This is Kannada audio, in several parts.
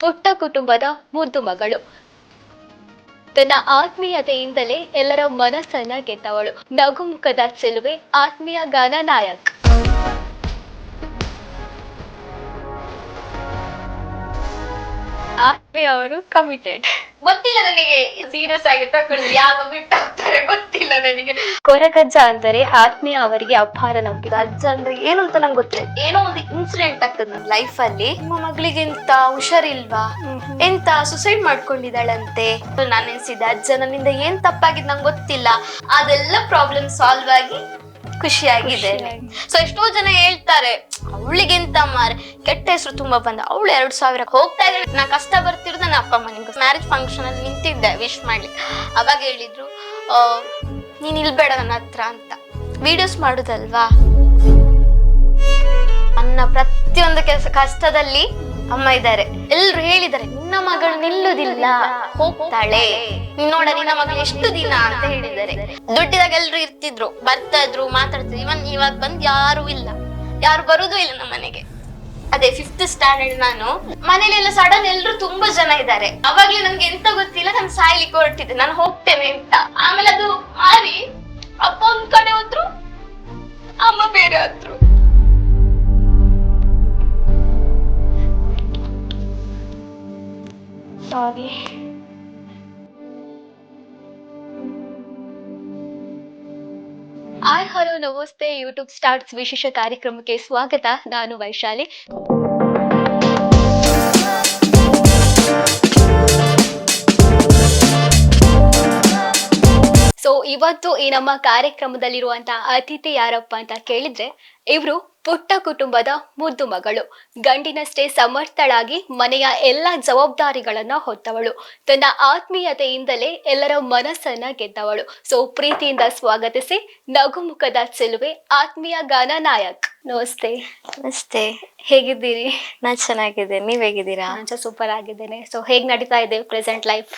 ಪುಟ್ಟ ಕುಟುಂಬದ ಮುದ್ದು ಮಗಳು. ತನ್ನ ಆತ್ಮೀಯತೆಯಿಂದಲೇ ಎಲ್ಲರ ಮನಸ್ಸನ್ನ ಗೆದ್ದವಳು. ನಗುಮುಖದ ಚೆಲುವೆ, ಆತ್ಮೀಯ ಗಾನ ನಾಯಕ್. ಆತ್ಮೀಯ ಅವರು ಕಮಿಟೆಡ್. ಗೊತ್ತಿಲ್ಲ ನನಗೆ ಸೀರಿಯಸ್ ಆಗಿ ತಗೊಂಡು ಯಾವ ಬಿಟ್ಟಾಗ್ತಾರೆ ಗೊತ್ತಿಲ್ಲ ನನಗೆ. ಕೊರಗಜ್ಜ ಅಂದರೆ ಆತ್ಮೀಯ ಅವರಿಗೆ ಅಪಾರ ನಂಬಿಕೆ. ಅಜ್ಜ ಅಂದ್ರೆ ಏನು ಅಂತ ನಂಗೆ ಗೊತ್ತಿಲ್ಲ. ಏನೋ ಒಂದು ಇನ್ಸಿಡೆಂಟ್ ಆಗ್ತದೆ ನನ್ನ ಲೈಫ್ ಅಲ್ಲಿ. ನಿಮ್ಮ ಮಗಳಿಗೆ ಎಂತ ಹುಷಾರಿಲ್ವಾ, ಎಂತ ಸುಸೈಡ್ ಮಾಡ್ಕೊಂಡಿದ್ದಾಳಂತೆ. ನಾನು ಎನ್ಸಿದ್ದೆ ಅಜ್ಜ ನನ್ನಿಂದ ಏನ್ ತಪ್ಪಾಗಿದ್ ನಂಗೆ ಗೊತ್ತಿಲ್ಲ, ಅದೆಲ್ಲ ಪ್ರಾಬ್ಲಮ್ ಸಾಲ್ವ್ ಆಗಿ ಖುಷಿಯಾಗಿದೆ. ಸೊ ಎಷ್ಟೋ ಜನ ಹೇಳ್ತಾರೆ ಅವಳಿಗೆಂತ ಮಾರೆ ಕೆಟ್ಟ ಹೆಸರು ತುಂಬಾ ಬಂದ, ಅವಳು 2000 ಹೋಗ್ತಾ ಇದ್ದಾಳೆ. ನಾ ಕಷ್ಟ ಬರ್ತಿರೋದು ನನ್ನ ಅಪ್ಪ ಅಮ್ಮ ನಿಂಗೆ ಮ್ಯಾರೇಜ್ ಫಂಕ್ಷನ್ ಅಲ್ಲಿ ನಿಂತಿದ್ದೆ ವಿಶ್ ಮಾಡ್ಲಿಕ್ಕೆ. ಅವಾಗ ಹೇಳಿದ್ರು ನೀನ್ ಇಲ್ಬೇಡ ನನ್ನ ಹತ್ರ ಅಂತ. ವಿಡಿಯೋಸ್ ಮಾಡುದಲ್ವಾ, ನನ್ನ ಪ್ರತಿಯೊಂದು ಕೆಲಸ ಕಷ್ಟದಲ್ಲಿ ಅಮ್ಮ ಇದ್ದಾರೆ. ಎಲ್ರು ಹೇಳಿದ್ದಾರೆ ನಿನ್ನ ಮಗಳು ನಿಲ್ಲುದಿಲ್ಲ, ಹೋಗ್ತಾಳೆ, ನೀನ್ ನೋಡ ನಿನ್ನ ಮಗಳು ಎಷ್ಟು ದಿನ ಅಂತ ಹೇಳಿದ್ದಾರೆ. ದುಡ್ಡಿದಾಗ ಎಲ್ರು ಇರ್ತಿದ್ರು, ಬರ್ತಾ ಇದ್ರು, ಮಾತಾಡ್ತಿದ್ರು. ಇವಾಗ ಬಂದ್ ಯಾರು ಇಲ್ಲ, ಯಾರು ಬರುದು ಇಲ್ಲ ನಮ್ಮ ಮನೆಗೆ. ಅದೇ 5th ಸ್ಟ್ಯಾಂಡರ್ಡ್ ನಾನು. ಮನೇಲೆಲ್ಲ ಸಡನ್ ಎಲ್ರು ತುಂಬಾ ಜನ ಇದ್ದಾರೆ. ಅವಾಗ್ಲೇ ನನ್ಗೆ ಎಂತ ಗೊತ್ತಿಲ್ಲ, ನಾನು ಸಾಯ್ಲಿಕ್ಕೆ ಹೊರಟಿದ್ದೆ, ನಾನು ಹೋಗ್ತೇನೆ ಅಂತ. ಆಮೇಲೆ ಅದು ಮಾರಿ ಅಪ್ಪ ಒಂದ್ ಕಡೆ ಹೋದ್ರು, ಅಮ್ಮ ಬೇರೆ ಹೋದ್ರು. ಸಾರಿ. ಹಾಯ್ ಹಲೋ ನಮಸ್ತೆ. ಯೂಟ್ಯೂಬ್ ಸ್ಟಾರ್ಟ್ಸ್ ವಿಶೇಷ ಕಾರ್ಯಕ್ರಮಕ್ಕೆ ಸ್ವಾಗತ. ನಾನು ವೈಶಾಲಿ. ಸೊ ಇವತ್ತು ಈ ನಮ್ಮ ಕಾರ್ಯಕ್ರಮದಲ್ಲಿರುವಂತಹ ಅತಿಥಿ ಯಾರಪ್ಪ ಅಂತ ಕೇಳಿದ್ರೆ, ಇವರು ಪುಟ್ಟ ಕುಟುಂಬದ ಮುದ್ದು ಮಗಳು. ಗಂಡಿನಷ್ಟೇ ಸಮರ್ಥಳಾಗಿ ಮನೆಯ ಎಲ್ಲ ಜವಾಬ್ದಾರಿಗಳನ್ನ ಹೊತ್ತವಳು. ತನ್ನ ಆತ್ಮೀಯತೆಯಿಂದಲೇ ಎಲ್ಲರ ಮನಸ್ಸನ್ನ ಗೆದ್ದವಳು. ಸೊ ಪ್ರೀತಿಯಿಂದ ಸ್ವಾಗತಿಸಿ, ನಗುಮುಖದ ಚೆಲುವೆ, ಆತ್ಮೀಯ ಗಾನ ನಾಯಕ್. ನಮಸ್ತೆ. ನಮಸ್ತೆ. ಹೇಗಿದ್ದೀರಿ? ನಾನ್ ಚೆನ್ನಾಗಿದ್ದೇನೆ, ನೀವ್ ಹೇಗಿದ್ದೀರಾ? ನಾನು ಸೂಪರ್ ಆಗಿದ್ದೇನೆ. ಸೊ ಹೇಗ್ ನಡೀತಾ ಇದೆ ಪ್ರೆಸೆಂಟ್ ಲೈಫ್?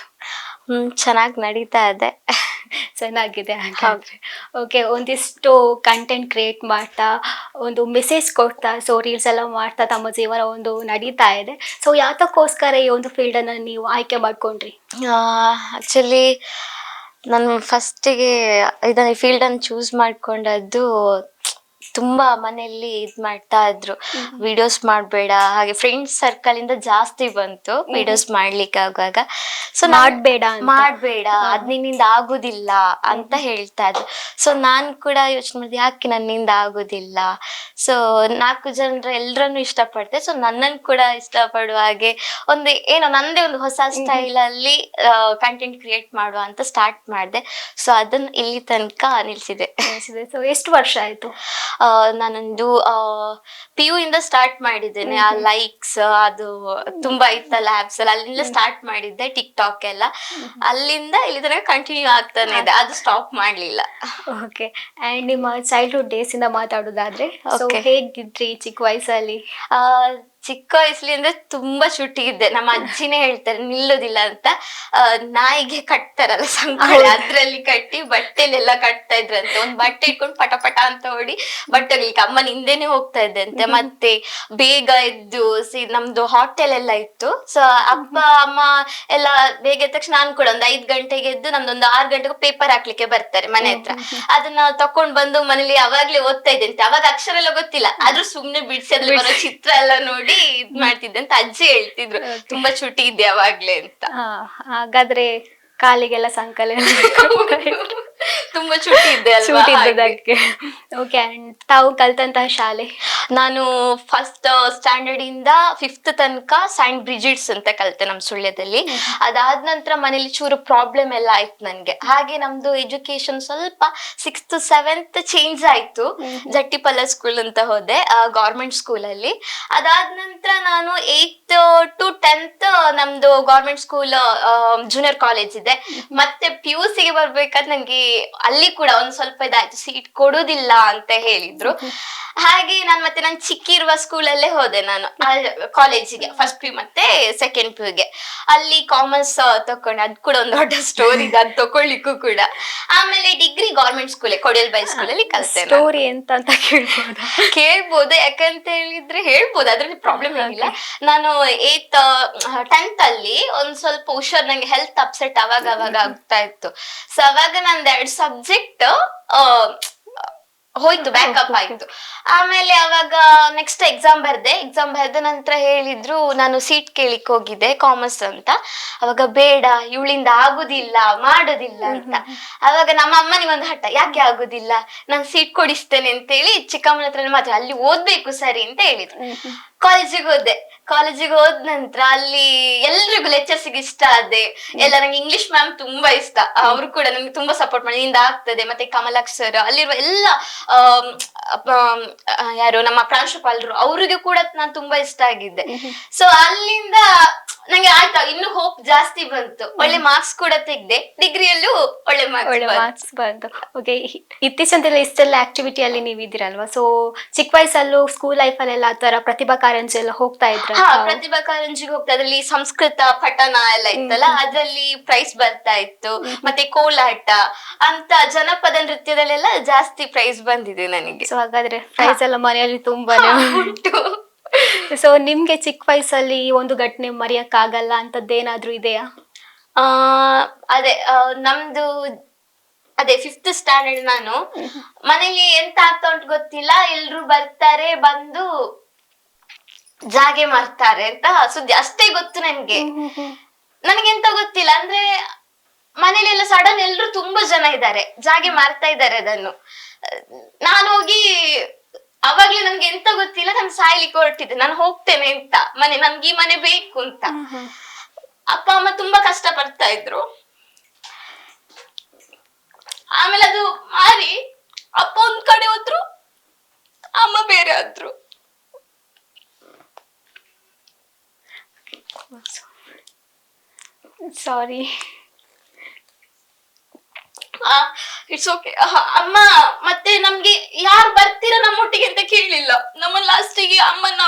ಚೆನ್ನಾಗಿ ನಡೀತಾ ಇದೆ. ಚೆನ್ನಾಗಿದೆ ಹಾಗಾದ್ರೆ. ಓಕೆ, ಒಂದಿಷ್ಟು ಕಂಟೆಂಟ್ ಕ್ರಿಯೇಟ್ ಮಾಡ್ತಾ, ಒಂದು ಮೆಸೇಜ್ ಕೊಡ್ತಾ, ಸೊ ರೀಲ್ಸ್ ಎಲ್ಲ ಮಾಡ್ತಾ ತಮ್ಮ ಜೀವನ ಒಂದು ನಡೀತಾ ಇದೆ. ಸೊ ಯಾತಕ್ಕೋಸ್ಕರ ಈ ಒಂದು ಫೀಲ್ಡ್ ಅನ್ನ ನೀವು ಆಯ್ಕೆ ಮಾಡ್ಕೊಂಡ್ರಿ? ಆಕ್ಚುಲಿ ನಾನು ಫಸ್ಟಿಗೆ ಇದನ್ನ ಫೀಲ್ಡ್ ಅನ್ನು ಚೂಸ್ ಮಾಡ್ಕೊಂಡದ್ದು, ತುಂಬಾ ಮನೆಯಲ್ಲಿ ಇದ್ ಮಾಡ್ತಾ ಇದ್ರು, ವಿಡಿಯೋಸ್ ಮಾಡ್ಬೇಡ, ಹಾಗೆ ಫ್ರೆಂಡ್ಸ್ ಸರ್ಕಲ್ ಇಂದ ಜಾಸ್ತಿ ಬಂತು ವಿಡಿಯೋಸ್ ಮಾಡ್ಲಿಕ್ಕೆ. ಆಗುವಾಗ ಸೊ ಮಾಡ್ಬೇಡ ಅದ್ ನಿನ್ನಿಂದ ಆಗುದಿಲ್ಲ ಅಂತ ಹೇಳ್ತಾ ಇದ್ರು. ಸೊ ನಾನ್ ಕೂಡ ಯೋಚನೆ ಮಾಡಿದೆ, ಯಾಕೆ ನನ್ನಿಂದ ಆಗುದಿಲ್ಲ. ಸೊ 4 ಜನರ ಎಲ್ರನ್ನು ಇಷ್ಟಪಡ್ತೆ. ಸೊ ನನ್ನನ್ನು ಕೂಡ ಇಷ್ಟಪಡುವ ಹಾಗೆ ಒಂದು ಏನೋ ನಂದೇ ಒಂದು ಹೊಸ ಸ್ಟೈಲ್ ಅಲ್ಲಿ ಕಂಟೆಂಟ್ ಕ್ರಿಯೇಟ್ ಮಾಡುವ ಅಂತ ಸ್ಟಾರ್ಟ್ ಮಾಡಿದೆ. ಸೊ ಅದನ್ನ ಇಲ್ಲಿ ತನಕ ನಿಲ್ಸಿದೆ. ಸೊ ಎಷ್ಟು ವರ್ಷ ಆಯ್ತು? ನಾನೊಂದು PU ಇಂದ ಸ್ಟಾರ್ಟ್ ಮಾಡಿದ್ದೇನೆ. ಆ ಲೈಕ್ಸ್ ಅದು ತುಂಬಾ ಇತ್ತಲ್ಲ ಆಪ್ಸ್ ಅಲ್ಲಿ, ಅಲ್ಲಿಂದ ಸ್ಟಾರ್ಟ್ ಮಾಡಿದ್ದೆ. ಟಿಕ್ಟಾಕ್ ಎಲ್ಲ ಅಲ್ಲಿಂದ ಇಲ್ಲಿ ತನಕ ಕಂಟಿನ್ಯೂ ಆಗ್ತಾನೆ ಇದೆ, ಅದು ಸ್ಟಾಪ್ ಮಾಡ್ಲಿಲ್ಲ. ಓಕೆ, ಅಂಡ್ ನಿಮ್ಮ ಚೈಲ್ಡ್ಹುಡ್ ಡೇಸ್ ಇಂದ ಮಾತಾಡೋದಾದ್ರೆ, ಹೇಗಿದ್ರಿ ಚಿಕ್ಕ ವಯಸ್ಸಲ್ಲಿ? ಚಿಕ್ಕ ವಯಸ್ಸಲ್ಲಿ ಅಂದ್ರೆ ತುಂಬಾ ಚುಟ್ಟಿ ಇದ್ದೆ. ನಮ್ಮ ಅಜ್ಜಿನೇ ಹೇಳ್ತಾರೆ ನಿಲ್ಲೋದಿಲ್ಲ ಅಂತ. ನಾಯಿಗೆ ಕಟ್ತಾರಲ್ಲ ಸಂಕೋಲೆ, ಅದ್ರಲ್ಲಿ ಕಟ್ಟಿ ಬಟ್ಟೆಲೆಲ್ಲ ಕಟ್ತಾ ಇದ್ರಂತೆ. ಒಂದ್ ಬಟ್ಟೆ ಇಟ್ಕೊಂಡು ಪಟ ಪಟ ಅಂತ ಓಡಿ ಬಟ್ಟೆ ಹೋಗ್ಲಿಕ್ಕೆ ಅಮ್ಮನ ಹಿಂದೆನೆ ಹೋಗ್ತಾ ಇದ್ದೆ ಅಂತೆ. ಮತ್ತೆ ಬೇಗ ಎದ್ದು ನಮ್ದು ಹಾಟೆಲ್ ಎಲ್ಲ ಇತ್ತು. ಸೊ ಅಪ್ಪ ಅಮ್ಮ ಎಲ್ಲ ಬೇಗ ಎದ್ದ ತಕ್ಷಣ ನಾನು ಕೂಡ ಒಂದ್ 5 ಗಂಟೆಗೆ ಎದ್ದು, ನಮ್ದೊಂದು 6 ಗಂಟೆಗೆ ಪೇಪರ್ ಹಾಕ್ಲಿಕ್ಕೆ ಬರ್ತಾರೆ ಮನೆ ಹತ್ರ. ಅದನ್ನ ತಕೊಂಡ್ ಬಂದು ಮನೇಲಿ ಅವಾಗ್ಲೇ ಓದ್ತಾ ಇದ್ದೆ ಅಂತೆ. ಅವಾಗ ಅಕ್ಷರ ಎಲ್ಲ ಗೊತ್ತಿಲ್ಲ, ಆದ್ರೂ ಸುಮ್ನೆ ಬಿಡಿಸಿ ಅದ್ರ ಬರೋ ಚಿತ್ರ ಎಲ್ಲ ನೋಡಿ ಇದ್ ಮಾಡ್ತಿದ್ದೆ ಅಂತ ಅಜ್ಜಿ ಹೇಳ್ತಿದ್ರು. ತುಂಬಾ ಚುಟಿ ಇದ್ದೆ ಅವಾಗ್ಲೇ ಅಂತ. ಹಾಗಾದ್ರೆ ಕಾಲಿಗೆಲ್ಲ ಸಂಕಲೆ ತುಂಬಾ ಚುಟಿ ಇದ್ದೆ ಅಲ್ವಾ? ಓಕೆ, ತಾವು ಕಲ್ತಂತಹ ಶಾಲೆ? ನಾನು ಫಸ್ಟ್ ಸ್ಟ್ಯಾಂಡರ್ಡ್ ಇಂದ 5th ತನಕ ಸೈಂಟ್ ಬ್ರಿಜಿಟ್ಸ್ ಅಂತ ಕಲ್ತೆ ನಮ್ ಸುಳ್ಯದಲ್ಲಿ. ಅದಾದ ನಂತರ ಮನೇಲಿ ಚೂರು ಪ್ರಾಬ್ಲಮ್ ಎಲ್ಲ ಆಯ್ತು ನನ್ಗೆ. ಹಾಗೆ ನಮ್ದು ಎಜುಕೇಶನ್ ಸ್ವಲ್ಪ 6th 7th ಚೇಂಜ್ ಆಯ್ತು. ಜಟ್ಟಿಪಲ್ಲ ಸ್ಕೂಲ್ ಅಂತ ಹೋದೆ, ಗೌರ್ಮೆಂಟ್ ಸ್ಕೂಲ್ ಅಲ್ಲಿ. ಅದಾದ ನಂತರ ನಾನು 8th to 10th ನಮ್ದು ಗೌರ್ಮೆಂಟ್ ಸ್ಕೂಲ್ ಜೂನಿಯರ್ ಕಾಲೇಜ್ ಇದೆ. ಮತ್ತೆ PUC ಗೆ ಬರ್ಬೇಕಾದ್ರೆ ನಂಗೆ ಅಲ್ಲಿ ಕೂಡ ಒಂದ್ ಸ್ವಲ್ಪ ಇದಾಯ್ತು, ಸೀಟ್ ಕೊಡುದಿಲ್ಲ ಅಂತ ಹೇಳಿದ್ರು. ಹಾಗೆ ಮತ್ತೆ ನಾನು ಚಿಕ್ಕಿರುವ ಸ್ಕೂಲಲ್ಲೇ ಹೋದೆ ನಾನು ಕಾಲೇಜಿಗೆ, ಫಸ್ಟ್ PU ಮತ್ತೆ ಸೆಕೆಂಡ್ PU ಗೆ. ಅಲ್ಲಿ ಕಾಮರ್ಸ್ ತಕೊಂಡೆ, ಅದ್ ಕೂಡ ಒಂದು ದೊಡ್ಡ ಸ್ಟೋರಿ ಇದೆ ಅದ್ ತಕೊಳ್ಳಿಕ್ಕೂ ಕೂಡ. ಆಮೇಲೆ degree government school Kodiyal by ಸ್ಕೂಲಲ್ಲಿ ಕಲಿತೆ. ಸ್ಟೋರಿ ಎಂತ ಅಂತ ಕೇಳ್ಬೋದು, ಯಾಕಂತ ಹೇಳಿದ್ರೆ ಹೇಳ್ಬೋದು, ಅದ್ರಲ್ಲಿ ಪ್ರಾಬ್ಲಮ್ ಏನಿಲ್ಲ. ನಾನು 10th ಅಲ್ಲಿ ಒಂದ್ ಸ್ವಲ್ಪ ಹುಷಾರ್, ನಂಗೆ ಹೆಲ್ತ್ ಅಪ್ಸೆಟ್ ಅವಾಗ ಆಗ್ತಾ ಇತ್ತು. ಸೊ ಅವಾಗ ನಂದು 2 ಸಬ್ಜೆಕ್ಟ್ ಹೋಯ್ತು, ಬ್ಯಾಕಪ್ ಆಯ್ತು. ಆಮೇಲೆ ಅವಾಗ ನೆಕ್ಸ್ಟ್ ಎಕ್ಸಾಮ್ ಬರ್ದ ನಂತರ ಹೇಳಿದ್ರು, ನಾನು ಸೀಟ್ ಕೇಳಿಕ್ ಹೋಗಿದ್ದೆ ಕಾಮರ್ಸ್ ಅಂತ. ಅವಾಗ ಬೇಡ, ಇವಳಿಂದ ಆಗುದಿಲ್ಲ, ಮಾಡುದಿಲ್ಲ ಅಂತ. ಅವಾಗ ನಮ್ಮ ಅಮ್ಮನಿಗೆ ಒಂದು ಹಠ, ಯಾಕೆ ಆಗುದಿಲ್ಲ, ನಾನು ಸೀಟ್ ಕೊಡಿಸ್ತೇನೆ ಅಂತ ಹೇಳಿ ಚಿಕ್ಕಮ್ಮನ ಹತ್ರ ಮಾತ್ರ ಅಲ್ಲಿ ಓದ್ಬೇಕು ಸರಿ ಅಂತ ಹೇಳಿದ್ರು. ಕಾಲೇಜಿಗೆ ಹೋದ ನಂತರ ಅಲ್ಲಿ ಎಲ್ರಿಗೂ ಲೆಕ್ಚರ್ಸಿಗೆ ಇಷ್ಟ ಆದೆ ಎಲ್ಲ. ನಂಗೆ ಇಂಗ್ಲಿಷ್ ಮ್ಯಾಮ್ ತುಂಬಾ ಇಷ್ಟ, ಅವರು ಕೂಡ ನಂಗೆ ತುಂಬಾ ಸಪೋರ್ಟ್ ಮಾಡಿ ನಿಂದ ಆಗ್ತದೆ. ಮತ್ತೆ ಕಮಲಾಕ್ಷ್ ಸರ್, ಅಲ್ಲಿರುವ ಎಲ್ಲ ಯಾರು ನಮ್ಮ ಪ್ರಾಂಶುಪಾಲರು, ಅವ್ರಿಗೆ ಕೂಡ ನಾನು ತುಂಬಾ ಇಷ್ಟ ಆಗಿದ್ದೆ. ಸೊ ಅಲ್ಲಿಂದ ನಂಗೆ ಆಯ್ತಾ, ಇನ್ನು ಹೋಪ್ ಜಾಸ್ತಿ ಬಂತು. ಒಳ್ಳೆ ಮಾರ್ಕ್ಸ್ ಕೂಡ ತೆಗ್ದೆ, ಡಿಗ್ರಿಯಲ್ಲೂ ಒಳ್ಳೆ ಮಾರ್ಕ್ಸ್ ಬಂತು. ಓಕೆ, ಇತ್ತೀಚೆಗೆಲ್ಲ ಇಷ್ಟೆಲ್ಲ ಆಕ್ಟಿವಿಟಿ ಅಲ್ಲಿ ನೀವು ಇದ್ದೀರಲ್ವಾ, ಸೊ ಚಿಕ್ಕ ವಯಸ್ಸಲ್ಲೂ ಸ್ಕೂಲ್ ಲೈಫ್ ಅಲ್ಲೆಲ್ಲ ಆ ತರ ಪ್ರತಿಭಾ ಕಾರಂಜಿ ಎಲ್ಲ ಹೋಗ್ತಾ ಇದ್ರ? ಪ್ರತಿಭಾ ಕಾರಂಜಿಗೆ ಹೋಗ್ತಾ, ಅದ್ರಲ್ಲಿ ಸಂಸ್ಕೃತ ಪಠಣ ಎಲ್ಲ ಇತ್ತಲ್ಲ, ಅದ್ರಲ್ಲಿ ಪ್ರೈಸ್ ಬರ್ತಾ ಇತ್ತು. ಮತ್ತೆ ಕೋಲಾಟ ಅಂತ ಜನಪದ ನೃತ್ಯದಲ್ಲೆಲ್ಲ ಜಾಸ್ತಿ ಪ್ರೈಸ್ ಬಂದಿದೆ ನನಗೆ. ಸೊ ಹಾಗಾದ್ರೆ ಪ್ರೈಸ್ ಎಲ್ಲ ಮನೆಯಲ್ಲಿ ತುಂಬಾನೇ ಉಂಟು. ಸೊ ನಿಮ್ಗೆ ಚಿಕ್ಕ ವಯಸ್ಸಲ್ಲಿ ಈ ಒಂದು ಘಟನೆ ಮರೆಯಕ್ ಆಗಲ್ಲ ಅಂತದ್ದೇನಾದ್ರೂ ಇದೆಯಾ? ಅದೇ ನಮ್ದು 5th ಸ್ಟ್ಯಾಂಡರ್ಡ್ ನಾನು ಮನೇಲಿ ಎಂತ ಆಗ್ತಾ ಉಂಟು ಗೊತ್ತಿಲ್ಲ, ಎಲ್ರು ಬರ್ತಾರೆ, ಬಂದು ಜಾಗೆ ಮಾಡ್ತಾರೆ ಅಂತ ಸುದ್ದಿ ಅಷ್ಟೇ ಗೊತ್ತು ನನ್ಗೆ. ನನಗೆಂತ ಗೊತ್ತಿಲ್ಲ, ಅಂದ್ರೆ ಮನೇಲೆಲ್ಲ ಸಡನ್ ಎಲ್ರು ತುಂಬಾ ಜನ ಇದ್ದಾರೆ, ಜಾಗೆ ಮಾಡ್ತಾ ಇದ್ದಾರೆ ಅದನ್ನು. ನಾನು ಹೋಗಿ ಅವಾಗ್ಲೇ ನನ್ಗೆ ಎಂತ ಗೊತ್ತಿಲ್ಲ, ನಾನು ಸಾಯ್ಲಿಕ್ಕೆ ಹೊರಟಿದ್ದೆ, ನಾನು ಹೋಗ್ತೇನೆ ಅಂತ ನನ್ಗೆ ಈ ಮನೆ ಬೇಕು ಅಂತ. ಅಪ್ಪ ಅಮ್ಮ ತುಂಬಾ ಕಷ್ಟ ಪಡ್ತಾ ಇದ್ರು. ಆಮೇಲೆ ಅದು ಮಾರಿ ಅಪ್ಪ ಒಂದ್ ಕಡೆ ಹೋದ್ರು, ಅಮ್ಮ ಬೇರೆ ಆದ್ರು. ಸಾರಿ. It's okay. ಅಮ್ಮ ಮತ್ತೆ ನಮ್ಗೆ ಯಾರು ಬರ್ತೀರಾ ನಮ್ಮೊಟ್ಟಿಗೆ ಅಂತ ಕೇಳಿಲ್ಲ. ನಮ್ಮ ಲಾಸ್ಟಿಗೆ ಅಮ್ಮನ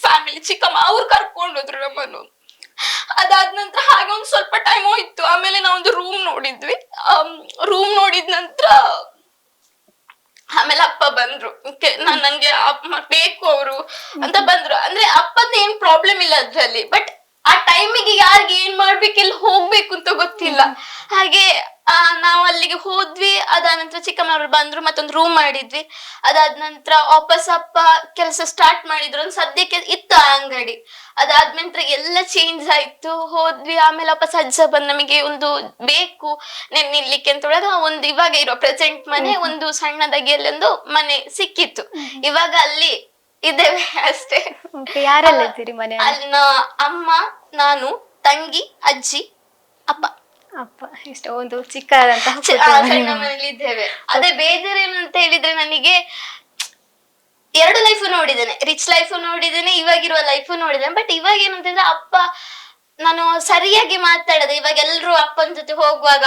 ಫ್ಯಾಮಿಲಿ ಚಿಕ್ಕಮ್ಮ ಅವ್ರು ಕರ್ಕೊಂಡೋದ್ರು ನಮ್ಮನ್ನು. ಅದಾದ ನಂತರ ಹಾಗೆ ಒಂದ್ ಸ್ವಲ್ಪ ಟೈಮ್ ಹೋಯ್ತು. ಆಮೇಲೆ ನಾವೊಂದು ರೂಮ್ ನೋಡಿದ್ವಿ. ರೂಮ್ ನೋಡಿದ ನಂತರ ಆಮೇಲೆ ಅಪ್ಪ ಬಂದ್ರು, ನಂಗೆ ಅಮ್ಮ ಬೇಕು ಅವರು ಅಂತ ಬಂದ್ರು. ಅಂದ್ರೆ ಅಪ್ಪದ ಏನ್ ಪ್ರಾಬ್ಲಮ್ ಇಲ್ಲ ಅದ್ರಲ್ಲಿ, ಬಟ್ ಆ ಟೈಮಿಗೆ ಯಾರಿಗೆ ಏನ್ ಮಾಡ್ಬೇಕು, ಎಲ್ಲಿ ಹೋಗ್ಬೇಕು ಅಂತ ಗೊತ್ತಿಲ್ಲ. ಹಾಗೆ ನಾವು ಅಲ್ಲಿಗೆ ಹೋದ್ವಿ. ಅದಾದ ನಂತರ ಚಿಕ್ಕಮ್ಮನವ್ರು ಬಂದ್ರು, ಮತ್ತೊಂದು ರೂಮ್ ಮಾಡಿದ್ವಿ. ಅದಾದ ನಂತರ ವಾಪಸ್ ಅಪ್ಪ ಕೆಲಸ ಸ್ಟಾರ್ಟ್ ಮಾಡಿದ್ರು. ಒಂದು ಸದ್ಯಕ್ಕೆ ಇತ್ತು ಆ ಅಂಗಡಿ. ಅದಾದ ನಂತರ ಎಲ್ಲ ಚೇಂಜ್ ಆಯ್ತು, ಹೋದ್ವಿ. ಆಮೇಲೆ ವಾಪಸ್ ಅಜ್ಜ ಬಂದ್ ನಮಗೆ ಒಂದು ಬೇಕು ನಿಲ್ಲಿಕ್ಕೆ ಅಂತ ಹೇಳಿದಾಗ ಒಂದು ಇವಾಗ ಇರೋ ಪ್ರೆಸೆಂಟ್ ಮನೆ ಒಂದು ಸಣ್ಣದಾಗಿ ಅಲ್ಲೊಂದು ಮನೆ ಸಿಕ್ಕಿತ್ತು. ಇವಾಗ ಅಲ್ಲಿ ಇದ್ದೇವೆ ಅಷ್ಟೇ. ಯಾರೆಲ್ಲ ಇದ್ದೀರಿ ಮನೆ? ಅಲ್ಲ ಅಮ್ಮ, ನಾನು, ತಂಗಿ, ಅಜ್ಜಿ, ಅಪ್ಪ. ಇಷ್ಟು ಒಂದು ಚಿಕ್ಕದಾದಂತಹ ಸಣ್ಣ ಮನೇಲಿ ಇದ್ದೇವೆ. ಅದೇ ಬೇಜಾರು ಏನು ಅಂತ ಹೇಳಿದ್ರೆ, ನನಗೆ 2 ಲೈಫ್ ನೋಡಿದ್ದೇನೆ, ರಿಚ್ ಲೈಫ್ ನೋಡಿದ್ದೇನೆ, ಇವಾಗಿರುವ ಲೈಫ್ ನೋಡಿದ್ದೇನೆ. ಬಟ್ ಇವಾಗ ಏನಂತಂದ್ರೆ ಅಪ್ಪ ನಾನು ಸರಿಯಾಗಿ ಮಾತಾಡದೆ. ಇವಾಗ ಎಲ್ರು ಅಪ್ಪನ ಜೊತೆ ಹೋಗುವಾಗ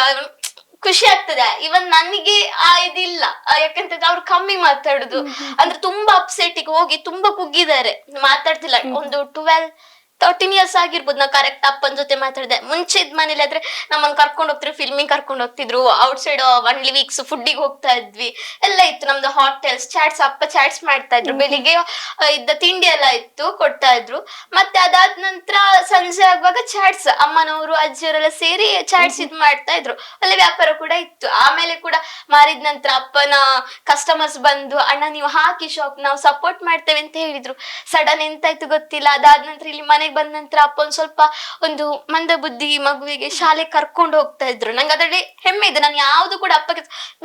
ಖುಷಿ ಆಗ್ತದೆ. ಇವನ್ ನನಗೆ ಇದಿಲ್ಲ, ಯಾಕಂತಂದ್ರೆ ಅವ್ರು ಕಮ್ಮಿ ಮಾತಾಡುದು. ಅಂದ್ರೆ ತುಂಬಾ ಅಪ್ಸೆಟ್ಗೆ ಹೋಗಿ ತುಂಬಾ ಕುಗ್ಗಿದ್ದಾರೆ, ಮಾತಾಡ್ತಿಲ್ಲ. ಒಂದು 12-13 ಇಯರ್ಸ್ ಆಗಿರ್ಬೋದು ನಾವು ಕರೆಕ್ಟ್ ಅಪ್ಪನ ಜೊತೆ ಮಾತಾಡಿದೆ. ಮುಂಚೆ ಇದ್ ಮನೇಲಿ ಆದ್ರೆ ನಮ್ಮನ್ನ ಕರ್ಕೊಂಡು ಹೋಗ್ತಿದ್ರು, ಫಿಲ್ಮಿಂಗ್ ಕರ್ಕೊಂಡು ಹೋಗ್ತಿದ್ರು, ಔಟ್ ಸೈಡ್ 1 ವೀಕ್ಸ್ ಫುಡ್ಡಿಗೆ ಹೋಗ್ತಾ ಇದ್ವಿ, ಎಲ್ಲ ಇತ್ತು ನಮ್ದು. ಹೋಟೆಲ್ಸ್ ಚಾಟ್ಸ್, ಅಪ್ಪ ಚಾಟ್ಸ್ ಮಾಡ್ತಾ ಇದ್ರು. ಬೆಳಿಗ್ಗೆ ಇದ್ದ ತಿಂಡಿ ಎಲ್ಲ ಇತ್ತು, ಕೊಡ್ತಾ ಇದ್ರು. ಮತ್ತೆ ಅದಾದ ನಂತರ ಸಂಜೆ ಆಗುವಾಗ ಚಾಟ್ಸ್, ಅಮ್ಮನವರು ಅಜ್ಜಿಯವರೆಲ್ಲ ಸೇರಿ ಚಾಟ್ಸ್ ಇದ್ ಮಾಡ್ತಾ ಇದ್ರು. ಒಳ್ಳೆ ವ್ಯಾಪಾರ ಕೂಡ ಇತ್ತು. ಆಮೇಲೆ ಕೂಡ ಮಾರಿದ ನಂತರ ಅಪ್ಪನ ಕಸ್ಟಮರ್ಸ್ ಬಂದು, ಅಣ್ಣ ನೀವು ಹಾಕಿ ಶಾಪ್, ನಾವು ಸಪೋರ್ಟ್ ಮಾಡ್ತೇವೆ ಅಂತ ಹೇಳಿದ್ರು. ಸಡನ್ ಎಂತಾಯ್ತು ಗೊತ್ತಿಲ್ಲ. ಅದಾದ ನಂತರ ಇಲ್ಲಿ ಮನೆಗೆ ಬಂದ ನಂತರ ಅಪ್ಪ ಒಂದ್ ಸ್ವಲ್ಪ ಒಂದು ಮಂದ ಬುದ್ಧಿ ಮಗುವಿಗೆ ಶಾಲೆ ಕರ್ಕೊಂಡು ಹೋಗ್ತಾ ಇದ್ರು. ನಂಗೆ ಅದರಲ್ಲಿ ಹೆಮ್ಮೆ ಇದೆ. ನಾನು ಯಾವ್ದು ಕೂಡ ಅಪ್ಪ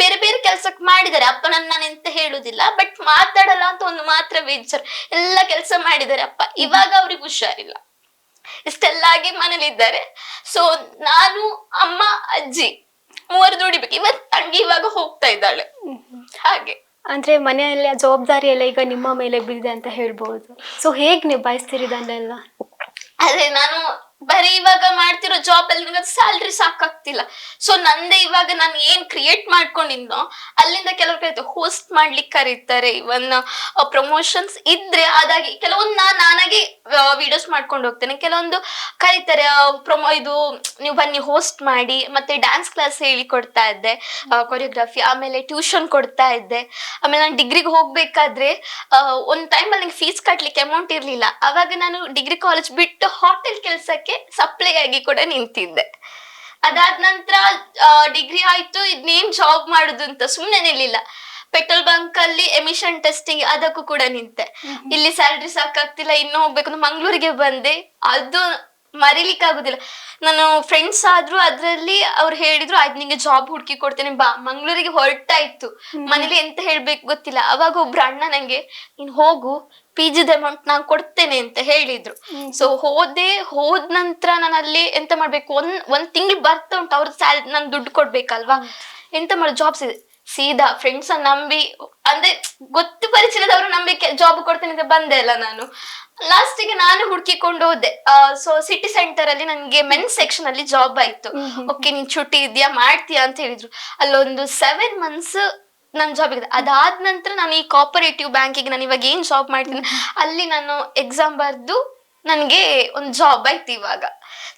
ಬೇರೆ ಬೇರೆ ಕೆಲ್ಸಕ್ಕೆ ಮಾಡಿದ್ದಾರೆ, ಅಪ್ಪ ನಾನು ಎಂತ ಹೇಳುದಿಲ್ಲ, ಬಟ್ ಮಾತಾಡಲ್ಲ ಅಂತ ಒಂದು ಮಾತ್ರ ಬೇಜಾರು. ಎಲ್ಲ ಕೆಲಸ ಮಾಡಿದ್ದಾರೆ ಅಪ್ಪ. ಇವಾಗ ಅವ್ರಿಗೆ ಹುಷಾರಿಲ್ಲ, ಇಷ್ಟೆಲ್ಲ ಆಗಿ ಮನೇಲಿ ಇದ್ದಾರೆ. ಸೊ ನಾನು, ಅಮ್ಮ, ಅಜ್ಜಿ 3 ದುಡಿಬೇಕು. ಇವತ್ತು ತಂಗಿ ಇವಾಗ ಹೋಗ್ತಾ ಇದ್ದಾಳೆ. ಹಾಗೆ ಅಂದ್ರೆ ಮನೆಯಲ್ಲಿ ಜವಾಬ್ದಾರಿ ಎಲ್ಲ ಈಗ ನಿಮ್ಮ ಮೇಲೆ ಬಿದ್ದಿದೆ ಅಂತ ಹೇಳ್ಬಹುದು. ಸೊ ಹೇಗ್ ನಿಭಾಯಿಸ್ತೀರಿ ಇದನ್ನೆಲ್ಲ? ಅದೇ ನಾನು ಬರೀ ಇವಾಗ ಮಾಡ್ತಿರೋ ಜಾಬ್ ಅಲ್ಲಿ ನನಗೆ ಸ್ಯಾಲ್ರಿ ಸಾಕಾಗ್ತಿಲ್ಲ. ಸೊ ನಂದೇ ಇವಾಗ ನಾನು ಏನ್ ಕ್ರಿಯೇಟ್ ಮಾಡ್ಕೊಂಡಿದ್ನೋ ಅಲ್ಲಿಂದ ಕೆಲವ್ರು ಕರೀತಾರೆ, ಹೋಸ್ಟ್ ಮಾಡ್ಲಿಕ್ಕೆ ಕರೀತಾರೆ, ಇವನ್ ಪ್ರಮೋಷನ್ಸ್ ಇದ್ರೆ ಅದಾಗಿ ಕೆಲವೊಂದು ನಾನಾಗಿ ವಿಡಿಯೋಸ್ ಮಾಡ್ಕೊಂಡು ಹೋಗ್ತೇನೆ, ಕೆಲವೊಂದು ಕರೀತಾರೆ ಇದು ನೀವು ಬನ್ನಿ ಹೋಸ್ಟ್ ಮಾಡಿ. ಮತ್ತೆ ಡ್ಯಾನ್ಸ್ ಕ್ಲಾಸ್ ಹೇಳಿ ಕೊಡ್ತಾ ಇದ್ದೆ, ಕೊರಿಯೋಗ್ರಫಿ, ಆಮೇಲೆ ಟ್ಯೂಷನ್ ಕೊಡ್ತಾ ಇದ್ದೆ. ಆಮೇಲೆ ನಾನು ಡಿಗ್ರಿಗೆ ಹೋಗ್ಬೇಕಾದ್ರೆ ಒಂದ್ ಟೈಮ್ ಅಲ್ಲಿ ನಂಗೆ ಫೀಸ್ ಕಟ್ಲಿಕ್ಕೆ ಅಮೌಂಟ್ ಇರ್ಲಿಲ್ಲ. ಅವಾಗ ನಾನು ಡಿಗ್ರಿ ಕಾಲೇಜ್ ಬಿಟ್ಟು ಹೋಟೆಲ್ ಕೆಲ್ಸಕ್ಕೆ ಸಪ್ಲೈ ಆಗಿ ಕೂಡ ನಿಂತಿದ್ದೆ. ಅದಾದ ನಂತರ ಡಿಗ್ರಿ ಆಯ್ತು, ಇದನ್ನೇನ್ ಜಾಬ್ ಮಾಡುದು ಅಂತ ಸುಮ್ನೆ ನಿಲ್ಲಿಲ್ಲ. ಪೆಟ್ರೋಲ್ ಬಂಕ್ ಅಲ್ಲಿ ಎಮಿಷನ್ ಟೆಸ್ಟಿಂಗ್ ಅದಕ್ಕೂ ಕೂಡ ನಿಂತೆ. ಇಲ್ಲಿ ಸ್ಯಾಲ್ರಿ ಸಾಕಾಗ್ತಿಲ್ಲ, ಇನ್ನು ಹೋಗ್ಬೇಕು, ಮಂಗ್ಳೂರಿಗೆ ಬಂದೆ. ಅದು ಮರಿಲಿಕ್ಕೆ ಆಗುದಿಲ್ಲ. ನಾನು ಫ್ರೆಂಡ್ಸ್ ಆದ್ರು ಅದ್ರಲ್ಲಿ ಅವ್ರು ಹೇಳಿದ್ರು, ಆಯ್ತು ನಿಂಗೆ ಜಾಬ್ ಹುಡುಕಿ ಕೊಡ್ತೇನೆ ಬಾ. ಮಂಗ್ಳೂರಿಗೆ ಹೊರಟಾಯ್ತು, ಮನೇಲಿ ಎಂತ ಹೇಳ್ಬೇಕು ಗೊತ್ತಿಲ್ಲ. ಅವಾಗ ಒಬ್ರು ಅಣ್ಣ ನಂಗೆ, ನೀನ್ ಹೋಗು, PGದ ಅಮೌಂಟ್ ನಾನ್ ಕೊಡ್ತೇನೆ ಅಂತ ಹೇಳಿದ್ರು. ಸೊ ಹೋದ ನಂತರ ನಾನು ಅಲ್ಲಿ ಎಂತ ಮಾಡ್ಬೇಕು, ಒಂದ್ ತಿಂಗಳು ಬರ್ತಾ ಉಂಟು, ಅವ್ರ ಸ್ಯಾಲ್ರಿ ನನ್ ದುಡ್ಡು ಕೊಡ್ಬೇಕಲ್ವಾ. ಎಂತ ಮಾಡೋದು, ಜಾಬ್ಸ್ ಇದೆ ಸೀದಾ ಫ್ರೆಂಡ್ಸ್ ನಂಬಿ, ಅಂದ್ರೆ ಗೊತ್ತು ಪರಿಚಯದವ್ರು ನಂಬಿ ಜಾಬ್ ಕೊಡ್ತೇನೆ ಅಂತ ಬಂದೆ ಅಲ್ಲ ನಾನು. ಲಾಸ್ಟಿಗೆ ನಾನು ಹುಡ್ಕಿಕೊಂಡು ಹೋದೆ. ಸೊ ಸಿಟಿ ಸೆಂಟರ್ ಅಲ್ಲಿ ನನ್ಗೆ ಮೆನ್ಸ್ ಸೆಕ್ಷನ್ ಅಲ್ಲಿ ಜಾಬ್ ಆಯ್ತು. ಓಕೆ ನೀನ್ ಚುಟ್ಟಿ ಇದೆಯಾ ಮಾಡ್ತೀಯಾ ಅಂತ ಹೇಳಿದ್ರು. ಅಲ್ಲೊಂದು 7 months ನನ್ ಜಾಬ್ ಇದೆ. ಅದಾದ ನಂತರ ನಾನು ಈ ಕೋಪರೇಟಿವ್ ಬ್ಯಾಂಕಿಗೆ ನಾನು ಇವಾಗ ಏನ್ ಜಾಬ್ ಮಾಡ್ತೀನಿ ಅಲ್ಲಿ ನಾನು ಎಕ್ಸಾಮ್ ಬರ್ದು ನನ್ಗೆ ಒಂದ್ ಜಾಬ್ ಆಯ್ತು ಇವಾಗ.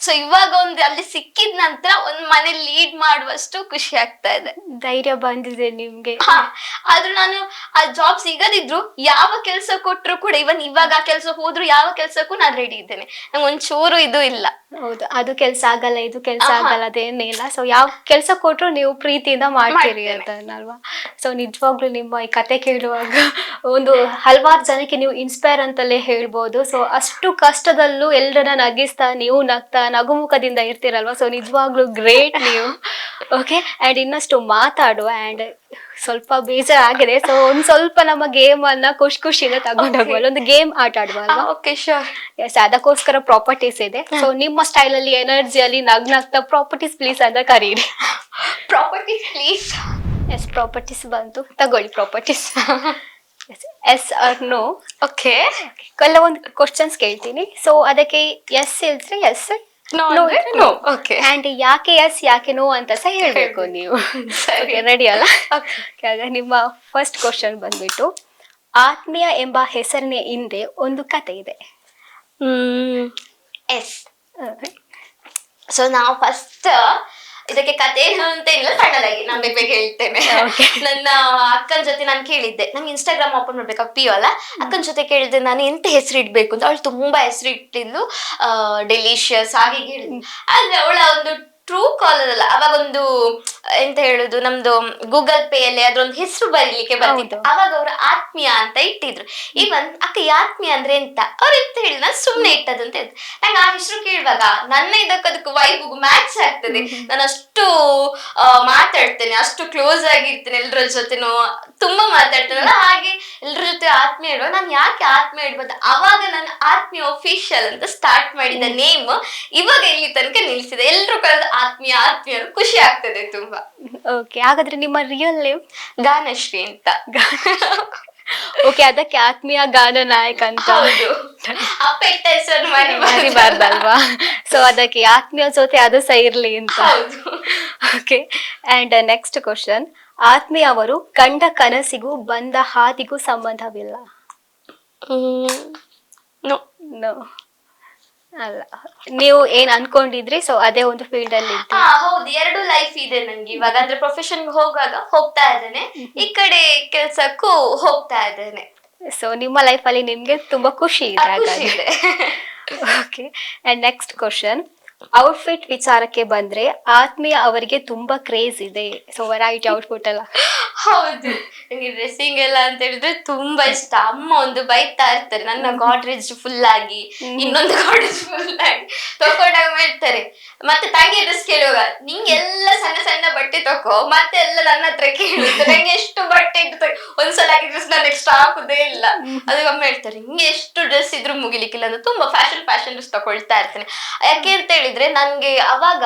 ಸೊ ಇವಾಗ ಅಲ್ಲಿ ಸಿಕ್ಕಿದ ನಂತರ ಒಂದ್ ಮನೆ ಲೀಡ್ ಮಾಡುವಷ್ಟು ಖುಷಿ ಆಗ್ತಾ ಇದೆ. ಧೈರ್ಯ ಬಂದಿದೆ ನಿಮ್ಗೆ. ಆದ್ರೂ ನಾನು ಆ ಜಾಬ್ ಸಿಗದಿದ್ರು ಯಾವ ಕೆಲ್ಸ ಕೊಟ್ರು ಕೂಡ, ಇವಾಗ ಆ ಕೆಲ್ಸ ಹೋದ್ರು ಯಾವ ಕೆಲ್ಸಕ್ಕೂ ನಾನು ರೆಡಿ ಇದ್ದೇನೆ. ನಂಗೆ ಒಂಚೂರು ಇದು ಇಲ್ಲ. ಹೌದು, ಅದು ಕೆಲ್ಸ ಆಗಲ್ಲ, ಇದು ಕೆಲ್ಸ ಆಗಲ್ಲ ಅದೇನಿಲ್ಲ. ಸೊ ಯಾವ ಕೆಲ್ಸ ಕೊಟ್ರು ನೀವು ಪ್ರೀತಿಯಿಂದ ಮಾಡ್ತೀರಿ ಅದನ್ನಲ್ವಾ. ಸೊ ನಿಜವಾಗ್ಲೂ ನಿಮ್ಮ ಈ ಕತೆ ಕೇಳುವಾಗ ಒಂದು ಹಲವಾರು ಜನಕ್ಕೆ ನೀವು ಇನ್ಸ್ಪೈರ್ ಅಂತಲೇ ಹೇಳ್ಬೋದು. ಸೊ ಅಷ್ಟು ಕಷ್ಟದಲ್ಲೂ ಎಲ್ಲರನ್ನ ನಗಿಸ್ತಾ, ನೀವು ನಗ್ತಾ ನಗುಮುಖದಿಂದ ಇರ್ತೀರಲ್ವಾ. ಸೊ ನಿಜವಾಗ್ಲೂ ಗ್ರೇಟ್ ನೀವು. ಓಕೆ, ಅಂಡ್ ಇನ್ನಷ್ಟು ಮಾತಾಡುವ. ಅಂಡ್ ಸ್ವಲ್ಪ ಬೇಜಾರಾಗಿದೆ, ಸೊ ಒಂದ್ ಸ್ವಲ್ಪ ನಮ್ಮ ಗೇಮ್ ಅನ್ನ ಖುಷಿಯಿಂದ ತಗೊಂಡು ಹೋಗುವಲ್ಲ, ಒಂದು ಗೇಮ್ ಆಟ ಆಡುವಲ್ವಾ. Okay sure. ಎಸ್, ಅದಕ್ಕೋಸ್ಕರ ಪ್ರಾಪರ್ಟೀಸ್ ಇದೆ. ಸೊ ನಿಮ್ಮ ಸ್ಟೈಲ್ ಅಲ್ಲಿ ಎನರ್ಜಿಯಲ್ಲಿ ನಗ್ನಗ್ತಾ ಪ್ರಾಪರ್ಟೀಸ್ ಪ್ಲೀಸ್ ಅಂತ ಕರೀರಿ. Properties please. ಎಸ್, ಪ್ರಾಪರ್ಟೀಸ್ ಬಂತು, ತಗೊಳ್ಳಿ properties. Yes or no. Okay, ಕೆಲವೊಂದು ಕ್ವಶನ್ಸ್ ಕೇಳ್ತೀನಿ. ಸೊ ಅದಕ್ಕೆ ಎಸ್ ಇಲ್ದ್ರೆ ಎಸ್, ನೋ ಓಕೆ. ಅಂಡ್ ಯಾಕೆ ಎಸ್ ಯಾಕೆ ನೋ ಅಂತ ಸಹ ಹೇಳ್ಬೇಕು ನೀವು. ರೆಡಿ ಅಲ್ಲ? ನಿಮ್ಮ ಫಸ್ಟ್ ಕ್ವಶನ್ ಬಂದ್ಬಿಟ್ಟು, ಆತ್ಮೀಯ ಎಂಬ ಹೆಸರಿನ ಹಿಂದೆ ಒಂದು ಕತೆ ಇದೆ. ಎಸ್. ಸೊ ನಾವು ಫಸ್ಟ್ ಇದಕ್ಕೆ ಕತೆ ಏನು ಅಂತ ಇಲ್ಲ, ಸಣ್ಣದಾಗಿ ನಾನು ಬೇಗ ಹೇಳ್ತೇನೆ. ನನ್ನ ಅಕ್ಕನ ಜೊತೆ ನಾನು ಕೇಳಿದ್ದೆ, ನಂಗೆ ಇನ್ಸ್ಟಾಗ್ರಾಮ್ ಓಪನ್ ಮಾಡ್ಬೇಕು PO ಅಲ್ಲ, ಅಕ್ಕನ ಜೊತೆ ಕೇಳಿದ್ದೆ ನಾನು ಎಂತ ಹೆಸರು ಇಡ್ಬೇಕು ಅಂತ. ಅವಳು ತುಂಬಾ ಹೆಸರು ಇಟ್ಟಿದ್ಲು, ಡೆಲಿಷಿಯಸ್ ಹಾಗೆ ಹೇಳಿದ್ಲು. ಆದ್ರೆ ಅವಳ ಒಂದು ಟ್ರೂ ಕಾಲರ್ ಅಲ್ಲ, ಅವಾಗ ಒಂದು ಎಂತ ಹೇಳುದು, ನಮ್ದು ಗೂಗಲ್ ಪೇ ಅಲ್ಲಿ ಅದ್ರೊಂದು ಹೆಸರು ಬರೀಲಿಕ್ಕೆ ಬರ್ತಿತ್ತು. ಅವಾಗ ಅವ್ರು ಆತ್ಮೀಯ ಅಂತ ಇಟ್ಟಿದ್ರು. ಇವನ್ ಅಕ್ಕ ಆತ್ಮೀಯ ಅಂದ್ರೆ ಎಂತ ಅವ್ರು ಎಂತ ಹೇಳಿ ನಾನು ಸುಮ್ನೆ ಇಟ್ಟದ್ದು ಅಂತ ಹೇಳ್ತಾರೆ. ನಂಗೆ ಆ ಹೆಸರು ಕೇಳುವಾಗ ನನ್ನ ಅದಕ್ಕೂ ವೈಬ್ಗೂ ಮ್ಯಾಚ್ ಆಗ್ತದೆ. ನಾನು ಅಷ್ಟು ಮಾತಾಡ್ತೇನೆ, ಅಷ್ಟು ಕ್ಲೋಸ್ ಆಗಿರ್ತೇನೆ, ಎಲ್ರ ಜೊತೆನೂ ತುಂಬಾ ಮಾತಾಡ್ತೇನಲ್ಲ, ಹಾಗೆ ಎಲ್ರ ಜೊತೆ ಆತ್ಮೀಯ ಇಡುವ. ನಾನು ಯಾಕೆ ಆತ್ಮೀಯ ಇಡ್ಬೋದು, ಅವಾಗ ನಾನು ಆತ್ಮೀಯ ಒಫಿಷಿಯಲ್ ಅಂತ ಸ್ಟಾರ್ಟ್ ಮಾಡಿದ ನೇಮ್ ಇವಾಗ ಇಲ್ಲಿ ತನಕ ನಿಲ್ಸಿದೆ. ಎಲ್ರು ಕರೆದು ಆತ್ಮೀಯ ಆತ್ಮೀಯ ಖುಷಿ ಆಗ್ತದೆ ತುಂಬಾ. ಓಕೆ, ಹಾಗಾದ್ರೆ ನಿಮ್ಮ ರಿಯಲ್ ನೇಮ್ ಗಾನಶ್ರೀ ಅಂತ. ಓಕೆ, ಅದಕ್ಕೆ ಆತ್ಮೀಯ ಗಾನ ನಾಯಕ್ ಅಂತ. ಅಪ್ಪ ಇಟ್ಟ ಹೆಸರು ಮರಿಬಾರ್ದಲ್ವಾ. ಸೊ ಅದಕ್ಕೆ ಆತ್ಮೀಯ ಜೊತೆ ಅದು ಸಹ ಇರ್ಲಿ ಅಂತ. ಓಕೆ, ಅಂಡ್ ನೆಕ್ಸ್ಟ್ ಕ್ವಶನ್, ಆತ್ಮೀಯ ಅವರು ಕಂಡ ಕನಸಿಗೂ ಬಂದ ಹಾದಿಗೂ ಸಂಬಂಧವಿಲ್ಲ. ನೋ ಅಲ್ಲ, ನೀವು ಏನ್ ಅನ್ಕೊಂಡಿದ್ರಿ ಸೊ ಅದೇ ಒಂದು ಫೀಲ್ಡ್ ಅಲ್ಲಿ. ಹೌದು, ಎರಡು ಲೈಫ್ ಇದೆ ನಂಗೆ ಇವಾಗ. ಅಂದ್ರೆ ಪ್ರೊಫೆಷನ್ ಹೋಗುವಾಗ ಹೋಗ್ತಾ ಇದ್ದೇನೆ, ಈ ಕಡೆ ಕೆಲ್ಸಕ್ಕೂ ಹೋಗ್ತಾ ಇದ್ದೇನೆ. ಸೊ ನಿಮ್ಮ ಲೈಫ್ ಅಲ್ಲಿ ನಿಮ್ಗೆ ತುಂಬಾ ಖುಷಿ ಇದೆ. Okay, and next question, outfit ವಿಚಾರಕ್ಕೆ ಬಂದ್ರೆ ಆತ್ಮೀಯ ಅವರಿಗೆ ತುಂಬಾ ಕ್ರೇಜ್ ಇದೆ. ಸೊ ವೆರೈಟಿ ಔಟ್ಫಿಟ್ ಎಲ್ಲ. ಹೌದು, ನಂಗೆ ಡ್ರೆಸ್ಸಿಂಗ್ ಎಲ್ಲ ಅಂತ ಹೇಳಿದ್ರೆ ತುಂಬಾ ಇಷ್ಟ. ಅಮ್ಮ ಒಂದು ಬೈತಾ ಇರ್ತಾರೆ, ನನ್ನ ಗಾಡ್ರೇಜ್ ಫುಲ್ ಆಗಿ ಇನ್ನೊಂದು ಗಾಡ್ರೇಜ್ ಫುಲ್ ಆಗಿ ತಕೊಂಡಾಗ ಹೇಳ್ತಾರೆ. ಮತ್ತೆ ತಂಗಿ ಡ್ರೆಸ್ ಕೇಳುವಾಗ ನಿಂಗೆಲ್ಲ ಸಣ್ಣ ಸಣ್ಣ ಬಟ್ಟೆ ತಕೋ, ಮತ್ತೆ ಎಲ್ಲ ನನ್ನ ಹತ್ರ ಕೇಳುತ್ತೆ. ನಂಗೆ ಎಷ್ಟು ಬಟ್ಟೆ ಇಟ್ಟು ಒಂದ್ಸಲ ಹಾಕಿದ್ರೆ ನಾನು ನೆಕ್ಸ್ಟ್ ಹಾಕುದೇ ಇಲ್ಲ. ಅದು ಅಮ್ಮ ಹೇಳ್ತಾರೆ, ಹಿಂಗೆ ಎಷ್ಟು ಡ್ರೆಸ್ ಇದ್ರು ಮುಗಿಲಿಕ್ಕಿಲ್ಲ ಅಂತ. ತುಂಬಾ ಫ್ಯಾಷನ್ ಡ್ರೆಸ್ ತಗೊಳ್ತಾ ಇರ್ತೇನೆ. ಯಾಕೆ ಅಂತ ಹೇಳಿ ಹೇಳಿದ್ರೆ ನನ್ಗೆ ಅವಾಗ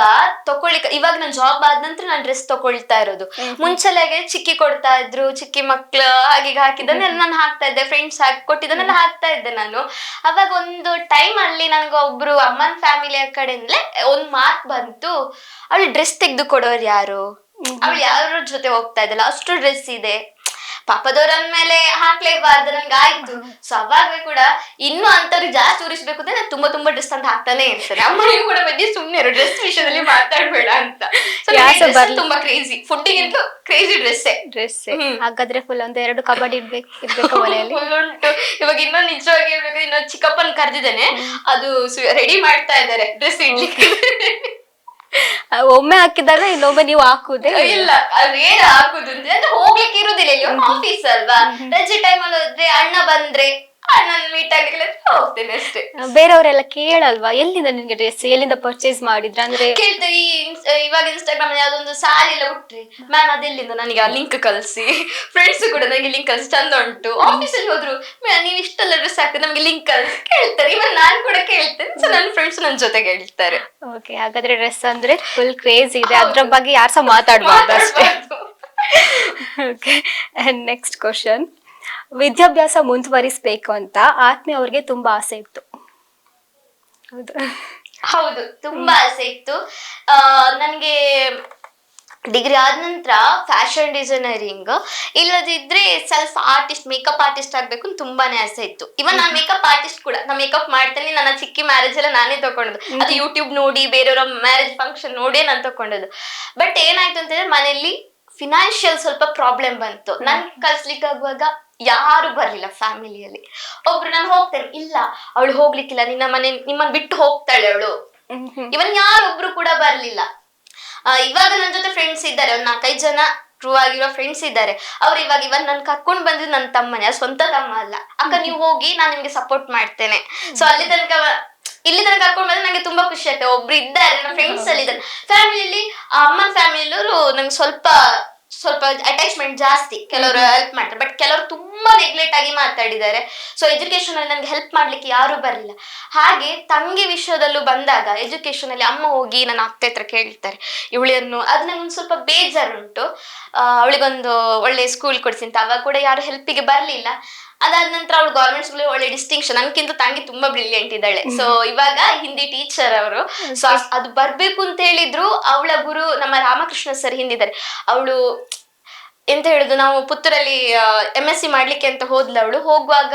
ತಕೊಳ್ಳಿಕ್ಕೆ, ಇವಾಗ ನಾನು ಜಾಬ್ ಆದ ನಂತರ ನಾನು ಡ್ರೆಸ್ ತಗೊಳ್ತಾ ಇರೋದು. ಮುಂಚೆಲಾಗೆ ಚಿಕ್ಕಿ ಕೊಡ್ತಾ ಇದ್ರು, ಚಿಕ್ಕಿ ಮಕ್ಳು ಹಾಗೆ ಹಾಕಿದ್ದನ್ನೆಲ್ಲ ನಾನು ಹಾಕ್ತಾ ಇದ್ದೆ, ಫ್ರೆಂಡ್ಸ್ ಹಾಕಿ ಕೊಟ್ಟಿದ್ದನ್ನೆಲ್ಲ ಹಾಕ್ತಾ ಇದ್ದೆ ನಾನು. ಅವಾಗ ಒಂದು ಟೈಮ್ ಅಲ್ಲಿ ನನ್ಗೆ ಒಬ್ರು ಅಮ್ಮನ ಫ್ಯಾಮಿಲಿಯ ಕಡೆಯಿಂದಲೇ ಒಂದ್ ಮಾತ್ ಬಂತು, ಅವಳು ಡ್ರೆಸ್ ತೆಗೆದು ಕೊಡೋರು ಯಾರು, ಅವಳು ಯಾರ ಜೊತೆ ಹೋಗ್ತಾ ಇದ್ದಲ್ಲ, ಅಷ್ಟು ಡ್ರೆಸ್ ಇದೆ, ಪಾಪದವ್ರಂದ್ಮೇಲೆ ಹಾಕ್ಲೇಬಾರ್ದು ನನ್ಗೆ ಆಯ್ತು. ಸೊ ಅವಾಗ ಕೂಡ ಇನ್ನು ಅಂತವ್ರಿಗೆ ಜಾಸ್ತಿ ಉರಿಸ್ಬೇಕು ಅಂದ್ರೆ ನಾನು ತುಂಬಾ ಡ್ರೆಸ್ ಅಂತ ಹಾಕ್ತಾನೆ ಇರ್ತೇನೆ. ಅಮ್ಮನಿಗೂ ಕೂಡ ಬನ್ನಿ ಸುಮ್ನೆ ಡ್ರೆಸ್ ವಿಷಯದಲ್ಲಿ ಮಾತಾಡ್ಬೇಡ ಅಂತ. ತುಂಬಾ ಕ್ರೇಜಿ, ಫುಡ್ಡಿಗಿಂತ ಕ್ರೇಜಿ ಡ್ರೆಸ್. ಹಾಗಾದ್ರೆ ಫುಲ್ ಒಂದು 2 ಕಬಡ್ಡಿ ಇರ್ಬೇಕು ಮನೆಯಲ್ಲಿ. ಉಂಟು. ಇವಾಗ ಇನ್ನೊಂದು ನಿಜವಾಗಿ ಹೇಳ್ಬೇಕು, ಇನ್ನೊಂದು ಚಿಕ್ಕಪ್ಪನ್ ಕರ್ದಿದ್ದೇನೆ, ಅದು ರೆಡಿ ಮಾಡ್ತಾ ಇದ್ದಾರೆ ಡ್ರೆಸ್ ಇಡ್ಲಿಕ್ಕೆ. ಒಮ್ಮೆ ಹಾಕಿದಾಗ ಇನ್ನೊಮ್ಮೆ ನೀವು ಹಾಕುದೇ ಇಲ್ಲ, ಅದೇನು ಹಾಕುದು ಅಂದ್ರೆ ಹೋಗ್ಲಿಕ್ಕೆ ಇರುದಿಲ್ಲ, ಇಲ್ಲಿ ಆಫೀಸ್ ಅಲ್ವಾ, ರಜೆ ಟೈಮ್ ಅಲ್ಲಿ ಹೋದ್ರೆ ಅಣ್ಣ ಬಂದ್ರೆ ಅಣ್ಣನ್ ಮೀಟ್ ಆಗ್ಲಿಕ್ಕೆ ಹೋಗ್ತೇನೆ ಅಷ್ಟೇ. ಬೇರೆಯವರೆಲ್ಲ ಕೇಳಲ್ವಾ ಎಲ್ಲಿಂದ ನಿನ್ಗೆ ಡ್ರೆಸ್, ಎಲ್ಲಿಂದ ಪರ್ಚೇಸ್ ಮಾಡಿದ್ರ ಅಂದ್ರೆ ಕೇಳ್ತಾರೆ. ಇವಾಗ ಇನ್ಸ್ಟಾಗ್ರಾಮ್ ಯಾವ್ದೊಂದು ಸಾರಿ ಎಲ್ಲ ಉಟ್ರಿ, ಮ್ಯಾಮ್ ಅದೆಲ್ಲಿಂದ ನನಗೆ ಆ ಲಿಂಕ್ ಕಳ್ಸಿ. ಫ್ರೆಂಡ್ಸ್ ಕೂಡ ನನಗೆ ಲಿಂಕ್ ಕಳ್ಸಿ, ಚಂದ ಉಂಟು. ಆಫೀಸಲ್ಲಿ ಹೋದ್ರು ನೀವು ಇಷ್ಟೆಲ್ಲ ಡ್ರೆಸ್ ಹಾಕ್ತಾರೆ ನಮ್ಗೆ ಲಿಂಕ್ ಕಳ್ಸಿ ಕೇಳ್ತಾರೆ. ಇವಾಗ ನಾನ್ ಕೂಡ ಕೇಳ್ತೇನೆ, ಸೊ ನನ್ನ ಫ್ರೆಂಡ್ಸ್ ನನ್ನ ಜೊತೆಗೆ ಹೇಳ್ತಾರೆ. ಓಕೆ, ಹಾಗಾದ್ರೆ ಡ್ರೆಸ್ ಅಂದ್ರೆ ಫುಲ್ ಕ್ರೇಜ್ ಇದೆ, ಅದ್ರ ಬಗ್ಗೆ ಯಾರು ಸಹ ಮಾತಾಡ್ಬಾರ್ದು ಅಷ್ಟೇ. Okay, next question. ವಿದ್ಯಾಭ್ಯಾಸ ಮುಂದುವರಿಸಬೇಕು ಅಂತ ಆತ್ಮೀಯ ಅವ್ರಿಗೆ ತುಂಬಾ ಆಸೆ ಇತ್ತು. ಹೌದು, ತುಂಬಾ ಆಸೆ ಇತ್ತು. ನನ್ಗೆ ಡಿಗ್ರಿ ಆದ ನಂತರ ಫ್ಯಾಷನ್ ಡಿಸೈನರಿಂಗ್ ಇಲ್ಲದಿದ್ರೆ ಸೆಲ್ಫ್ ಆರ್ಟಿಸ್ಟ್, ಮೇಕಪ್ ಆರ್ಟಿಸ್ಟ್ ಆಗ್ಬೇಕು ಅಂತ ತುಂಬಾನೇ ಆಸೆ ಇತ್ತು. ಇವನ್ ನಾನು ಮೇಕಪ್ ಆರ್ಟಿಸ್ಟ್ ಕೂಡ, ನಾ ಮೇಕಪ್ ಮಾಡ್ತೇನೆ. ನನ್ನ ಚಿಕ್ಕಿ ಮ್ಯಾರೇಜ್ ಎಲ್ಲ ನಾನೇ ತಕೊಂಡದ್ದು, ಅದು ಯೂಟ್ಯೂಬ್ ನೋಡಿ ಬೇರೆಯವರ ಮ್ಯಾರೇಜ್ ಫಂಕ್ಷನ್ ನೋಡಿ ನಾನು ತಕೊಂಡದ್ದು. ಬಟ್ ಏನಾಯ್ತು ಅಂತಂದ್ರೆ ಮನೆಯಲ್ಲಿ ಫಿನಾನ್ಷಿಯಲ್ ಸ್ವಲ್ಪ ಪ್ರಾಬ್ಲಮ್ ಬಂತು. ನನ್ ಕಲ್ಸ್ಲಿಕ್ಕೆ ಆಗುವಾಗ ಯಾರು ಬರ್ಲಿಲ್ಲ ಫ್ಯಾಮಿಲಿಯಲ್ಲಿ. ಒಬ್ರು ನಾನು ಹೋಗ್ತೇನೆ, ಇಲ್ಲ ಅವಳು ಹೋಗ್ಲಿಕ್ಕಿಲ್ಲ, ನಿಮ್ಮನ್ನ ಬಿಟ್ಟು ಹೋಗ್ತಾಳೆ ಅವಳು, ಇವನ್ ಯಾರೊಬ್ರು ಕೂಡ ಬರ್ಲಿಲ್ಲ. ಇವಾಗ ನನ್ ಜೊತೆ ಫ್ರೆಂಡ್ಸ್ ಇದ್ದಾರೆ, ಒಂದ್ 4-5 ಜನ ಟ್ರೂ ಆಗಿರೋ ಫ್ರೆಂಡ್ಸ್ ಇದ್ದಾರೆ. ಅವ್ರು ಇವಾಗ ನನ್ ಕರ್ಕೊಂಡ್ ಬಂದಿದ್ದು ನನ್ನ ತಮ್ಮನೇ, ಸ್ವಂತ ತಮ್ಮ ಅಲ್ಲ. ಅಕ್ಕ ನೀವು ಹೋಗಿ ನಾನು ನಿಮ್ಗೆ ಸಪೋರ್ಟ್ ಮಾಡ್ತೇನೆ. ಸೊ ಇಲ್ಲಿ ತನಕ ಕರ್ಕೊಂಡ್ ಬಂದ್ರೆ ನಂಗೆ ತುಂಬಾ ಖುಷಿ ಆಗ್ತದೆ. ಒಬ್ರು ಇದ್ದಾರೆ ನನ್ನ ಫ್ರೆಂಡ್ಸ್ ಅಲ್ಲಿ ಇದ್ದಾರೆ. ಫ್ಯಾಮಿಲಿಯಲ್ಲಿ ಅಮ್ಮನ ಫ್ಯಾಮಿಲಿಯವರು ನಂಗೆ ಸ್ವಲ್ಪ ಅಟ್ಯಾಚ್ಮೆಂಟ್ ಜಾಸ್ತಿ. ಕೆಲವರು ಹೆಲ್ಪ್ ಮಾಡ್ತಾರೆ, ಬಟ್ ಕೆಲವರು ತುಂಬಾ ನೆಗ್ಲೆಕ್ಟ್ ಆಗಿ ಮಾತಾಡಿದ್ದಾರೆ. ಸೊ ಎಜುಕೇಶನ್ ಅಲ್ಲಿ ನನ್ಗೆ ಹೆಲ್ಪ್ ಮಾಡ್ಲಿಕ್ಕೆ ಯಾರು ಬರಲಿಲ್ಲ. ಹಾಗೆ ತಂಗಿ ವಿಷಯದಲ್ಲೂ ಬಂದಾಗ ಎಜುಕೇಶನ್ ಅಲ್ಲಿ ಅಮ್ಮ ಹೋಗಿ ನನ್ನ ಅತ್ತೆ ಹತ್ರ ಕೇಳ್ತಾರೆ ಇವಳನ್ನು, ಅದ್ ನಂಗೆ ಒಂದು ಸ್ವಲ್ಪ ಬೇಜಾರುಂಟು. ಅವಳಿಗೊಂದು ಒಳ್ಳೆ ಸ್ಕೂಲ್ ಕೊಡ್ಸಿ ಅಂತ. ಅವಾಗ ಕೂಡ ಯಾರು ಹೆಲ್ಪಿಗೆ ಬರ್ಲಿಲ್ಲ. ಅದಾದ ನಂತರ ಅವಳು ಗೌರ್ಮೆಂಟ್ ಸ್ಕೂಲ್ ಒಳ್ಳೆ ಡಿಸ್ಟಿಂಕ್ಷನ್, ನನ್ಕಿಂತ ತಂಗಿ ತುಂಬಾ ಬ್ರಿಲಿಯಂಟ್ ಇದ್ದಾಳೆ. ಸೊ ಇವಾಗ ಹಿಂದಿ ಟೀಚರ್ ಅವರು. ಸೊ ಅದು ಬರ್ಬೇಕು ಅಂತ ಹೇಳಿದ್ರು. ಅವಳ ಗುರು ನಮ್ಮ ರಾಮಕೃಷ್ಣ ಸರ್ ಹಿಂದಿದ್ದಾರೆ. ಅವಳು ಎಂತ ಹೇಳುದು, ನಾವು ಪುತ್ತೂರಲ್ಲಿ MSc ಮಾಡ್ಲಿಕ್ಕೆ ಅಂತ ಹೋದ್ಲು. ಅವಳು ಹೋಗುವಾಗ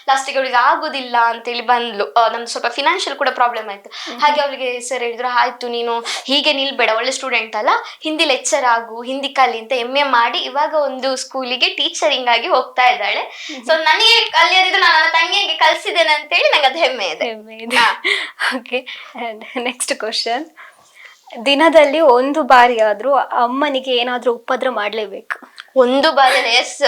ಲಾಸ್ಟಿಗೆ ಅವಳಿಗೆ ಆಗುದಿಲ್ಲ ಅಂತೇಳಿ ಬಂದ್ಲು. ನಮ್ದು ಸ್ವಲ್ಪ ಫಿನಾನ್ಷಿಯಲ್ ಕೂಡ ಪ್ರಾಬ್ಲಮ್ ಆಯ್ತು. ಹಾಗೆ ಅವಳಿಗೆ ಸರ್ ಹೇಳಿದ್ರು, ಆಯ್ತು ನೀನು ಹೀಗೆ ನಿಲ್ಬೇಡ, ಒಳ್ಳೆ ಸ್ಟೂಡೆಂಟ್ ಅಲ್ಲ, ಹಿಂದಿ ಲೆಕ್ಚರ್ ಆಗು, ಹಿಂದಿ ಕಲಿ ಅಂತ MA ಮಾಡಿ ಇವಾಗ ಒಂದು ಸ್ಕೂಲಿಗೆ ಟೀಚರಿಂಗ್ ಆಗಿ ಹೋಗ್ತಾ ಇದ್ದಾಳೆ. ಸೊ ನನಗೆ ಕಲಿಯೋದಿದ್ದು ನಾನು ನನ್ನ ತಂಗಿಗೆ ಕಲ್ಸಿದ್ದೇನೆ ಅಂತೇಳಿ ನಂಗೆ ಅದು ಹೆಮ್ಮೆ ಇದೆ. Okay, next question. ದಿನದಲ್ಲಿ 1 ಬಾರಿ ಆದ್ರೂ ಅಮ್ಮನಿಗೆ ಏನಾದ್ರೂ ಉಪದ್ರ ಮಾಡ್ಲೇಬೇಕು? 1 ಬಾರಿ ಎಸ್,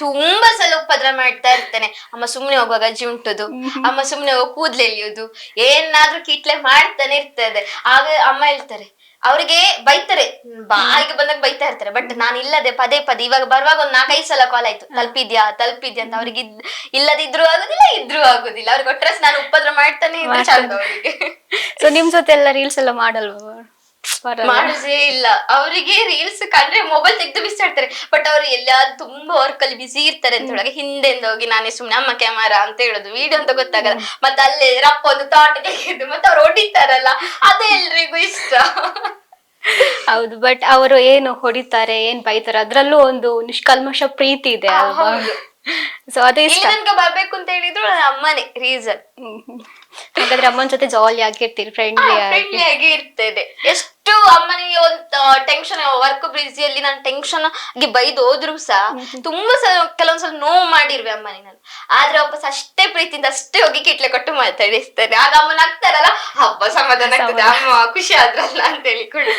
ತುಂಬಾ ಸಲ ಉಪದ್ರ ಮಾಡ್ತಾ ಇರ್ತೇನೆ. ಅಮ್ಮ ಸುಮ್ನೆ ಹೋಗುವಾಗ ಜುಂಟುದು, ಅಮ್ಮ ಸುಮ್ನೆ ಹೋಗಿ ಕೂದ್ಲು ಎಳಿಯುದು, ಏನಾದ್ರೂ ಕಿಟ್ಲೆ ಮಾಡ್ತಾನೆ ಇರ್ತದೆ. ಆಗ ಅಮ್ಮ ಹೇಳ್ತಾರೆ, ಅವ್ರಿಗೆ ಬೈತಾರೆ, ಬಾಯಿಗೆ ಬಂದಾಗ ಬೈತಾ ಇರ್ತಾರೆ. ಬಟ್ ನಾನು ಇಲ್ಲದೆ ಪದೇ ಇವಾಗ ಬರುವಾಗ ಒಂದು 4-5 ಸಲ ಕಾಲ್ ಆಯ್ತು, ತಲುಪಿದ್ಯಾ ಅಂತ. ಅವ್ರಿಗೆ ಇಲ್ಲದಿದ್ರು ಆಗುದಿಲ್ಲ, ಇದ್ರೂ ಆಗುದಿಲ್ಲ. ಅವ್ರಿಗೆ ಒಟ್ರಸ್ ನಾನು ಉಪದ್ರ ಮಾಡ್ತಾನೆ ಇದ್ರೆ ಚಂದ ಅವರಿಗೆ. ಸೊ ನಿಮ್ ಜೊತೆ ಎಲ್ಲ ರೀಲ್ಸ್ ಎಲ್ಲ ಮಾಡಲ್ವಾ? ಮಾಡುದೇ ಇಲ್ಲ. ಅವರಿಗೆ ರೀಲ್ಸ್ ಕಂಡ್ರೆ ಮೊಬೈಲ್ ತೆಗೆದು ಬಿಸಾಡ್ತಾರೆ. ಬಟ್ ಅವ್ರು ಎಲ್ಲಾದ್ರೂ ತುಂಬಾ ವರ್ಕ್ ಅಲ್ಲಿ ಬಿಸಿ ಇರ್ತಾರೆ ಅಂತ ಹೇಳೋಕೆ ಹಿಂದೆಂದ ಹೋಗಿ ನಾನೇ ಸುಮ್ನೆ ಅಮ್ಮ ಕ್ಯಾಮರಾ ಅಂತ ಹೇಳೋದು, ವಿಡಿಯೋ ಅಂತ ಗೊತ್ತಾಗಲ್ಲ. ಮತ್ತೆ ಅಲ್ಲೇ ರಪ್ಪ ಒಂದು ತಾಟ ತೆಗೆದು ಮತ್ತೆ ಅವ್ರು ಹೊಡಿತಾರಲ್ಲ, ಅದೇ ಎಲ್ರಿಗೂ ಇಷ್ಟ. ಹೌದು, ಬಟ್ ಅವರು ಏನು ಹೊಡಿತಾರೆ, ಏನ್ ಬೈತಾರೆ, ಅದ್ರಲ್ಲೂ ಒಂದು ನಿಷ್ಕಲ್ಮಶ ಪ್ರೀತಿ ಇದೆ ಅಲ್ವಾ? ಸೊ ಅದೇ ಇಷ್ಟ. ಬರ್ಬೇಕು ಅಂತ ಹೇಳಿದ್ರು ಅಮ್ಮನೇ ರೀಸನ್. ಹಾಗಾದ್ರೆ ಅಮ್ಮನ ಜೊತೆ ಜಾಲಿ ಆಗಿರ್ತೀರಿ, ಫ್ರೆಂಡ್ಲಿ ಆಗಿ ಇರ್ತೇನೆ. ಎಷ್ಟು ಅಮ್ಮನಿಗೆ ಒಂದು ಟೆನ್ಷನ್, ವರ್ಕ್ ಬ್ಯುಸಿಯಲ್ಲಿ ನಾನು ಟೆನ್ಷನ್ ಆಗಿ ಬೈದು ಹೋದ್ರು ಸಹ ತುಂಬಾ ಕೆಲವೊಂದ್ಸಲ ನೋವು ಮಾಡಿರ್ವೆ ಅಮ್ಮನಿಗೆ ನಾನು. ಆದ್ರೆ ವಾಪಸ್ ಅಷ್ಟೇ ಪ್ರೀತಿಯಿಂದ ಅಷ್ಟೇ ಹೋಗಿ ಕಿಟ್ಲೆ ಕೊಟ್ಟು ಮಾತಾಡಿಸ್ತೇನೆ. ಆಗ ಅಮ್ಮನ ಆಗ್ತಾರಲ್ಲ, ಹಬ್ಬ ಸಮಾಧಾನ ಆಗ್ತದೆ, ಅಮ್ಮ ಖುಷಿ ಆದ್ರಲ್ಲ ಅಂತ ಹೇಳಿಕೊಂಡು.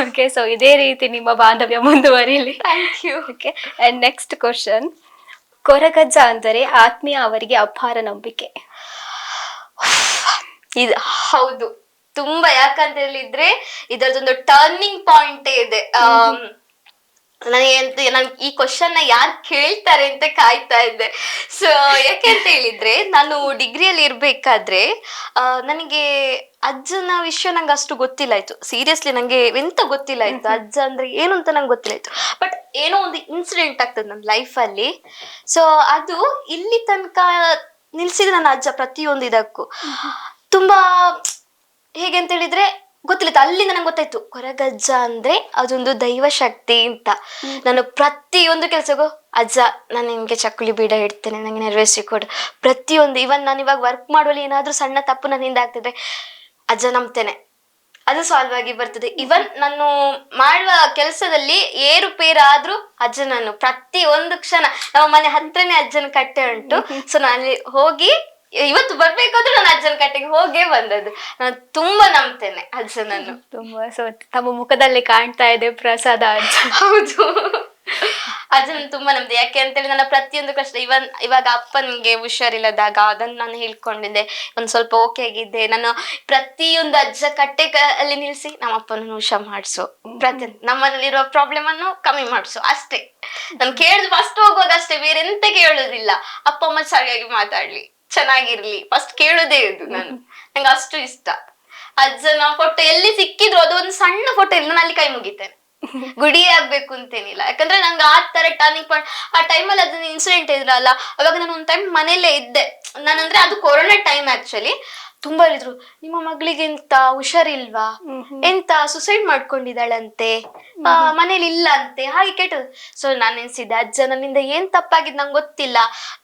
ಓಕೆ, ಸೊ ಇದೇ ರೀತಿ ನಿಮ್ಮ ಬಾಂಧವ್ಯ ಮುಂದುವರಿಲಿ. Thank you. Okay, and next question. Koragajja ಅಂದರೆ ಆತ್ಮೀಯ ಅವರಿಗೆ ಅಪಾರ ನಂಬಿಕೆ. ಇದು ಹೌದು, ತುಂಬಾ. ಯಾಕಂತ ಹೇಳಿದ್ರೆ ಇದರದೊಂದು ಟರ್ನಿಂಗ್ ಪಾಯಿಂಟ್ ಇದೆ. ನನ್ ಈ ಕ್ವಶನ್ ನ ಯಾರು ಕೇಳ್ತಾರೆ ಅಂತ ಕಾಯ್ತಾ ಇದ್ದೆ. ಸೊ ಯಾಕೆ ಅಂತ ಹೇಳಿದ್ರೆ, ನಾನು ಡಿಗ್ರಿಯಲ್ಲಿ ಇರ್ಬೇಕಾದ್ರೆ ನನಗೆ ಅಜ್ಜನ ವಿಷಯ ನಂಗೆ ಅಷ್ಟು ಗೊತ್ತಿಲ್ಲ ಆಯ್ತು. ಸೀರಿಯಸ್ಲಿ ನಂಗೆ ಎಂತ ಗೊತ್ತಿಲ್ಲ ಆಯ್ತು, ಅಜ್ಜ ಅಂದ್ರೆ ಏನು ಅಂತ ನಂಗೆ ಗೊತ್ತಿಲ್ಲ ಆಯ್ತು. ಬಟ್ ಏನೋ ಒಂದು ಇನ್ಸಿಡೆಂಟ್ ಆಗ್ತದೆ ನನ್ನ ಲೈಫ್ ಅಲ್ಲಿ. ಸೊ ಅದು ಇಲ್ಲಿ ತನಕ ನಿಲ್ಸಿದೆ ನನ್ನ ಅಜ್ಜ ಪ್ರತಿಯೊಂದು ಇದಕ್ಕೂ. ತುಂಬಾ ಹೇಗೆ ಅಂತ ಹೇಳಿದ್ರೆ ಗೊತ್ತಿಲ್ಲ, ಅಲ್ಲಿಂದ ನಂಗೆ ಗೊತ್ತಾಯ್ತು ಕೊರಗಜ್ಜ ಅಂದ್ರೆ ಅದೊಂದು ದೈವ ಶಕ್ತಿ ಅಂತ. ನಾನು ಪ್ರತಿಯೊಂದು ಕೆಲ್ಸಕ್ಕೂ ಅಜ್ಜ ನಾನು ನಿಮ್ಗೆ ಚಕ್ಕುಲಿ ಬೀಡ ಇಡ್ತೇನೆ, ನಂಗೆ ನೆರವೇರಿಸಿ ಕೊಡು. ಪ್ರತಿಯೊಂದು ಇವನ್ ನಾನು ಇವಾಗ ವರ್ಕ್ ಮಾಡುವಲ್ಲಿ ಏನಾದ್ರೂ ಸಣ್ಣ ತಪ್ಪು ನನ್ನಿಂದ ಆಗ್ತಿದ್ರೆ ಅಜ್ಜ ನಂಬ್ತೇನೆ, ಅದು ಸಾಲ್ವ್ ಆಗಿ ಬರ್ತದೆ. ಇವನ್ ನಾನು ಮಾಡುವ ಕೆಲಸದಲ್ಲಿ ಏರುಪೇರಾದ್ರೂ ಅಜ್ಜ, ನಾನು ಪ್ರತಿ ಒಂದು ಕ್ಷಣ, ನಮ್ಮ ಮನೆ ಹತ್ರನೇ ಅಜ್ಜನ ಕಟ್ಟೆ ಉಂಟು. ಸೊ ನಾನು ಹೋಗಿ ಇವತ್ತು ಬರ್ಬೇಕಾದ್ರೂ ನಾನು ಅಜ್ಜನ ಕಟ್ಟೆಗೆ ಹೋಗೇ ಬಂದದ್ದು. ನಾನು ತುಂಬಾ ನಂಬ್ತೇನೆ ಅಜ್ಜನನ್ನು. ತುಂಬಾ ಸೊ ತಮ್ಮ ಮುಖದಲ್ಲಿ ಕಾಣ್ತಾ ಇದೆ ಪ್ರಸಾದ ಅಜ್ಜ. ಹೌದು, ಅಜ್ಜನ ತುಂಬಾ ನಂಬಿದೆ. ಯಾಕೆ ಅಂತೇಳಿ ನನ್ನ ಪ್ರತಿಯೊಂದು ಕಷ್ಟ, ಇವಾಗ ಅಪ್ಪನಿಗೆ ಹುಷಾರಿಲ್ಲದಾಗ ಅದನ್ನ ನಾನು ಹೇಳ್ಕೊಂಡಿದ್ದೆ, ಒಂದ್ ಸ್ವಲ್ಪ ಓಕೆ ಆಗಿದ್ದೆ. ನಾನು ಪ್ರತಿಯೊಂದು ಅಜ್ಜ ಕಟ್ಟೆ ಅಲ್ಲಿ ನಿಲ್ಸಿ ನಮ್ಮ ಅಪ್ಪನ ಹುಷಾರ್ ಮಾಡಿಸು, ನಮ್ಮಲ್ಲಿರುವ ಪ್ರಾಬ್ಲಮ್ ಅನ್ನು ಕಮ್ಮಿ ಮಾಡಿಸು ಅಷ್ಟೇ. ನಾನು ಕೇಳುದು ಫಸ್ಟ್ ಹೋಗುವಾಗ ಅಷ್ಟೇ, ಬೇರೆ ಎಂತ ಕೇಳುದಿಲ್ಲ. ಅಪ್ಪ ಅಮ್ಮ ಸರಿಯಾಗಿ ಮಾತಾಡ್ಲಿ, ಚೆನ್ನಾಗಿರ್ಲಿ, ಫಸ್ಟ್ ಕೇಳುದೇ ಇದು. ನಂಗೆ ಅಷ್ಟು ಇಷ್ಟ. ಅಜ್ಜನ ಫೋಟೋ ಎಲ್ಲಿ ಸಿಕ್ಕಿದ್ರು ಅದು ಒಂದು ಸಣ್ಣ ಫೋಟೋ ಇಲ್ಲ, ನಾನು ಅಲ್ಲಿ ಕೈ ಮುಗಿತೇನೆ. ಗುಡಿ ಆಗ್ಬೇಕು ಅಂತೇನಿಲ್ಲ, ಯಾಕಂದ್ರೆ ನಂಗೆ ಆ ತರ ಟರ್ನಿಂಗ್ ಪಾಯಿಂಟ್ ಆ ಟೈಮಲ್ಲಿ ಅದನ್ನ ಇನ್ಸಿಡೆಂಟ್ ಇದ್ರಲ್ಲ, ಅವಾಗ ನಾನು ಒಂದ್ ಟೈಮ್ ಮನೇಲೇ ಇದ್ದೆ. ನಾನಂದ್ರೆ ಅದು ಕೊರೋನಾ ಟೈಮ್ ಆಕ್ಚುಲಿ. ತುಂಬಾ ಹೇಳಿದ್ರು, ನಿಮ್ಮ ಮಗಳಿಗೆ ಎಂತ ಹುಷಾರಿಲ್ವಾ, ಎಂತ ಸುಸೈಡ್ ಮಾಡ್ಕೊಂಡಿದ್ದಾಳಂತೆ, ಮನೇಲಿ ಇಲ್ಲ ಅಂತೆ, ಹಾಗೆ ಕೇಟದು. ಸೊ ನಾನು ಎನ್ಸಿದ್ದೆ, ಅಜ್ಜ ನನ್ನಿಂದ ಏನ್ ತಪ್ಪಾಗಿದ್ ನಂಗೆ ಗೊತ್ತಿಲ್ಲ,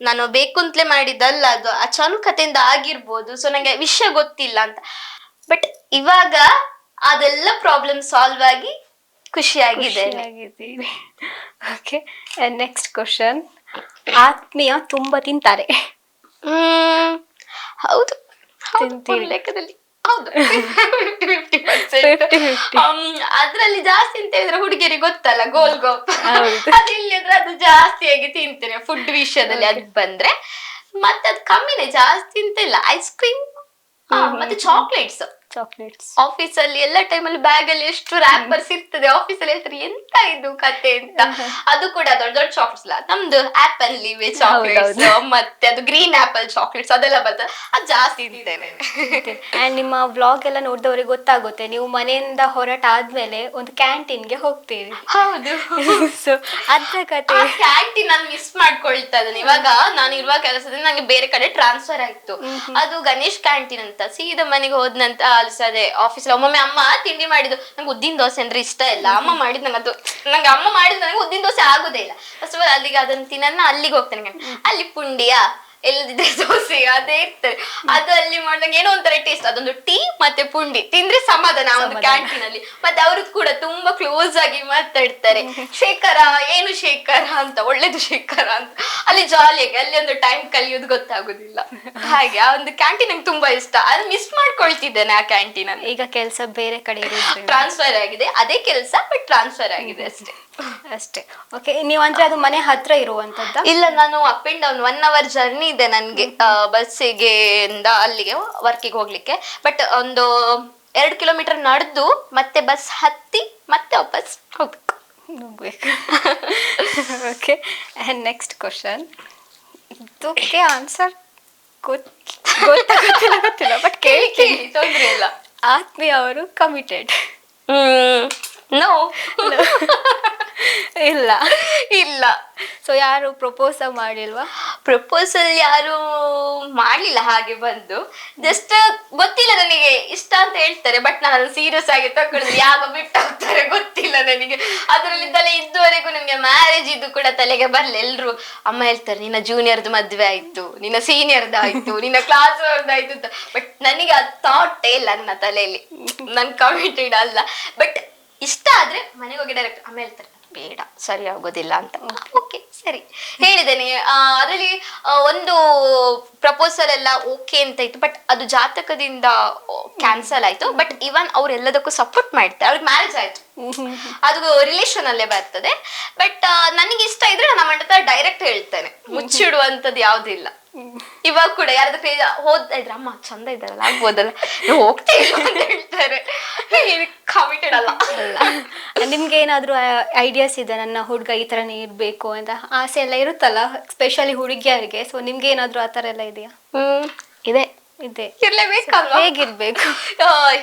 ನಾನು ಬೇಕು ಅಂತಲೇ ಮಾಡಿದ್ದಲ್ಲ, ಅದು ಅಚಾನುಕತೆಯಿಂದ ಆಗಿರ್ಬೋದು. ಸೊ ನಂಗೆ ವಿಷಯ ಗೊತ್ತಿಲ್ಲ ಅಂತ. ಬಟ್ ಇವಾಗ ಅದೆಲ್ಲ ಪ್ರಾಬ್ಲಮ್ ಸಾಲ್ವ್ ಆಗಿ ಖುಷಿಯಾಗಿದ್ದೇನೆ. Okay, next question. ಆತ್ಮೀಯ ತುಂಬಾ ತಿಂತಾರೆ? ಹೌದು, ಲೆಕ್ಕದಲ್ಲಿ ಹೌದು, 50-50%. ಅದ್ರಲ್ಲಿ ಜಾಸ್ತಿ ಅಂತ ಹೇಳಿದ್ರೆ ಹುಡುಗಿಯರಿಗೆ ಗೊತ್ತಲ್ಲ, ಗೋಲ್ಗೋಪ್ ಅದಿಲ್ಲದ್ರೆ ಅದು ಜಾಸ್ತಿಯಾಗಿ ತಿಂತೇನೆ ಫುಡ್ ವಿಷಯದಲ್ಲಿ. ಅದು ಬಂದ್ರೆ ಮತ್ತೆ ಅದು ಕಮ್ಮಿನೇ, ಜಾಸ್ತಿ ಅಂತ ಇಲ್ಲ. ಐಸ್ ಕ್ರೀಮ್ ಮತ್ತೆ ಚಾಕ್ಲೇಟ್ಸ್. ಆಫೀಸ್ ಅಲ್ಲಿ ಎಲ್ಲ ಟೈಮಲ್ಲಿ ಬ್ಯಾಗ್ ಅಲ್ಲಿ ಎಷ್ಟು ರ್ಯಾಪರ್ಸ್ ಇರ್ತದೆ, ಆಫೀಸ್ ಅಲ್ಲಿ ಹೇಳ್ತಾರೆ ಎಂತ ಇದು ಕತೆ ಅಂತ. ಅದು ಕೂಡ ದೊಡ್ಡ ದೊಡ್ಡ ಚಾಕ್ಲೇಟ್ಸ್ ಅಲ್ಲ, ನಮ್ದು ಆಪಲ್ ಇವೆ ಚಾಕ್ಲೇಟ್ಸ್, ಮತ್ತೆ ಅದು ಗ್ರೀನ್ ಆಪಲ್ ಚಾಕ್ಲೇಟ್ಸ್ ಅದೆಲ್ಲ ಬರ್ತದೆ, ಅದು ಜಾಸ್ತಿ ತಿಂತೇನೆ. ಅಂಡ್ ನಿಮ್ಮ ವ್ಲಾಗ್ ಎಲ್ಲ ನೋಡಿದವ್ರಿಗೆ ಗೊತ್ತಾಗುತ್ತೆ, ನೀವು ಮನೆಯಿಂದ ಹೊರಟಾದ್ಮೇಲೆ ಒಂದು ಕ್ಯಾಂಟೀನ್ಗೆ ಹೋಗ್ತೀರಿ. ಹೌದು, ಸೊ ಅದ್ರ ಕತೆ. ಕ್ಯಾಂಟೀನ್ ನಾನು ಮಿಸ್ ಮಾಡ್ಕೊಳ್ತಾ ಇದ್ದೇನೆ. ಇವಾಗ ನಾನು ಇರುವ ಕೆಲಸದಿಂದ ನಂಗೆ ಬೇರೆ ಕಡೆ ಟ್ರಾನ್ಸ್ಫರ್ ಆಯ್ತು. ಅದು ಗಣೇಶ್ ಕ್ಯಾಂಟೀನ್ ಅಂತ, ಸೀದಾ ಮನೆಗೆ ಹೋದ್ನಂತ ಅದೇ ಆಫೀಸ್ ಒಮ್ಮೊಮ್ಮೆ ಅಮ್ಮ ತಿಂಡಿ ಮಾಡಿದ್ದು ನಂಗೆ ಉದ್ದಿನ ದೋಸೆ ಅಂದ್ರೆ ಇಷ್ಟ ಇಲ್ಲ. ಅಮ್ಮ ಮಾಡಿದ್ ನಂಗೆ ಅಮ್ಮ ಮಾಡಿದ್ ನನಗೆ ಉದ್ದಿನ ದೋಸೆ ಆಗುದೇ ಇಲ್ಲ. ಫಸ್ಟ್ ಆಫ್ ಆಲ್ ಅಲ್ಲಿಗೆ ಅದನ್ನ ತಿನ್ನ ಅಲ್ಲಿಗೆ ಹೋಗ್ತೇನೆ. ಅಲ್ಲಿ ಪುಂಡಿಯಾ ಎಲ್ಲದಿದ್ರೆ ದೋಸೆ ಅದೇ ಇರ್ತದೆ. ಅದು ಅಲ್ಲಿ ಮಾಡಿದಾಗ ಏನೋ ಒಂಥರ ಟೇಸ್ಟ್. ಅದೊಂದು ಟೀ ಮತ್ತೆ ಪುಂಡಿ ತಿಂದ್ರೆ ಸಮಾಧಾನ ಒಂದು ಕ್ಯಾಂಟೀನ್ ಅಲ್ಲಿ. ಮತ್ತೆ ಅವ್ರದ್ದು ಕೂಡ ತುಂಬಾ ಕ್ಲೋಸ್ ಆಗಿ ಮಾತಾಡ್ತಾರೆ. ಶೇಖರ, ಏನು ಶೇಖರ ಅಂತ, ಒಳ್ಳೇದು ಶೇಖರ ಅಂತ. ಅಲ್ಲಿ ಜಾಲಿಯಾಗಿ ಅಲ್ಲಿ ಒಂದು ಟೈಮ್ ಕಲಿಯೋದು ಗೊತ್ತಾಗುದಿಲ್ಲ. ಹಾಗೆ ಆ ಒಂದು ಕ್ಯಾಂಟೀನ್ ನಂಗೆ ತುಂಬಾ ಇಷ್ಟ. ಅದು ಮಿಸ್ ಮಾಡ್ಕೊಳ್ತಿದ್ದೇನೆ ಆ ಕ್ಯಾಂಟೀನ್ ಅಲ್ಲಿ. ಈಗ ಕೆಲಸ ಬೇರೆ ಕಡೆ ಟ್ರಾನ್ಸ್ಫರ್ ಆಗಿದೆ, ಅದೇ ಕೆಲಸ ಬಟ್ ಟ್ರಾನ್ಸ್ಫರ್ ಆಗಿದೆ ಅಷ್ಟೇ. ಓಕೆ, ನೀವು ಅಂದ್ರೆ ಅದು ಮನೆ ಹತ್ರ ಇರುವಂತದ್ದ? ಇಲ್ಲ, ನಾನು up and down 1 hour journey ಇದೆ ನನ್ಗೆ ಬಸ್ಸಿಗೆ ಅಲ್ಲಿಗೆ ವರ್ಕಿಗೆ ಹೋಗ್ಲಿಕ್ಕೆ. ಬಟ್ ಒಂದು 2 ಕಿಲೋಮೀಟರ್ ನಡೆದು ಮತ್ತೆ ಬಸ್ ಹತ್ತಿ ಮತ್ತೆ ವಾಪಸ್ ಹೋಗ್ಬೇಕು. Okay, next question. ಇದಕ್ಕೆ ಆನ್ಸರ್ ಗೊತ್ತಿಲ್ಲ ಬಟ್ ಕೇಳಿ ತೊಂದ್ರೆ ಇಲ್ಲ. ಆತ್ಮೀಯ ಅವರು ಕಮಿಟೆಡ್? ನೋ, ಇಲ್ಲ ಇಲ್ಲ. ಸೊ ಯಾರು ಪ್ರಪೋಸ್ ಮಾಡಿಲ್ವಾ? ಪ್ರಪೋಸಲ್ ಯಾರು ಮಾಡ್ಲಿಲ್ಲ. ಹಾಗೆ ಬಂದು ಜಸ್ಟ್ ಗೊತ್ತಿಲ್ಲ ನನಗೆ ಇಷ್ಟ ಅಂತ ಹೇಳ್ತಾರೆ, ಬಟ್ ನಾನು ಸೀರಿಯಸ್ ಆಗಿ ತಗೊಳ್ಳಿ ಯಾವಾಗ ಬಿಟ್ಟು ಹೋಗ್ತಾರೆ ಗೊತ್ತಿಲ್ಲ ನನಗೆ. ಅದರಲ್ಲಿ ತಲೆ ಇದುವರೆಗೂ ನನಗೆ ಮ್ಯಾರೇಜ್ ಇದು ಕೂಡ ತಲೆಗೆ ಬರ್ಲಿ. ಎಲ್ರು ಅಮ್ಮ ಹೇಳ್ತಾರೆ ನಿನ್ನ ಜೂನಿಯರ್ದು ಮದ್ವೆ ಆಯ್ತು, ನಿನ್ನ ಸೀನಿಯರ್ದು ಆಯ್ತು, ನಿನ್ನ ಕ್ಲಾಸ್ ಅವ್ರದ್ದು ಆಯ್ತು ಅಂತ. ಬಟ್ ನನಗೆ ಅದು ಥಾಟೇ ಇಲ್ಲ ನನ್ನ ತಲೆಯಲ್ಲಿ. ನನ್ ಕಮಿಟೆಡ್ ಅಲ್ಲ. ಬಟ್ ಇಷ್ಟ ಆದ್ರೆ ಮನೆಗೆ ಹೋಗಿ ಡೈರೆಕ್ಟ್ ಅಮ್ಮ ಹೇಳ್ತಾರೆ ಬೇಡ, ಸರಿ ಆಗೋದಿಲ್ಲ ಅಂತ. ಓಕೆ ಸರಿ ಹೇಳಿದ್ದೇನೆ. ಅದರಲ್ಲಿ ಒಂದು ಪ್ರಪೋಸಲ್ ಎಲ್ಲ ಓಕೆ ಅಂತ ಇತ್ತು, ಬಟ್ ಅದು ಜಾತಕದಿಂದ ಕ್ಯಾನ್ಸಲ್ ಆಯ್ತು. ಬಟ್ ಇವನ್ ಅವ್ರೆಲ್ಲದಕ್ಕೂ ಸಪೋರ್ಟ್ ಮಾಡ್ತಾರೆ. ಅವ್ರಿಗೆ ಮ್ಯಾರೇಜ್ ಆಯ್ತು, ಅದು ರಿಲೇಷನ್ ಅಲ್ಲೇ ಬರ್ತದೆ. ಬಟ್ ನನಗೆ ಇಷ್ಟ ಇದ್ರೆ ನಾನು ನಮ್ಮ ಹತ್ರ ಡೈರೆಕ್ಟ್ ಹೇಳ್ತೇನೆ, ಮುಚ್ಚಿಡುವಂಥದ್ದು ಯಾವ್ದಿಲ್ಲ. ಇವಾಗ ಕೂಡ ಯಾರಾದ್ರೂ ಹೋಗ್ತಾ ಇದ್ರೆ ಅಮ್ಮ ಚಂದ ಇದ್ದಾರಲ್ಲ ಆಗ್ಬೋದಲ್ಲ, ಹೋಗ್ತೇವೆ ಅಂತ ಹೇಳ್ತಾರೆ. ಕಮಿಟೆಡ್ ಅಲ್ಲ. ನಿಮ್ಗೆ ಏನಾದ್ರು ಐಡಿಯಾಸ್ ಇದೆ ನನ್ನ ಹುಡುಗ ಈ ತರನೇ ಇರ್ಬೇಕು ಅಂತ ಆಸೆ ಎಲ್ಲ ಇರುತ್ತಲ್ಲ, ಸ್ಪೆಷಲಿ ಹುಡುಗಿಯರಿಗೆ. ಸೊ ನಿಮ್ಗೆ ಏನಾದ್ರು ಆ ತರ ಎಲ್ಲ ಇದೆಯಾ? ಇದೆ ಇದೆ. ಇರ್ಲೇಬೇಕಲ್ವಾ? ಹೇಗಿರ್ಬೇಕು?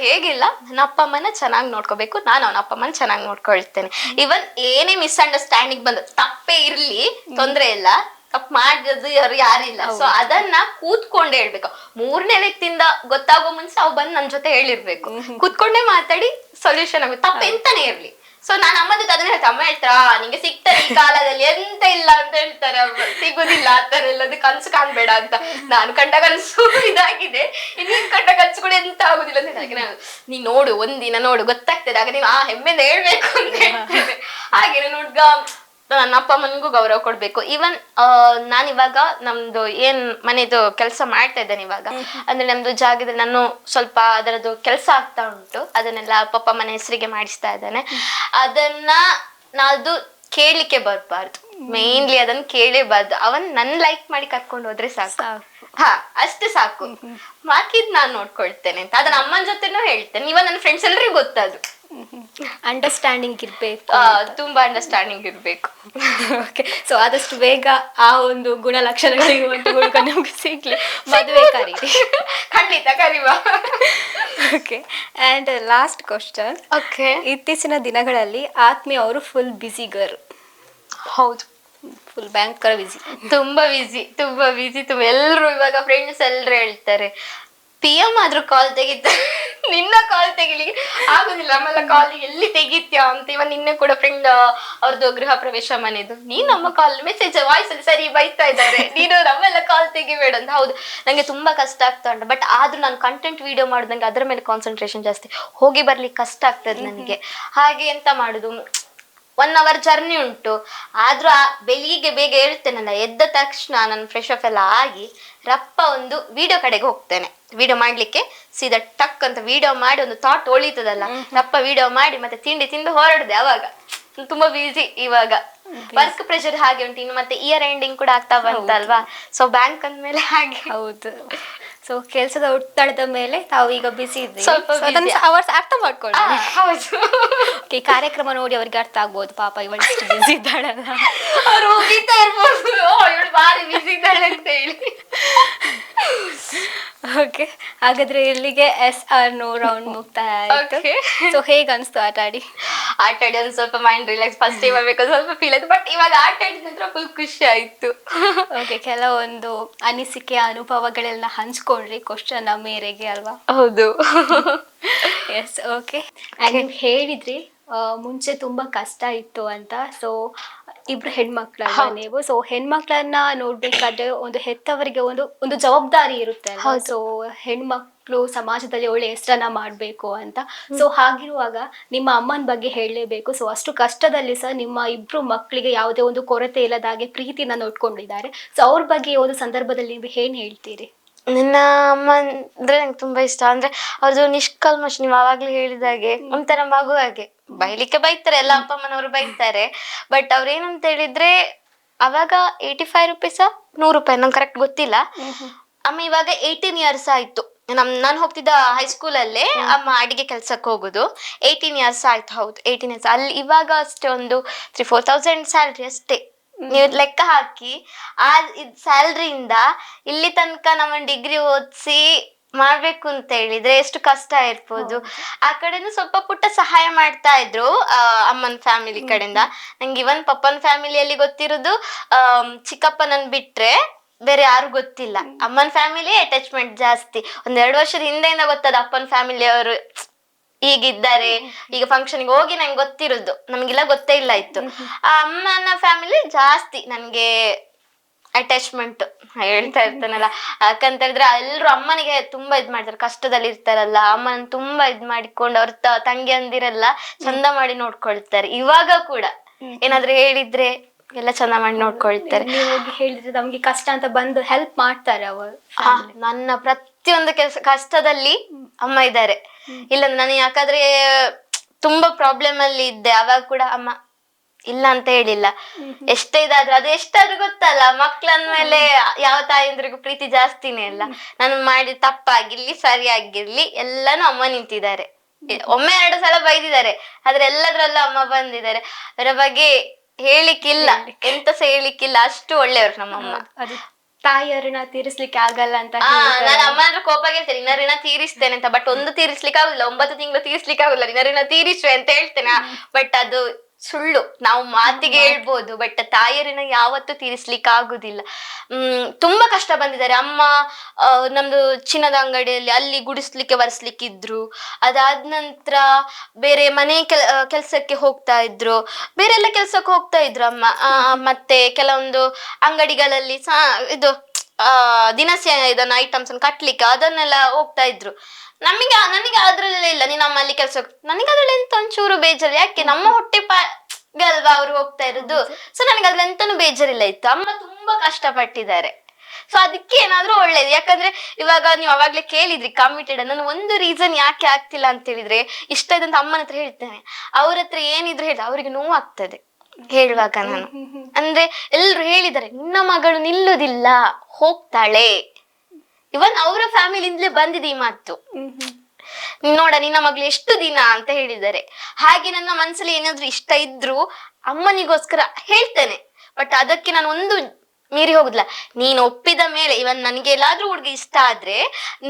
ಹೇಗಿಲ್ಲ, ನನ್ನ ಅಪ್ಪ ಅಮ್ಮನ ಚೆನ್ನಾಗಿ ನೋಡ್ಕೋಬೇಕು, ನಾನು ಅವನ ಅಪ್ಪ ಅಮ್ಮನ ಚೆನ್ನಾಗಿ ನೋಡ್ಕೊಳ್ತೇನೆ. ಇವನ್ ಏನೇ ಮಿಸ್ಅಂಡರ್ಸ್ಟ್ಯಾಂಡಿಂಗ್ ಬಂದು ತಪ್ಪೇ ಇರ್ಲಿ, ತೊಂದ್ರೆ ಇಲ್ಲ, ತಪ್ಪು ಮಾಡಿದ್ದು ಯಾರಿಲ್ಲ. ಸೊ ಅದನ್ನ ಕೂತ್ಕೊಂಡೇ ಹೇಳ್ಬೇಕು. ಮೂರನೇ ವ್ಯಕ್ತಿಯಿಂದ ಗೊತ್ತಾಗೋ ಮುಂಚೆ ಅವ್ ಬಂದ್ ನನ್ ಜೊತೆ ಹೇಳಿರ್ಬೇಕು. ಕೂತ್ಕೊಂಡೇ ಮಾತಾಡಿ ಸೊಲ್ಯೂಷನ್ ಆಗುತ್ತೆ, ತಪ್ಪು ಎಂತಾನೇ ಇರ್ಲಿ. ಸೊ ನಾನು ಅಮ್ಮ ಜೊತೆ ಅದನ್ನ ಹೇಳ್ತಾ, ಅಮ್ಮ ಹೇಳ್ತಾರಾ ನಿಂಗೆ ಸಿಗ್ತಾರೆ ಈ ಕಾಲದಲ್ಲಿ ಎಂತ ಇಲ್ಲ ಅಂತ ಹೇಳ್ತಾರೆ ಅವ್ರು, ಸಿಗುದಿಲ್ಲ ಆತರ ಎಲ್ಲದು, ಕನ್ಸು ಕಾಣ್ಬೇಡ ಅಂತ. ನಾನು ಕಂಡ ಕನ್ಸು ಇದಾಗಿದೆ, ನೀನ್ ಕಂಡ ಕನ್ಸು ಕೂಡ ಎಂತ ಆಗುದಿಲ್ಲ ಅಂತ ಹೇಳಿದ್ರೆ, ನೀನ್ ನೋಡು ಒಂದಿನ ನೋಡು ಗೊತ್ತಾಗ್ತದೆ, ಆಗ ನೀವು ಆ ಹೆಮ್ಮೆಯಿಂದ ಹೇಳ್ಬೇಕು ಅಂತ ಹೇಳ್ತೇನೆ. ಹಾಗೆ ನನ್ನ ಹುಡ್ಗ ನನ್ನ ಅಪ್ಪ ಅಮ್ಮನಿಗೂ ಗೌರವ ಕೊಡ್ಬೇಕು. ಈವನ್ ನಾನಿವಾಗ ನಮ್ದು ಏನ್ ಮನೆದು ಕೆಲಸ ಮಾಡ್ತಾ ಇದ್ದೇನೆ ಇವಾಗ, ಅಂದ್ರೆ ನಮ್ದು ಜಾಗದಲ್ಲಿ ನಾನು ಸ್ವಲ್ಪ ಅದರದ್ದು ಕೆಲಸ ಆಗ್ತಾ ಉಂಟು, ಅದನ್ನೆಲ್ಲ ಪಪ್ಪ ಮನೆ ಹೆಸರಿಗೆ ಮಾಡಿಸ್ತಾ ಇದ್ದೇನೆ. ಅದನ್ನ ನಾದು ಕೇಳಲಿಕ್ಕೆ ಬರ್ಬಾರ್ದು, ಮೇನ್ಲಿ ಅದನ್ನ ಕೇಳೇಬಾರ್ದು. ಅವನ್ ನನ್ ಲೈಕ್ ಮಾಡಿ ಕರ್ಕೊಂಡು ಹೋದ್ರೆ ಸಾಕು, ಹಾ ಅಷ್ಟೇ ಸಾಕು, ಬಾಕಿದ್ ನಾನ್ ನೋಡ್ಕೊಳ್ತೇನೆ ಅಂತ. ಅದನ್ನ ಅಮ್ಮನ ಜೊತೆನೂ ಹೇಳ್ತೇನೆ. ಇವಾಗ ನನ್ನ ಫ್ರೆಂಡ್ಸ್ ಎಲ್ರಿಗೂ ಗೊತ್ತದು. ಅಂಡರ್ಸ್ಟ್ಯಾಂಡಿಂಗ್ ಇರ್ಬೇಕು, ತುಂಬಾ ಅಂಡರ್ಸ್ಟ್ಯಾಂಡಿಂಗ್ ಇರ್ಬೇಕು. ಓಕೆ. ಸೊ ಆದಷ್ಟು ಬೇಗ ಆ ಒಂದು ಗುಣಲಕ್ಷಣಗಳಿರುವಂತ ಹುಡುಗ ನಮ್ಗೆ ಸಿಗ್ಲಿ, ಮದುವೆ ಕರೀರಿ. ಖಂಡಿತ ಕರಿವ. Okay. And last question. Okay. ಇತ್ತೀಚಿನ ದಿನಗಳಲ್ಲಿ ಆತ್ಮೀಯ ಅವರು ಫುಲ್ ಬಿಸಿ ಗರ್. ಹೌದು, ಫುಲ್ ಭಯಂಕರ ಬಿಸಿ, ತುಂಬಾ ಬಿಸಿ. ಎಲ್ರು ಇವಾಗ ಫ್ರೆಂಡ್ಸ್ ಎಲ್ರು ಹೇಳ್ತಾರೆ, PM ಆದ್ರೂ ಕಾಲ್ ತೆಗಿತಾರೆ, ನಿನ್ನ ಕಾಲ್ ತೆಗಿಲಿಕ್ಕೆ ಆಗುದಿಲ್ಲ, ಆಮೇಲೆ ಕಾಲ್ ಎಲ್ಲಿ ತೆಗಿತ್ಯಾ ಅಂತ. ಇವಾಗ ನಿನ್ನೆ ಕೂಡ ಫ್ರೆಂಡ್ ಅವ್ರದ್ದು ಗೃಹ ಪ್ರವೇಶ ಮನೆದು, ನೀನ್ ನಮ್ಮ ಕಾಲ್ ಮೆಸೇಜ್ ವಾಯ್ಸ್ ಅಲ್ಲಿ ಸರಿ ಬೈತಾ ಇದ್ದಾರೆ, ನೀನು ನಮ್ಮೆಲ್ಲ ಕಾಲ್ ತೆಗಿಬೇಡ ಅಂತ. ಹೌದು, ನಂಗೆ ತುಂಬಾ ಕಷ್ಟ ಆಗ್ತಾ ಉಂಟು. ಬಟ್ ಆದ್ರೂ ನಾನು ಕಂಟೆಂಟ್ ವಿಡಿಯೋ ಮಾಡೋದಂಗೆ ಅದ್ರ ಮೇಲೆ ಕಾನ್ಸಂಟ್ರೇಷನ್ ಜಾಸ್ತಿ, ಹೋಗಿ ಬರ್ಲಿಕ್ಕೆ ಕಷ್ಟ ಆಗ್ತದೆ ನನಗೆ. ಹಾಗೆ ಎಂತ ಮಾಡುದು, 1 hour ಜರ್ನಿ ಉಂಟು. ಆದ್ರೂ ಬೆಳಿಗ್ಗೆ ಬೇಗ ಹೇಳ್ತೇನಲ್ಲ, ಎದ್ದ ತಕ್ಷಣ ನಾನು ಫ್ರೆಶ್ ಅಪ್ ಎಲ್ಲ ಆಗಿ ರಪ್ಪ ಒಂದು ವಿಡಿಯೋ ಕಡೆಗೆ ಹೋಗ್ತೇನೆ. ವಿಡಿಯೋ ಮಾಡ್ಲಿಕ್ಕೆ ಸೀದಾ ಟಕ್ ಅಂತ ವಿಡಿಯೋ ಮಾಡಿ, ಒಂದು ಥಾಟ್ ಒಳಿತದಲ್ಲ, ರಪ್ಪ ವಿಡಿಯೋ ಮಾಡಿ ಮತ್ತೆ ತಿಂಡಿ ತಿಂದು ಹೊರಡುದೆ. ಅವಾಗ ತುಂಬಾ ಬಿಸಿ. ಇವಾಗ ವರ್ಕ್ ಪ್ರೆಷರ್ ಹಾಗೆ ಉಂಟು, ಇನ್ನು ಮತ್ತೆ ಇಯರ್ ಎಂಡಿಂಗ್ ಕೂಡ ಆಗ್ತಾ ಬಂತಲ್ವಾ, ಸೊ ಬ್ಯಾಂಕ್ ಅಂದ್ಮೇಲೆ ಹಾಗೆ. ಹೌದು. ಸೊ ಕೆಲಸದ ಒತ್ತಡದ ಮೇಲೆ ತಾವು ಈಗ ಬಿಸಿ ಇದ್ದೀವಿ, ಸ್ವಲ್ಪ ಅವರ್ಸ್ ಅರ್ಥ ಮಾಡ್ಕೊಳ್ಳಿ. ಹೌದು. ಈ ಕಾರ್ಯಕ್ರಮ ನೋಡಿ ಅವ್ರಿಗೆ ಅರ್ಥ ಆಗ್ಬೋದು, ಪಾಪ ಇವಳಿಷ್ಟು ಬಿಸಿ ಇದ್ದಾಳಲ್ಲ, ಅವ್ರು ಹೋಗಿತಾ ಇರ್ಬೋದು, ಇವಳು ಬಾರಿ ಬಿಸಿ ಇದ್ದಾಳೆ ಅಂತ ಹೇಳಿ. ಓಕೆ. ಹಾಗಾದ್ರೆ ಇಲ್ಲಿಗೆ SR ರೌಂಡ್ ಮುಕ್ತಾಯ ಆಯ್ತು. ಸೊ ಹೇಗ ಅನ್ಸ್ತು ಆಟ ಆಡಿ ಒಂದು ಸ್ವಲ್ಪ ಮೈಂಡ್ ರಿಲ್ಯಾಕ್ಸ್, ಫಸ್ಟ್ ಟೈಮ್ ಆಗ್ಬೇಕು ಸ್ವಲ್ಪ ಫೀಲ್ ಆಯ್ತು, ಬಟ್ ಇವಾಗ ಆಟ ಆಡಿದ ನಂತರ ಫುಲ್ ಖುಷಿ ಆಯ್ತು. ಓಕೆ. ಕೆಲವೊಂದು ಅನಿಸಿಕೆ ಅನುಭವಗಳೆಲ್ಲ ಹಂಚ್ಕೊಂಡ್ರಿ ಕ್ವಶನ್ ಮೇರೆಗೆ ಅಲ್ವಾ? ಹೌದು. ಎಸ್. ಓಕೆ. ನೀವು ಹೇಳಿದ್ರಿ ಮುಂಚೆ ತುಂಬಾ ಕಷ್ಟ ಇತ್ತು ಅಂತ. ಸೊ ಇಬ್ರು ಹೆಣ್ಮಕ್ಳಲ್ಲ ನೀವು. ಸೊ ಹೆಣ್ಮಕ್ಳನ್ನ ನೋಡ್ಬೇಕಾದ್ರೆ ಒಂದು ಹೆತ್ತವರಿಗೆ ಒಂದು ಜವಾಬ್ದಾರಿ ಇರುತ್ತೆ ಅಲ್ವಾ? ಸೊ ಹೆಣ್ಮಕ್ಳು ಸಮಾಜದಲ್ಲಿ ಒಳ್ಳೆ ಹೆಸರನ್ನ ಮಾಡ್ಬೇಕು ಅಂತ. ಸೊ ಹಾಗಿರುವಾಗ ನಿಮ್ಮ ಅಮ್ಮನ ಬಗ್ಗೆ ಹೇಳಲೇಬೇಕು. ಸೊ ಅಷ್ಟು ಕಷ್ಟದಲ್ಲಿ ಸಹ ನಿಮ್ಮ ಇಬ್ರು ಮಕ್ಕಳಿಗೆ ಯಾವುದೇ ಒಂದು ಕೊರತೆ ಇಲ್ಲದಾಗೆ ಪ್ರೀತಿನ ನೋಡ್ಕೊಂಡಿದ್ದಾರೆ. ಸೊ ಅವ್ರ ಬಗ್ಗೆ ಒಂದು ಸಂದರ್ಭದಲ್ಲಿ ನೀವು ಏನ್ ಹೇಳ್ತೀರಿ? ನನ್ನ ಅಮ್ಮ ಅಂದ್ರೆ ನಂಗೆ ತುಂಬಾ ಇಷ್ಟ. ಅಂದ್ರೆ ಅವ್ರದ್ದು ನಿಷ್ಕಲ್ಮಶ, ನೀವು ಆವಾಗ್ಲೇ ಹೇಳಿದಾಗೆ ಒಂಥರ ಮಗು ಹಾಗೆ. ಬೈಲಿಕ್ಕೆ ಬೈತಾರೆ, ಎಲ್ಲ ಅಪ್ಪ ಅಮ್ಮನವರು ಬೈತಾರೆ, ಬಟ್ ಅವ್ರೇನಂತ ಹೇಳಿದ್ರೆ ಅವಾಗ 85 ರೂಪೀಸ 100 ರೂಪಾಯಿ, ನಂಗೆ ಕರೆಕ್ಟ್ ಗೊತ್ತಿಲ್ಲ. ಅಮ್ಮ ಇವಾಗ 18 years ಆಯ್ತು. ನಾನು ಹೋಗ್ತಿದ್ದ ಹೈಸ್ಕೂಲ್ ಅಲ್ಲೇ ಅಮ್ಮ ಅಡಿಗೆ ಕೆಲ್ಸಕ್ಕೆ ಹೋಗುದು. 18 years ಆಯ್ತು. ಹೌದು, 18 years. ಅಲ್ಲಿ ಇವಾಗ ಅಷ್ಟೇ ಒಂದು 3,000-4,000 ಸ್ಯಾಲ್ರಿ ಅಷ್ಟೇ. ನೀವು ಲೆಕ್ಕ ಹಾಕಿ, ಆ ಸ್ಯಾಲ್ರಿಯಿಂದ ಇಲ್ಲಿ ತನಕ ನಮ್ಮ ಡಿಗ್ರಿ ಓದಿಸಿ ಮಾಡ್ಬೇಕು ಅಂತ ಹೇಳಿದ್ರೆ ಎಷ್ಟು ಕಷ್ಟ ಇರ್ಬೋದು. ಆ ಕಡೆನೂ ಸ್ವಲ್ಪ ಪುಟ್ಟ ಸಹಾಯ ಮಾಡ್ತಾ ಇದ್ರು ಅಮ್ಮನ ಫ್ಯಾಮಿಲಿ ಕಡೆಯಿಂದ. ನಂಗೆ ಇವನ್ ಪಪ್ಪನ ಫ್ಯಾಮಿಲಿಯಲ್ಲಿ ಗೊತ್ತಿರೋದು ಚಿಕ್ಕಪ್ಪನನ್ ಬಿಟ್ರೆ ಬೇರೆ ಯಾರು ಗೊತ್ತಿಲ್ಲ. ಅಮ್ಮನ ಫ್ಯಾಮಿಲಿ ಅಟ್ಯಾಚ್ಮೆಂಟ್ ಜಾಸ್ತಿ. 1-2 ವರ್ಷದ ಹಿಂದೆಯಿಂದ ಗೊತ್ತದ ಅಪ್ಪನ ಫ್ಯಾಮಿಲಿ ಅವರು ಹೀಗಿದ್ದಾರೆ. ಈಗ ಫಂಕ್ಷನ್ಗೆ ಹೋಗಿ ನಂಗೆ ಗೊತ್ತಿರೋದು, ನಮ್ಗೆಲ್ಲ ಗೊತ್ತೇ ಇಲ್ಲ ಇತ್ತು. ಆ ಅಮ್ಮನ ಫ್ಯಾಮಿಲಿ ಜಾಸ್ತಿ ನನ್ಗೆ ಅಟ್ಯಾಚ್ಮೆಂಟ್ ಹೇಳ್ತಾ ಇರ್ತಾನಲ್ಲ. ಯಾಕಂತ ಹೇಳಿದ್ರೆ ಎಲ್ರು ಅಮ್ಮನಿಗೆ ತುಂಬಾ ಇದ್ ಮಾಡ್ತಾರೆ, ಕಷ್ಟದಲ್ಲಿ ಇರ್ತಾರಲ್ಲ, ಅಮ್ಮನ ತುಂಬಾ ಇದ್ ಮಾಡಿಕೊಂಡು ಅವ್ರ ತಂಗಿ ಅಂದಿರಲ್ಲ ಚಂದ ಮಾಡಿ ನೋಡ್ಕೊಳ್ತಾರೆ. ಇವಾಗ ಕೂಡ ಏನಾದ್ರು ಹೇಳಿದ್ರೆ ಎಲ್ಲ ಚಂದ ಮಾಡಿ ನೋಡ್ಕೊಳ್ತಾರೆ. ನೀವು ಹೋಗಿ ಹೇಳಿದ್ರೆ ನಮ್ಗೆ ಕಷ್ಟ ಅಂತ ಬಂದು ಹೆಲ್ಪ್ ಮಾಡ್ತಾರೆ ಅವರು. ನನ್ನ ಪ್ರತಿಯೊಂದು ಕಷ್ಟದಲ್ಲಿ ಅಮ್ಮ ಇದ್ದಾರೆ. ಇಲ್ಲ ನಾನು ಯಾಕಂದ್ರೆ ತುಂಬಾ ಪ್ರಾಬ್ಲಮ್ ಅಲ್ಲಿ ಇದ್ದೆ, ಅವಾಗ ಕೂಡ ಅಮ್ಮ ಇಲ್ಲ ಅಂತ ಹೇಳಿಲ್ಲ. ಎಷ್ಟೇ ಇದಾದ್ರು ಅದು ಎಷ್ಟಾದ್ರೂ ಗೊತ್ತಲ್ಲ, ಮಕ್ಳಂದ್ಮೇಲೆ ಯಾವ ತಾಯಂದ್ರಿಗೂ ಪ್ರೀತಿ ಜಾಸ್ತಿನೇ ಅಲ್ಲ. ನಾನು ಮಾಡಿ ತಪ್ಪಾಗಿರ್ಲಿ ಸರಿಯಾಗಿರ್ಲಿ ಎಲ್ಲಾನು ಅಮ್ಮ ನಿಂತಿದ್ದಾರೆ. ಒಮ್ಮೆ 2 ಸಲ ಬೈದಿದ್ದಾರೆ, ಆದ್ರೆ ಎಲ್ಲದ್ರಲ್ಲೂ ಅಮ್ಮ ಬಂದಿದ್ದಾರೆ. ಅದರ ಬಗ್ಗೆ ಹೇಳಿಕ್ಕಿಲ್ಲ, ಎಂತ ಸಹ ಹೇಳಿಕ್ಕಿಲ್ಲ, ಅಷ್ಟು ಒಳ್ಳೆಯವರು ನಮ್ಮಮ್ಮ. ಅದು ತಾಯಿಯ ಋಣ ತೀರಿಸ್ಲಿಕ್ಕೆ ಆಗಲ್ಲ ಅಂತ ನಾನು ಅಮ್ಮ ಹತ್ರ ಕೋಪ ಗೆಲ್ತೇನೆ, ನಿನ್ನ ಋಣ ತೀರಿಸ್ತೇನೆ ಅಂತ. ಬಟ್ ಒಂದು ತೀರಿಸ್ಲಿಕ್ಕೆ ಆಗುದಿಲ್ಲ, 9 ತಿಂಗಳು ತೀರಿಸ್ಲಿಕ್ಕೆ ಆಗುದಿಲ್ಲ, ನಿನ್ನ ಋಣ ತೀರಿಸುವೆ ಅಂತ ಹೇಳ್ತೇನೆ. ಬಟ್ ಅದು ಸುಳ್ಳು. ನಾವು ಮಾತಿಗೆ ಹೇಳ್ಬೋದು, ಬಟ್ ತಾಯಿಯರಿನ ಯಾವತ್ತೂ ತೀರಿಸ್ಲಿಕ್ಕೆ ಆಗುದಿಲ್ಲ. ತುಂಬಾ ಕಷ್ಟ ಬಂದಿದ್ದಾರೆ ಅಮ್ಮ. ನಮ್ದು ಚಿನ್ನದ ಅಂಗಡಿಯಲ್ಲಿ ಅಲ್ಲಿ ಗುಡಿಸ್ಲಿಕ್ಕೆ ಬರ್ಸ್ಲಿಕ್ಕಿದ್ರು. ಅದಾದ ನಂತರ ಬೇರೆ ಮನೆ ಕೆಲ್ಸಕ್ಕೆ ಹೋಗ್ತಾ ಇದ್ರು, ಬೇರೆ ಎಲ್ಲ ಕೆಲ್ಸಕ್ಕೆ ಹೋಗ್ತಾ ಇದ್ರು ಅಮ್ಮ. ಮತ್ತೆ ಕೆಲವೊಂದು ಅಂಗಡಿಗಳಲ್ಲಿ ಇದು ದಿನಸಿ ಇದನ್ನ ಐಟಮ್ಸ್ ಅನ್ನು ಕಟ್ಲಿಕ್ಕೆ ಅದನ್ನೆಲ್ಲ ಹೋಗ್ತಾ ಇದ್ರು. ನನಗೆ ಅದ್ರಲ್ಲೇ ಇಲ್ಲ, ನೀನ್ ಅಮ್ಮ ಅಲ್ಲಿ ಕೆಲ್ಸ, ನನಗೆ ಅದ್ರಲ್ಲಿ ಎಂತ ಒಂಚೂರು ಬೇಜಾರು. ಯಾಕೆ ನಮ್ಮ ಹೊಟ್ಟೆ ಅಲ್ವಾ ಅವ್ರು ಹೋಗ್ತಾ ಇರೋದು. ಸೊ ನನಗೆ ಅದ್ರಲ್ಲಿ ಎಂತನೂ ಬೇಜಾರಿಲ್ಲ ಇತ್ತು. ಅಮ್ಮ ತುಂಬಾ ಕಷ್ಟಪಟ್ಟಿದ್ದಾರೆ. ಸೊ ಅದಕ್ಕೆ ಏನಾದ್ರೂ ಒಳ್ಳೇದು. ಯಾಕಂದ್ರೆ ಇವಾಗ ನೀವು ಅವಾಗ್ಲೇ ಕೇಳಿದ್ರಿ ಕಮಿಟೆಡ್, ನಾನು ಒಂದು ರೀಸನ್ ಯಾಕೆ ಆಗ್ತಿಲ್ಲ ಅಂತ ಹೇಳಿದ್ರೆ, ಇಷ್ಟ ಇದಂತ ಅಮ್ಮನ ಹತ್ರ ಹೇಳ್ತೇನೆ, ಅವ್ರ ಹತ್ರ ಏನಿದ್ರು ಹೇಳಿದ್ರೆ ಅವ್ರಿಗೆ ನೋವು ಆಗ್ತದೆ ಹೇಳುವಾಗ. ನಾನು ಅಂದ್ರೆ ಎಲ್ರು ಹೇಳಿದ್ದಾರೆ, ನಿನ್ನ ಮಗಳು ನಿಲ್ಲುದಿಲ್ಲ, ಹೋಗ್ತಾಳೆ. ಇವನ್ ಅವರ ಫ್ಯಾಮಿಲಿಯಿಂದಲೇ ಬಂದಿದೆ ಈ ಮಾತು. ನೋಡ ನಿನ್ನ ಮಗಳು ಎಷ್ಟು ದಿನ ಅಂತ ಹೇಳಿದ್ದಾರೆ. ಹಾಗೆ ನನ್ನ ಮನಸ್ಸಲ್ಲಿ ಏನಾದ್ರು ಇಷ್ಟ ಇದ್ರು ಅಮ್ಮನಿಗೋಸ್ಕರ ಹೇಳ್ತೇನೆ. ಬಟ್ ಅದಕ್ಕೆ ನಾನು ಒಂದು ಮೀರಿ ಹೋಗುದಿಲ್ಲ. ನೀನು ಒಪ್ಪಿದ ಮೇಲೆ, ಇವನ್ ನನ್ಗೆ ಎಲ್ಲಾದ್ರೂ ಹುಡುಗಿ ಇಷ್ಟ ಆದ್ರೆ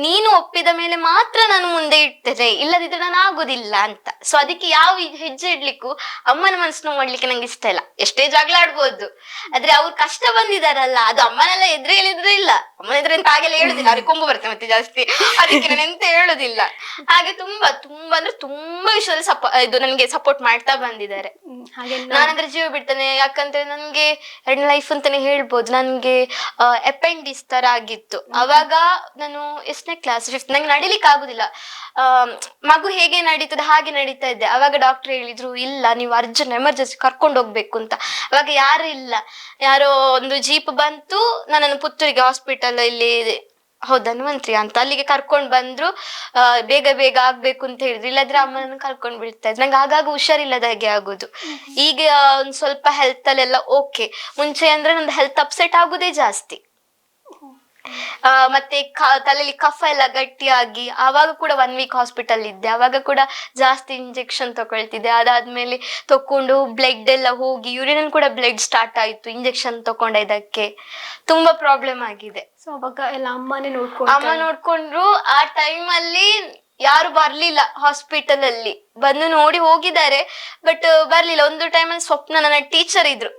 ನೀನು ಒಪ್ಪಿದ ಮೇಲೆ ಮಾತ್ರ ನಾನು ಮುಂದೆ ಇಡ್ತೇನೆ, ಇಲ್ಲದಿದ್ರೆ ನಾನು ಆಗುದಿಲ್ಲ ಅಂತ. ಸೊ ಅದಕ್ಕೆ ಯಾವ ಹೆಜ್ಜೆ ಇಡ್ಲಿಕ್ಕೂ ಅಮ್ಮನ ಮನಸ್ಸನ್ನು ಮಾಡ್ಲಿಕ್ಕೆ ನಂಗೆ ಇಷ್ಟ ಇಲ್ಲ. ಎಷ್ಟೇ ಜಗಳ ಆಡ್ಬೋದು, ಆದ್ರೆ ಅವ್ರು ಕಷ್ಟ ಬಂದಿದಾರಲ್ಲ, ಅದು ಅಮ್ಮನೆಲ್ಲ ಎದುರು ಹೇಳಿದ್ರೆ ಇಲ್ಲ. ಅಮ್ಮನ ಎದುರು ಎಂತ ಹಾಗೆಲ್ಲ ಹೇಳುದಿಲ್ಲ, ಅವ್ರಿಗೆ ಕೊಂಬು ಬರ್ತದೆ ಮತ್ತೆ ಜಾಸ್ತಿ, ಅದಕ್ಕೆ ನಾನು ಎಂತ ಹೇಳುದಿಲ್ಲ. ಹಾಗೆ ತುಂಬಾ ತುಂಬಾ ಅಂದ್ರೆ ತುಂಬಾ ವಿಷಯದಲ್ಲಿ ಇದು ನನ್ಗೆ ಸಪೋರ್ಟ್ ಮಾಡ್ತಾ ಬಂದಿದ್ದಾರೆ. ನಾನಂದ್ರೆ ಜೀವ ಬಿಡ್ತೇನೆ. ಯಾಕಂದ್ರೆ ನನ್ಗೆ 2 ಲೈಫ್ ಅಂತಾನೆ ಹೇಳ್ಬೋದು. ನನ್ಗೆ ಅಪೆಂಡಿಸ್ ತರ ಆಗಿತ್ತು. ಅವಾಗ ನಾನು ಎಷ್ಟನೇ ಕ್ಲಾಸ್, 5th, ನಂಗೆ ನಡಿಲಿಕ್ಕೆ ಆಗುದಿಲ್ಲ. ಮಗು ಹೇಗೆ ನಡೀತದೆ ಹಾಗೆ ನಡೀತಾ ಇದ್ದೆ. ಅವಾಗ ಡಾಕ್ಟರ್ ಹೇಳಿದ್ರು, ಇಲ್ಲ ನೀವು ಅರ್ಜೆಂಟ್ ಎಮರ್ಜೆನ್ಸಿ ಕರ್ಕೊಂಡು ಹೋಗ್ಬೇಕು ಅಂತ. ಅವಾಗ ಯಾರು ಇಲ್ಲ, ಯಾರೋ ಒಂದು ಜೀಪ್ ಬಂತು, ನನ್ನನ್ನು ಪುತ್ತೂರಿಗೆ ಹಾಸ್ಪಿಟಲ್ ಇಲ್ಲಿ ಧನ್ವಂತ್ರಿ ಅಂತ ಅಲ್ಲಿಗೆ ಕರ್ಕೊಂಡ್ ಬಂದ್ರು. ಬೇಗ ಬೇಗ ಆಗ್ಬೇಕು ಅಂತ ಹೇಳಿದ್ರು, ಇಲ್ಲಾದ್ರೆ ಅಮ್ಮನನ್ನು ಕರ್ಕೊಂಡ್ ಬಿಡ್ತಾ ಇದ್ರು. ನಂಗೆ ಆಗಾಗ ಹುಷಾರಿಲ್ಲದ ಹಾಗೆ ಆಗುದು. ಈಗ ಒಂದ್ ಸ್ವಲ್ಪ ಹೆಲ್ತ್ ಅಲ್ಲೆಲ್ಲ ಓಕೆ. ಮುಂಚೆ ಅಂದ್ರೆ ನಂದು ಹೆಲ್ತ್ ಅಪ್ಸೆಟ್ ಆಗುದೇ ಜಾಸ್ತಿ. ಮತ್ತೆ ತಲೆಯಲ್ಲಿ ಕಫ ಎಲ್ಲ ಗಟ್ಟಿಯಾಗಿ ಆವಾಗ ಕೂಡ 1 ವೀಕ್ ಹಾಸ್ಪಿಟಲ್ ಇದ್ದೆ. ಅವಾಗ ಕೂಡ ಜಾಸ್ತಿ ಇಂಜೆಕ್ಷನ್ ತಗೊಳ್ತಿದ್ದೆ. ಅದಾದ್ಮೇಲೆ ತಕೊಂಡು ಬ್ಲಡ್ ಎಲ್ಲ ಹೋಗಿ ಯೂರಿನ್ ಕೂಡ ಬ್ಲಡ್ ಸ್ಟಾರ್ಟ್ ಆಯ್ತು ಇಂಜೆಕ್ಷನ್ ತಕೊಂಡದಕ್ಕೆ. ತುಂಬಾ ಪ್ರಾಬ್ಲಮ್ ಆಗಿದೆ. ಸೊ ಅವಾಗ ಎಲ್ಲ ಅಮ್ಮ ನೋಡ್ಕೊಂಡ್ರು. ಆ ಟೈಮ್ ಅಲ್ಲಿ ಯಾರು ಬರ್ಲಿಲ್ಲ ಹಾಸ್ಪಿಟಲ್ ಅಲ್ಲಿ. ಬಂದು ನೋಡಿ ಹೋಗಿದ್ದಾರೆ, ಬಟ್ ಬರ್ಲಿಲ್ಲ. ಒಂದು ಟೈಮಲ್ಲಿ ಸ್ವಪ್ನ, ನನ್ನ ಟೀಚರ್ ಇದ್ರು,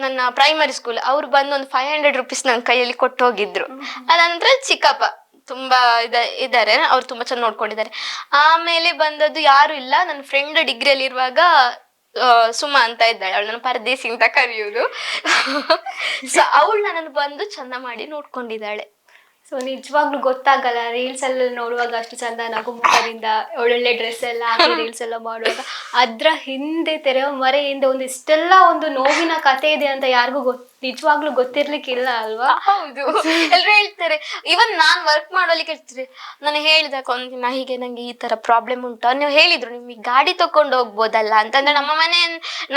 ನನ್ನ ಪ್ರೈಮರಿ ಸ್ಕೂಲ್, ಅವ್ರು ಬಂದು ಒಂದು 500 ರೂಪೀಸ್ ನನ್ನ ಕೈಯಲ್ಲಿ ಕೊಟ್ಟು ಹೋಗಿದ್ರು. ಅದಂದ್ರೆ ಚಿಕ್ಕಪ್ಪ ತುಂಬಾ ಇದ್ದಾರೆ, ಅವ್ರು ತುಂಬಾ ಚೆನ್ನಾಗಿ ನೋಡ್ಕೊಂಡಿದ್ದಾರೆ. ಆಮೇಲೆ ಬಂದದ್ದು ಯಾರು ಇಲ್ಲ. ನನ್ನ ಫ್ರೆಂಡ್ ಡಿಗ್ರಿಯಲ್ಲಿ ಇರುವಾಗ ಸುಮಾ ಅಂತ ಇದ್ದಾಳೆ, ಅವಳು ನನ್ನ ಪರದೇಸಿ ಅಂತ ಕರೆಯುವುದು. ಸೊ ಅವಳು ನನ್ನನ್ನು ಬಂದು ಚಂದ ಮಾಡಿ ನೋಡ್ಕೊಂಡಿದ್ದಾಳೆ. ಸೊ ನಿಜವಾಗ್ಲೂ ಗೊತ್ತಾಗಲ್ಲ, ರೀಲ್ಸ್ ಎಲ್ಲ ನೋಡುವಾಗ ಅಷ್ಟು ಚಂದ ನಗುಮುಖದಿಂದ ಒಳ್ಳೊಳ್ಳೆ ಡ್ರೆಸ್ ಎಲ್ಲ ಹಾಕಿ ರೀಲ್ಸ್ ಎಲ್ಲ ಮಾಡುವಾಗ ಅದ್ರ ಹಿಂದೆ ತೆರೆ ಮರೆಯಿಂದ ಒಂದು ಇಷ್ಟೆಲ್ಲ ಒಂದು ನೋವಿನ ಕಥೆ ಇದೆ ಅಂತ ಯಾರಿಗೂ ನಿಜವಾಗ್ಲೂ ಗೊತ್ತಿರ್ಲಿಕ್ಕಿಲ್ಲ ಅಲ್ವಾ? ಹೌದು, ಎಲ್ರು ಹೇಳ್ತಾರೆ. ಇವನ್ ನಾನ್ ವರ್ಕ್ ಮಾಡೋಲಿಕ್ಕೆ ಹೇಳ್ತೀರಿ, ನಾನು ಹೇಳಿದಾಗ ಒಂದಿನ ಹೀಗೆ ನಂಗೆ ಈ ತರ ಪ್ರಾಬ್ಲಮ್ ಉಂಟು, ನೀವು ಹೇಳಿದ್ರು ನಿಮಗೆ ಗಾಡಿ ತಕೊಂಡು ಹೋಗ್ಬೋದಲ್ಲ ಅಂತಂದ್ರೆ, ನಮ್ಮ ಮನೆ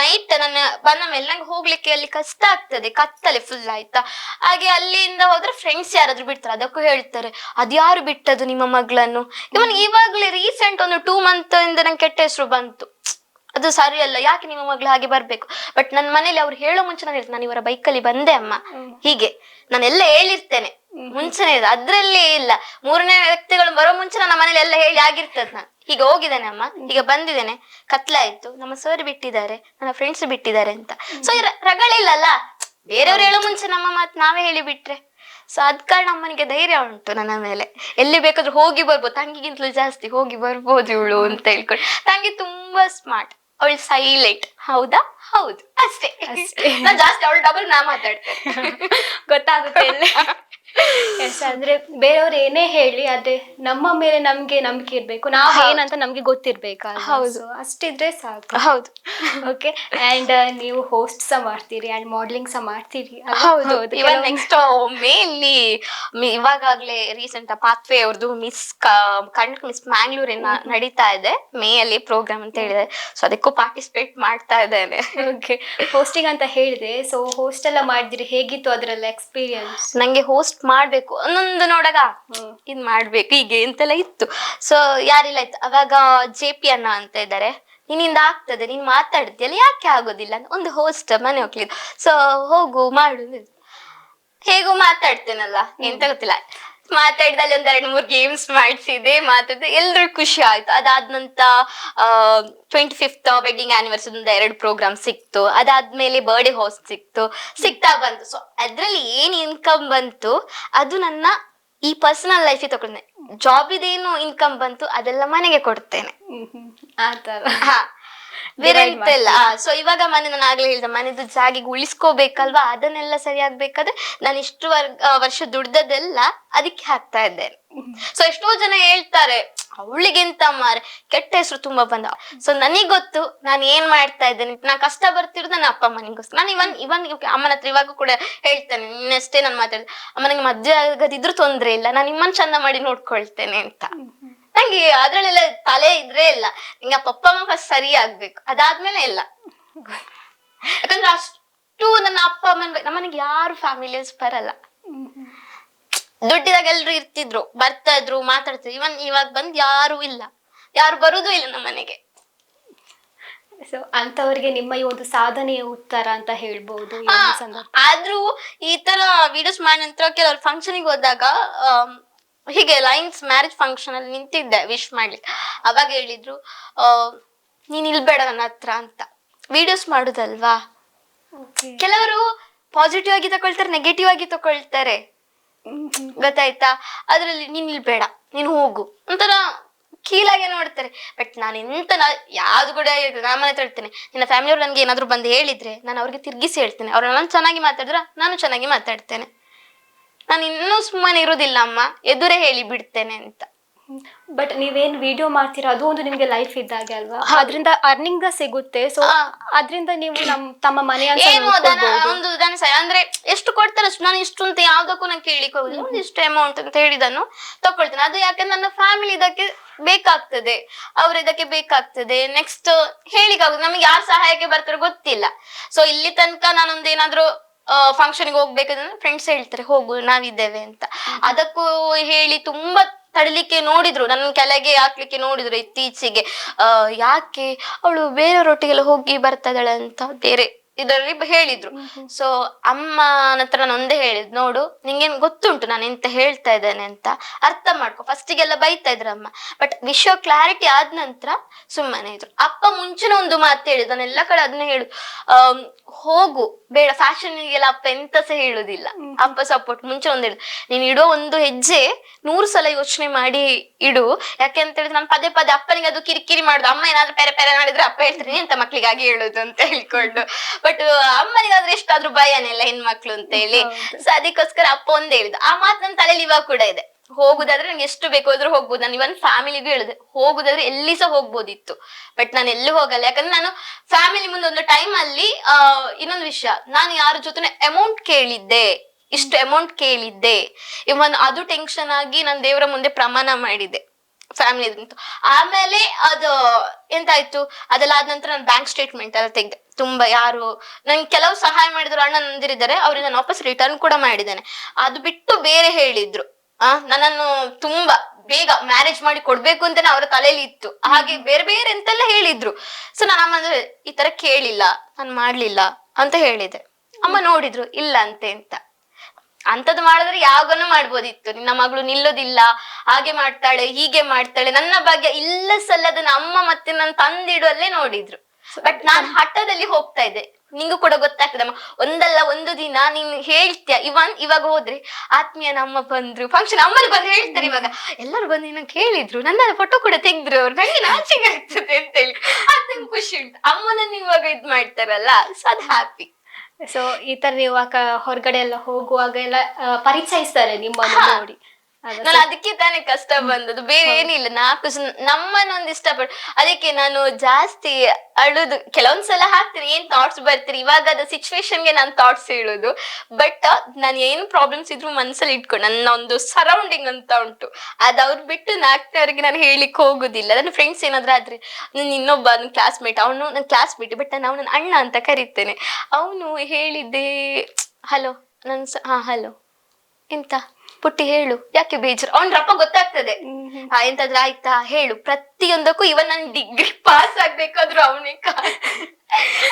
ನೈಟ್ ನನ್ನ ಬಂದ ಮೇಲೆ ನಂಗೆ ಹೋಗ್ಲಿಕ್ಕೆ ಅಲ್ಲಿ ಕಷ್ಟ ಆಗ್ತದೆ, ಕತ್ತಲೆ ಫುಲ್ ಆಯ್ತಾ. ಹಾಗೆ ಅಲ್ಲಿಂದ ಹೋದ್ರೆ ಫ್ರೆಂಡ್ಸ್ ಯಾರಾದ್ರೂ ಬಿಡ್ತಾರೆ, ಅದಕ್ಕೂ ಹೇಳ್ತಾರೆ ಅದ್ಯಾರು ಬಿಟ್ಟದು ನಿಮ್ಮ ಮಗಳನ್ನು. ಇವನ್ ಇವಾಗ್ಲೇ ರೀಸೆಂಟ್ ಒಂದು 2 ಮಂತ್ ಇಂದ ನಂಗೆ ಕೆಟ್ಟ ಹೆಸರು ಬಂತು. ಅದು ಸರಿ ಅಲ್ಲ, ಯಾಕೆ ನಿಮ್ಮ ಮಗಳು ಹಾಗೆ ಬರ್ಬೇಕು. ಬಟ್ ನನ್ನ ಮನೇಲಿ ಅವ್ರು ಹೇಳೋ ಮುಂಚೆ ನಾನು ಹೇಳ್ತೇನೆ, ನಾನು ಇವರ ಬೈಕಲ್ಲಿ ಬಂದೆ ಅಮ್ಮ, ಹೀಗೆ ನಾನೆಲ್ಲ ಹೇಳಿರ್ತೇನೆ ಮುಂಚೆನೆ. ಅದ್ರಲ್ಲಿ ಇಲ್ಲ, 3ನೇ ವ್ಯಕ್ತಿಗಳು ಬರೋ ಮುಂಚೆ ನನ್ನ ಮನೇಲಿ ಎಲ್ಲ ಹೇಳಿ ಆಗಿರ್ತದ. ನಾನು ಹೀಗೆ ಹೋಗಿದ್ದೇನೆ ಅಮ್ಮ, ಈಗ ಬಂದಿದ್ದೇನೆ, ಕತ್ಲಾಯ್ತು, ನಮ್ಮ ಸರ್ ಬಿಟ್ಟಿದ್ದಾರೆ, ನನ್ನ ಫ್ರೆಂಡ್ಸ್ ಬಿಟ್ಟಿದ್ದಾರೆ ಅಂತ. ಸೊ ರಗಳಿಲ್ಲಲ್ಲ, ಬೇರೆಯವ್ರು ಹೇಳೋ ಮುಂಚೆ ನಮ್ಮ ಮಾತು ನಾವೇ ಹೇಳಿ ಬಿಟ್ರೆ. ಸೊ ಅದ್ ಕಾರಣ ಅಮ್ಮನಿಗೆ ಧೈರ್ಯ ಉಂಟು ನನ್ನ ಮೇಲೆ, ಎಲ್ಲಿ ಬೇಕಾದ್ರೂ ಹೋಗಿ ಬರ್ಬೋದು, ತಂಗಿಗಿಂತಲೂ ಜಾಸ್ತಿ ಹೋಗಿ ಬರ್ಬೋದು ಇವಳು ಅಂತ ಹೇಳ್ಕೊಂಡು. ತಂಗಿ ತುಂಬಾ ಸ್ಮಾರ್ಟ್, ಅವಳು ಸೈಲೆಂಟ್. ಹೌದಾ? ಹೌದು, ಅಷ್ಟೇ. ನಾನು ಜಾಸ್ತಿ ಅವಳು ಡಬಲ್ ನಾ ಮಾತಾಡ್ತೇನೆ, ಗೊತ್ತಾಗುತ್ತೆ. ಅಂದ್ರೆ ಬೇರೆಯವ್ರು ಏನೇ ಹೇಳಿ, ಆದ್ರೆ ನಮ್ಮ ಮೇಲೆ ನಮ್ಗೆ ನಂಬಿಕೆ ಇರ್ಬೇಕು, ನಾವ್ ಏನಂತ ನಮ್ಗೆ ಗೊತ್ತಿರ್ಬೇಕು. ಹೌದು, ಅಷ್ಟಿದ್ರೆ ಸಾಕು. ಹೌದು. ಓಕೆ. ಅಂಡ್ ನೀವು ಹೋಸ್ಟ್ ಸಹ ಮಾಡ್ತೀರಿ ಅಂಡ್ ಮಾಡಲಿಂಗ್ ಸಹ ಮಾಡ್ತೀರಿ. ಹೌದು. ಇವನ್ ನೆಕ್ಸ್ಟ್ ಮೇ ಅಲ್ಲಿ ಇವಾಗಲೇ ರೀಸೆಂಟ್ ಪಾತ್ವೆ ಅವ್ರದ್ದು ಕರ್ನಾಟಕ ಮಿಸ್ ಮ್ಯಾಂಗ್ಳೂರಿನ ನಡೀತಾ ಇದೆ, ಮೇ ಅಲ್ಲಿ ಪ್ರೋಗ್ರಾಮ್ ಅಂತ ಹೇಳಿದೆ. ಸೊ ಅದಕ್ಕೂ ಪಾರ್ಟಿಸಿಪೇಟ್ ಮಾಡ್ತಾ ಇದ್ದೇನೆ. ಓಕೆ. ಹೋಸ್ಟಿಂಗ್ ಅಂತ ಹೇಳಿದೆ, ಸೊ ಹೋಸ್ಟ್ ಎಲ್ಲ ಮಾಡಿದಿರಿ, ಹೇಗಿತ್ತು ಅದರಲ್ಲ ಎಕ್ಸ್ಪೀರಿಯನ್ಸ್? ನಂಗೆ ಹೋಸ್ಟ್ ಮಾಡ್ಬೇಕು ಒಂದೊಂದು ನೋಡಾಗ ಇದ್ ಮಾಡ್ಬೇಕು ಹೀಗೆ ಅಂತೆಲ್ಲ ಇತ್ತು. ಸೊ ಯಾರಿಲ್ಲ ಇತ್ತು ಅವಾಗ JP ಅಣ್ಣ ಅಂತ ಇದ್ದಾರೆ, ನಿನ್ನಿಂದ ಆಗ್ತದೆ, ನೀನ್ ಮಾತಾಡ್ತೀಯಲ್ಲ ಯಾಕೆ ಆಗೋದಿಲ್ಲ ಒಂದು ಹೋಸ್ಟ್ ಮನೆ ಹೋಗ್ಲಿದ್ದು, ಸೊ ಹೋಗು ಮಾಡು. ಹೇಗೂ ಮಾತಾಡ್ತೇನಲ್ಲ ಎಂತ ಗೊತ್ತಿಲ್ಲ, ಮಾತಾಡ್ದಲ್ಲಿ 2-3 ಗೇಮ್ಸ್ ಮಾಡ್ಸಿದೆ, ಮಾತಾಡಿದೆ, ಎಲ್ರು ಖುಷಿ ಆಯ್ತು. ಅದಾದ ನಂತರ 25th ವೆಡ್ಡಿಂಗ್ ಆನಿವರ್ಸರಿ 2 ಪ್ರೋಗ್ರಾಮ್ ಸಿಕ್ತು. ಅದಾದ್ಮೇಲೆ ಬರ್ಡೇ ಹೋಸ್ಟ್ ಸಿಗ್ತಾ ಬಂತು. ಸೊ ಅದ್ರಲ್ಲಿ ಏನ್ ಇನ್ಕಮ್ ಬಂತು ಅದು ನನ್ನ ಈ ಪರ್ಸನಲ್ ಲೈಫ್ ತಗೊಂಡೆ. ಜಾಬ್ ಇದೇನು ಇನ್ಕಮ್ ಬಂತು ಅದೆಲ್ಲ ಮನೆಗೆ ಕೊಡ್ತೇನೆ ಆತರ. ಹಾ ಬೇರೆ ಎಂತ ಇಲ್ಲ. ಸೊ ಇವಾಗ ನಾನು ಆಗ್ಲೇ ಹೇಳ್ದೆ, ಮನೆದು ಜಾಗಿಗೆ ಉಳಿಸ್ಕೋಬೇಕಲ್ವಾ, ಅದನ್ನೆಲ್ಲ ಸರಿ ಆಗ್ಬೇಕಾದ್ರೆ ನಾನು ಇಷ್ಟು ವರ್ಷ ದುಡ್ದದೆಲ್ಲ ಅದಕ್ಕೆ ಹಾಕ್ತಾ ಇದ್ದೇನೆ. ಸೊ ಎಷ್ಟೋ ಜನ ಹೇಳ್ತಾರೆ ಅವಳಿಗೆಂತ ಮಾರೆ ಕೆಟ್ಟ ಹೆಸರು ತುಂಬಾ ಬಂದ. ಸೊ ನನಗ್ ಗೊತ್ತು ನಾನು ಏನ್ ಮಾಡ್ತಾ ಇದ್ದೇನೆ, ನಾ ಕಷ್ಟ ಬರ್ತಿರೋದು ನನ್ನ ಅಪ್ಪ ಅಮ್ಮನಿಗೋಸ್ಕರ. ನಾನು ಇವನ್ ಅಮ್ಮನ ಹತ್ರ ಇವಾಗ ಕೂಡ ಹೇಳ್ತೇನೆ, ನಿನ್ನಷ್ಟೇ ನಾನು ಮಾತಾಡಿದೆ, ಅಮ್ಮ ನಂಗೆ ಮದ್ವೆ ಆಗದಿದ್ರು ತೊಂದ್ರೆ ಇಲ್ಲ, ನಾನು ನಿಮ್ಮನ್ ಚಂದ ಮಾಡಿ ನೋಡ್ಕೊಳ್ತೇನೆ ಅಂತ. ನಂಗೆ ಅದ್ರಲ್ಲೆಲ್ಲ ತಲೆ ಇದ್ರೆ ಇಲ್ಲ, ನಿಂಗೆ ಪಪ್ಪ ಅಮ್ಮ ಫಸ್ಟ್ ಸರಿ ಆಗ್ಬೇಕು, ಅದಾದ್ಮೇಲೆ ಎಲ್ಲ. ಯಾಕಂದ್ರೆ ಅಷ್ಟು ನನ್ನ ಅಪ್ಪ ಅಮ್ಮನ ನಮ್ಮನೆಗೆ ಯಾರು ಫ್ಯಾಮಿಲಿಯರ್ಸ್ ಬರಲ್ಲ. ದುಡ್ಡಿದಾಗ ಎಲ್ರು ಇರ್ತಿದ್ರು, ಬರ್ತಾ ಇದ್ರು, ಮಾತಾಡ್ತಿದ್ರು. ಇವಾಗ ಬಂದ್ ಯಾರು ಇಲ್ಲ, ಯಾರು ಬರುದು ಇಲ್ಲ ನಮ್ಮ ಮನೆಗೆ. ಸೊ ಅಂತವರಿಗೆ ನಿಮ್ಮ ಈ ಒಂದು ಸಾಧನೆಯ ಉತ್ತರ ಅಂತ ಹೇಳ್ಬಹುದು. ಆದ್ರೂ ಈ ತರ ವಿಡಿಯೋಸ್ ಮಾಡಿ ನಂತರ ಕೆಲವ್ರು ಫಂಕ್ಷನ್ಗೆ ಹೋದಾಗ ಹೀಗೆ ಲೈನ್ಸ್ ಮ್ಯಾರೇಜ್ ಫಂಕ್ಷನ್ ಅಲ್ಲಿ ನಿಂತಿದ್ದೆ ವಿಶ್ ಮಾಡ್ಲಿಕ್ಕೆ. ಅವಾಗ ಹೇಳಿದ್ರು ನೀನ್ ಇಲ್ಬೇಡ ನನ್ನ ಹತ್ರ ಅಂತ. ವಿಡಿಯೋಸ್ ಮಾಡುದಲ್ವಾ, ಕೆಲವರು ಪಾಸಿಟಿವ್ ಆಗಿ ತಕೊಳ್ತಾರೆ, ನೆಗೆಟಿವ್ ಆಗಿ ತಕೊಳ್ತಾರೆ, ಗೊತ್ತಾಯ್ತಾ. ಅದ್ರಲ್ಲಿ ನೀನ್ ಇಲ್ಬೇಡ, ನೀನ್ ಹೋಗು ಒಂಥರ ಕೀಳಾಗೆ ನೋಡ್ತಾರೆ. ಬಟ್ ನಾನು ಯಾವ್ದು ಕೂಡ ನಾನು ಮನೆ ಹೇಳ್ತೇನೆ, ನಿನ್ನ ಫ್ಯಾಮಿಲಿಯವ್ರು ನನ್ಗೆ ಏನಾದ್ರು ಬಂದು ಹೇಳಿದ್ರೆ ನಾನು ಅವ್ರಿಗೆ ತಿರ್ಗಿಸಿ ಹೇಳ್ತೇನೆ. ಅವ್ರನ್ನ ನಾನು ಚೆನ್ನಾಗಿ ಮಾತಾಡಿದ್ರ ನಾನು ಚೆನ್ನಾಗಿ ಮಾತಾಡ್ತೇನೆ. ನಾನು ಇನ್ನೂ ಸುಮ್ಮನೆ ಇರುದಿಲ್ಲ ಅಮ್ಮ, ಎದುರೇ ಹೇಳಿ ಬಿಡ್ತೇನೆ ಅಂತ. ಬಟ್ ನೀವೇನ್ ವಿಡಿಯೋ ಮಾಡ್ತೀರಾ ಅದು ಒಂದು ನಿಮ್ಗೆ ಲೈಫ್ ಇದ್ದಾಗೆ ಅಲ್ವಾ, ಅದರಿಂದ ಅರ್ನಿಂಗ್ ಸಿಗುತ್ತೆ. ಸೊ ಅದ್ರಿಂದ ನೀವು ತಮ್ಮ ಮನೆ ಒಂದು ಅಂದ್ರೆ ಎಷ್ಟು ಕೊಡ್ತಾರೆ ನಾನು ಇಷ್ಟು ಅಂತ ಯಾವ್ದಕ್ಕೂ ನಂಗೆ ಕೇಳಿಕ್ ಹೋಗುದಿಲ್ಲ. ಒಂದಿಷ್ಟು ಅಮೌಂಟ್ ಅಂತ ಹೇಳಿದನ್ನು ತಕೊಳ್ತೇನೆ. ಅದು ಯಾಕಂದ್ರೆ ನನ್ನ ಫ್ಯಾಮಿಲಿ ಇದಕ್ಕೆ ಬೇಕಾಗ್ತದೆ, ಅವ್ರ ಇದಕ್ಕೆ ಬೇಕಾಗ್ತದೆ. ನೆಕ್ಸ್ಟ್ ಹೇಳಿಕಾಗುದು, ನಮಗೆ ಯಾರು ಸಹಾಯಕ್ಕೆ ಬರ್ತಾರೋ ಗೊತ್ತಿಲ್ಲ. ಸೊ ಇಲ್ಲಿ ತನಕ ನಾನೊಂದೇನಾದ್ರು ಫಂಕ್ಷನ್ಗೆ ಹೋಗ್ಬೇಕಂದ್ರೆ ಫ್ರೆಂಡ್ಸ್ ಹೇಳ್ತಾರೆ ಹೋಗು ನಾವಿದ್ದೇವೆ ಅಂತ. ಅದಕ್ಕೂ ಹೇಳಿ ತುಂಬಾ ತಡಲಿಕ್ಕೆ ನೋಡಿದ್ರು, ನನ್ನ ಕೆಳಗೆ ಹಾಕ್ಲಿಕ್ಕೆ ನೋಡಿದ್ರು ಇತ್ತೀಚೆಗೆ. ಯಾಕೆ ಅವಳು ಬೇರೆಯವ್ರೊಟ್ಟಿಗೆಲ್ಲ ಹೋಗಿ ಬರ್ತಾ ಇದ್ದಾಳೆ ಅಂತ ಬೇರೆ ಇದರಲ್ಲಿ ಹೇಳಿದ್ರು. ಸೊ ಅಮ್ಮನ ಹತ್ರ ನಾನು ಒಂದೇ ಹೇಳಿದ್, ನೋಡು ನಿಂಗೇನ್ ಗೊತ್ತುಂಟು ನಾನು ಎಂತ ಹೇಳ್ತಾ ಇದ್ದೇನೆ ಅಂತ, ಅರ್ಥ ಮಾಡ್ಕೊ. ಫಸ್ಟಿಗೆಲ್ಲ ಬೈತಾ ಇದ್ರು ಅಮ್ಮ, ಬಟ್ ವಿಷಯ ಕ್ಲಾರಿಟಿ ಆದ ನಂತರ ಸುಮ್ಮನೆ ಇದ್ರು. ಅಪ್ಪ ಮುಂಚೆನ ಒಂದು ಮಾತು ಹೇಳಿದ್, ನಾನು ಎಲ್ಲ ಕಡೆ ಅದನ್ನ ಹೇಳುದು, ಹೋಗು ಬೇಡ ಫ್ಯಾಷನ್ಗೆಲ್ಲ ಅಪ್ಪ ಎಂತ ಸಹ ಹೇಳುದಿಲ್ಲ. ಅಪ್ಪ ಸಪೋರ್ಟ್ ಮುಂಚೆ ಒಂದ್ ಹೇಳುದು, ನೀನ್ ಇಡೋ ಒಂದು ಹೆಜ್ಜೆ 100 ಸಲ ಯೋಚನೆ ಮಾಡಿ ಇಡು. ಯಾಕೆ ಅಂತ ಹೇಳಿದ್ರೆ ನಾನು ಪದೇ ಪದೇ ಅಪ್ಪನಿಗೆ ಅದು ಕಿರಿಕಿರಿ ಮಾಡುದು. ಅಮ್ಮ ಏನಾದ್ರು ಪೆರೆ ಪೆರೆ ಮಾಡಿದ್ರೆ ಅಪ್ಪ ಹೇಳ್ತೀನಿ ಎಂತ ಮಕ್ಳಿಗಾಗಿ ಹೇಳುದು ಅಂತ ಹೇಳ್ಕೊಂಡು. ಬಟ್ ಅಮ್ಮನಿಗಾದ್ರೆ ಎಷ್ಟಾದ್ರೂ ಭಯನೆಲ್ಲ ಹೆಣ್ಮಕ್ಳು ಅಂತ ಹೇಳಿ. ಸೊ ಅದಕ್ಕೋಸ್ಕರ ಅಪ್ಪ ಒಂದೇ ಹೇಳಿದ ಆ ಮಾತು ನನ್ನ ತಲೆಯಲ್ಲಿ ಇವಾಗ ಕೂಡ ಇದೆ. ಹೋಗುದಾದ್ರೆ ನಂಗೆ ಎಷ್ಟು ಬೇಕಾದ್ರೂ ಹೋಗ್ಬೋದು. ನಾನು ಇವನ್ ಫ್ಯಾಮಿಲಿಗೂ ಹೇಳಿದೆ, ಹೋಗುದಾದ್ರೆ ಎಲ್ಲಿ ಸಹ ಹೋಗ್ಬೋದಿತ್ತು, ಬಟ್ ನಾನು ಎಲ್ಲೂ ಹೋಗಲ್ಲ. ಯಾಕಂದ್ರೆ ನಾನು ಫ್ಯಾಮಿಲಿ ಮುಂದೆ ಒಂದು ಟೈಮ್ ಅಲ್ಲಿ ಇನ್ನೊಂದು ವಿಷಯ, ನಾನು ಯಾರ ಜೊತೆ ಅಮೌಂಟ್ ಕೇಳಿದ್ದೆ, ಇಷ್ಟು ಅಮೌಂಟ್ ಕೇಳಿದ್ದೆ, ಇವನ್ ಅದು ಟೆನ್ಷನ್ ಆಗಿ ನಾನು ದೇವರ ಮುಂದೆ ಪ್ರಮಾಣ ಮಾಡಿದೆ ಫ್ಯಾಮಿಲಿ ಅಂತ. ಆಮೇಲೆ ಅದು ಎಂತಾಯ್ತು, ಅದೆಲ್ಲ ಆದ ನಂತರ ನಾನು ಬ್ಯಾಂಕ್ ಸ್ಟೇಟ್ಮೆಂಟ್ ಎಲ್ಲ ತೆಗ್ದೆ. ತುಂಬಾ ಯಾರು ನಂಗೆ ಕೆಲವು ಸಹಾಯ ಮಾಡಿದ್ರು, ಅಣ್ಣ ನಂದಿರಿದ್ದಾರೆ, ಅವ್ರಿಗೆ ನಾನು ವಾಪಸ್ ರಿಟರ್ನ್ ಕೂಡ ಮಾಡಿದ್ದೇನೆ. ಅದು ಬಿಟ್ಟು ಬೇರೆ ಹೇಳಿದ್ರು ನನ್ನನ್ನು ತುಂಬಾ ಬೇಗ ಮ್ಯಾರೇಜ್ ಮಾಡಿ ಕೊಡ್ಬೇಕು ಅಂತಾನೆ ಅವರ ತಲೆಯಲ್ಲಿ ಇತ್ತು. ಹಾಗೆ ಬೇರೆ ಬೇರೆ ಎಂತೆಲ್ಲ ಹೇಳಿದ್ರು. ಸೊ ನಾನು ಅಮ್ಮ ಅಂದ್ರೆ ಈ ತರ ಕೇಳಿಲ್ಲ, ನಾನು ಮಾಡ್ಲಿಲ್ಲ ಅಂತ ಹೇಳಿದೆ. ಅಮ್ಮ ನೋಡಿದ್ರು ಇಲ್ಲ ಅಂತೆ ಅಂತ. ಅಂತದ್ದು ಮಾಡಿದ್ರೆ ಯಾವಾಗನು ಮಾಡ್ಬೋದಿತ್ತು, ನಿನ್ನ ಮಗಳು ನಿಲ್ಲೋದಿಲ್ಲ, ಹಾಗೆ ಮಾಡ್ತಾಳೆ ಹೀಗೆ ಮಾಡ್ತಾಳೆ, ನನ್ನ ಬಗ್ಗೆ ಇಲ್ಲ ಸಲ್ಲದನ್ನ ಅಮ್ಮ ಮತ್ತೆ ನನ್ನ ತಂದಿಡುವಲ್ಲೇ ನೋಡಿದ್ರು. ಬಟ್ ನಾನ್ ಹಠದಲ್ಲಿ ಹೋಗ್ತಾ ಇದ್ದೆ. ನಿಂಗೂ ಕೂಡ ಗೊತ್ತಾಗ್ತದಮ್ಮ, ಒಂದಲ್ಲ ಒಂದು ದಿನ ನೀನ್ ಹೇಳ್ತೀಯ. ಇವಾಗ ಹೋದ್ರೆ ಆತ್ಮೀಯ ನಮ್ಮ ಬಂದ್ರು ಫಂಕ್ಷನ್, ಅಮ್ಮನ ಬಂದು ಹೇಳ್ತಾರೆ. ಇವಾಗ ಎಲ್ಲರೂ ಬಂದು ನಂಗೆ ಹೇಳಿದ್ರು, ನನ್ನ ಫೋಟೋ ಕೂಡ ತೆಗ್ದ್ರು ಅವ್ರು, ನಂಗೆ ನಾಚಿಕೆ ಆಗ್ತದೆ ಅಂತ ಹೇಳಿ. ಅದ್ ನಂಗೆ ಖುಷಿ ಉಂಟು. ಅಮ್ಮನನ್ನ ಇವಾಗ ಇದ್ ಮಾಡ್ತಾರಲ್ಲ, ಸೊ ಅದ್ ಹ್ಯಾಪಿ. ಸೊ ಈ ತರ ನೀವು ಹೊರಗಡೆ ಎಲ್ಲ ಹೋಗುವಾಗ ಎಲ್ಲ ಪರಿಚಯಿಸ್ತಾರೆ ನಿಮ್ಮನ್ನು ನೋಡಿ. ನಾನು ಅದಕ್ಕೆ ತಾನೇ ಕಷ್ಟ ಬಂದದ್ದು, ಬೇರೆ ಏನಿಲ್ಲ. 4 ನಮ್ಮನ್ನೊಂದು ಇಷ್ಟಪಟ್ಟು ಅದಕ್ಕೆ ನಾನು ಜಾಸ್ತಿ ಅಳುದು ಕೆಲವೊಂದ್ಸಲ ಹಾಕ್ತೀನಿ, ಏನ್ ಥಾಟ್ಸ್ ಬರ್ತೀರಿ. ಇವಾಗ ಅದ ಸಿಚುವೇಶನ್ಗೆ ನಾನು ಥಾಟ್ಸ್ ಹೇಳುದು. ಬಟ್ ನಾನು ಏನು ಪ್ರಾಬ್ಲಮ್ಸ್ ಇದ್ರು ಮನ್ಸಲ್ಲಿ ಇಟ್ಕೊಂಡು, ನನ್ನ ಒಂದು ಸರೌಂಡಿಂಗ್ ಅಂತ ಉಂಟು, ಅದ್ ಅವ್ರು ಬಿಟ್ಟು 4ನವರಿಗೆ ನಾನು ಹೇಳಿಕ್ ಹೋಗುದಿಲ್ಲ. ನನ್ನ ಫ್ರೆಂಡ್ಸ್ ಏನಾದ್ರು ಆದ್ರೆ, ಇನ್ನೊಬ್ಬ ನನ್ನ ಕ್ಲಾಸ್ಮೇಟ್, ಅವನು ನನ್ನ ಕ್ಲಾಸ್ಮೇಟ್, ಬಟ್ ನಾನು ನನ್ನ ಅಣ್ಣ ಅಂತ ಕರಿತೇನೆ. ಅವನು ಹೇಳಿದ್ದೆ ಹಲೋ ಹಲೋ ಎಂತ ಪುಟ್ಟಿ ಹೇಳು ಯಾಕೆ ಬೇಜಾರು, ಅವ್ನಪ್ಪ ಗೊತ್ತಾಗ್ತದೆ. ಎಂತಾದ್ರೂ ಆಯ್ತಾ ಹೇಳು, ಪ್ರತಿಯೊಂದಕ್ಕೂ. ಇವನ್ ನನ್ ಡಿಗ್ರಿ ಪಾಸ್ ಆಗ್ಬೇಕಾದ್ರು ಅವನೇ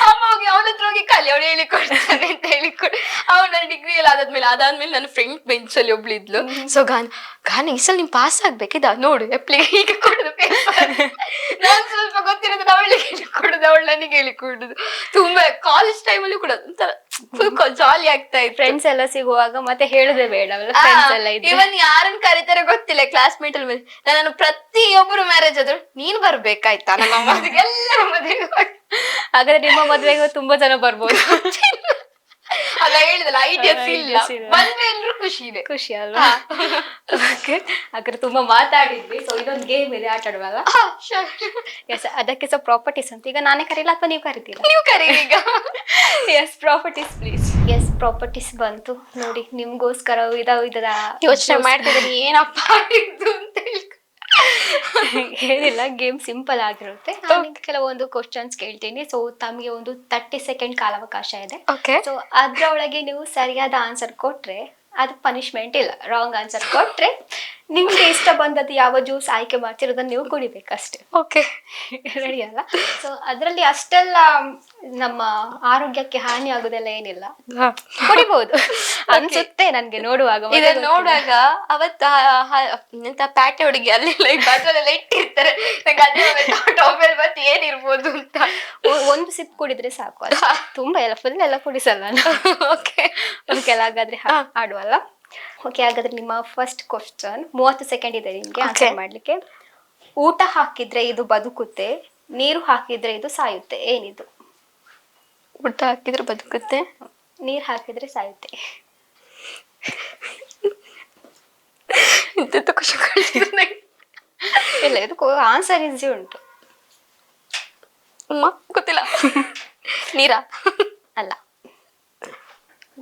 ಅಮ್ಮ ಹೋಗಿ ಅವನ ಹತ್ರ ಹೋಗಿ ಕಲಿ, ಅವಳು ಹೇಳಿಕೊಡ್ತಾನೆ ಅಂತ ಹೇಳಿಕೊಡು. ಅವ್ನ ಡಿಗ್ರಿ ಎಲ್ಲ ಅದಾದ್ಮೇಲೆ ನನ್ನ ಫ್ರೆಂಡ್ ಬೆಂಚ್ ಅಲ್ಲಿ ಒಬ್ಳಿದ್ಲು. ಸೊ ಗಾನ ಈ ಸಲ ನಿಮ್ ಪಾಸ್ ಆಗ್ಬೇಕಿದ ನೋಡು ಅಪ್ಲಿಗೆ ಈಗ ಕೊಡುದು ಪೇಪರ್. ನಾನ್ ಸ್ವಲ್ಪ ಗೊತ್ತಿರೋದು ಅವಳಿಗೆ ಹೇಳಿಕೊಡುದು, ಅವಳು ನನಗೆ ಹೇಳಿಕೊಡುದು. ತುಂಬಾ ಕಾಲೇಜ್ ಟೈಮಲ್ಲೂ ಕೂಡ ಒಂಥರ ಫುಲ್ ಜಾಲಿ ಆಗ್ತಾ ಇತ್ತು. ಫ್ರೆಂಡ್ಸ್ ಎಲ್ಲ ಸಿಗುವಾಗ ಮತ್ತೆ ಹೇಳುದೇ ಬೇಡವಲ್ಲ, ಫ್ರೆಂಡ್ಸ್ ಎಲ್ಲ ಇದ್ರೆ. ಇವನ್ ಯಾರನ್ನ ಕರೀತಾರೆ ಗೊತ್ತಿಲ್ಲ, ಕ್ಲಾಸ್ ಮೇಟ್ ಅಲ್ಲಿ ನಾನು ಪ್ರತಿಯೊಬ್ಬರು ಮ್ಯಾರೇಜ್ ಆದ್ರು ನೀನ್ ಬರ್ಬೇಕಾಯ್ತಾ ನಮ್ಮ ಮದುವೆಗೆ, ಎಲ್ಲರ ಮದುವೆಗೆ. ಹಾಗಾದ್ರೆ ನಿಮ್ಮ ಮದ್ವೆಗೆ ತುಂಬಾ ಜನ ಬರ್ಬೋದು. ಅಲ್ಲ ಹೇಳಿದಲ್ಲ, ಐಡಿಯಾಸ್ ಇಲ್ಲ, ಬಂದ್ರೆ ಎಲ್ರು ಖುಷಿ ಇದೆ. ಖುಷಿ ಅಲ್ವಾ? ಹಾಗಾದ್ರೆ ತುಂಬಾ ಮಾತಾಡಿದ್ವಿ. ಸೊ ಇದೊಂದು ಗೇಮ್ ಇದೆ, ಆಟ ಆಡುವಾಗ. ಎಸ್, ಅದಕ್ಕೆ ಸೊ ಪ್ರಾಪರ್ಟೀಸ್ ಅಂತ. ಈಗ ನಾನೇ ಕರೀಲ್ಲ ಅಥವಾ ನೀವು ಕರಿತೀರಾ? ನೀವು ಕರೀರಿ ಈಗ. Yes, properties please. Yes, properties ಬಂತು ನೋಡಿ. ನಿಮ್ಗೋಸ್ಕರ ಇದರ ಯೋಚನೆ ಮಾಡ್ತಿದ್ದೀನಿ ಏನಪ್ಪ ಇದು ಅಂತ ಹೇಳಿ. ಏನಿಲ್ಲ, ಗೇಮ್ ಸಿಂಪಲ್ ಆಗಿರುತ್ತೆ. ನಾನು ಕೆಲವೊಂದು ಕ್ವಶನ್ಸ್ ಕೇಳ್ತೀನಿ. ಸೊ ತಮಗೆ ಒಂದು 30 ಸೆಕೆಂಡ್ ಕಾಲಾವಕಾಶ ಇದೆ. ಸೊ ಅದ್ರೊಳಗೆ ನೀವು ಸರಿಯಾದ ಆನ್ಸರ್ ಕೊಟ್ರೆ ಅದು ಪನಿಷ್ಮೆಂಟ್ ಇಲ್ಲ. ರಾಂಗ್ ಆನ್ಸರ್ ಕೊಟ್ರೆ ನಿಮ್ಗೆ ಇಷ್ಟ ಬಂದದ್ದು ಯಾವ ಜ್ಯೂಸ್ ಆಯ್ಕೆ ಮಾಡ್ತಿರೋದನ್ನ ನೀವು ಕುಡಿಬೇಕಷ್ಟೇ. ಓಕೆ, ರೆಡಿ ಅಲ್ಲ? ಸೊ ಅದರಲ್ಲಿ ಅಷ್ಟೆಲ್ಲ ನಮ್ಮ ಆರೋಗ್ಯಕ್ಕೆ ಹಾನಿ ಆಗುದೆಲ್ಲ ಏನಿಲ್ಲ, ಕುಡಿಬಹುದು ಅನ್ಸುತ್ತೆ ನನ್ಗೆ ನೋಡುವಾಗ. ನೋಡುವಾಗ ಅವತ್ತ ಎಂತ ಪ್ಯಾಟೆ ಹುಡುಗಿ ಅಲ್ಲೆಲ್ಲ ಬಾತ್ರೂಮೆಲ್ಲ ಇಟ್ಟಿರ್ತಾರೆ, ನಂಗೆ ಅದೇ ಟಾಪಲ್ ಮತ್ತೆ ಏನಿರ್ಬೋದು ಅಂತ. ಒಂದು ಸಿಪ್ ಕುಡಿದ್ರೆ ಸಾಕು, ತುಂಬಾ ಎಲ್ಲ ಫುಲ್ ಎಲ್ಲ ಕುಡಿಸಲ್ಲ. ಓಕೆ, ಹಾಗಾದ್ರೆ ಆಡುವಲ್ಲ? ಓಕೆ, ಹಾಗಾದ್ರೆ ನಿಮ್ಮ ಫಸ್ಟ್ ಕ್ವಶನ್. 30 ಸೆಕೆಂಡ್ ಇದೆ ನಿಮ್ಗೆ ಆನ್ಸರ್ ಮಾಡ್ಲಿಕ್ಕೆ. ಊಟ ಹಾಕಿದ್ರೆ ಇದು ಬದುಕುತ್ತೆ, ನೀರು ಹಾಕಿದ್ರೆ ಇದು ಸಾಯುತ್ತೆ, ಏನಿದು? ಊಟ ಹಾಕಿದ್ರೆ ಬದುಕುತ್ತೆ, ನೀರ್ ಹಾಕಿದ್ರೆ ಸಾಯುತ್ತೆ. ಇಂತ ಖುಷಿ ಇಲ್ಲ, ಇದಕ್ಕೂ ಆನ್ಸರ್ ಈಸಿ ಉಂಟು. ಗೊತ್ತಿಲ್ಲ. ನೀರಾ? ಅಲ್ಲ.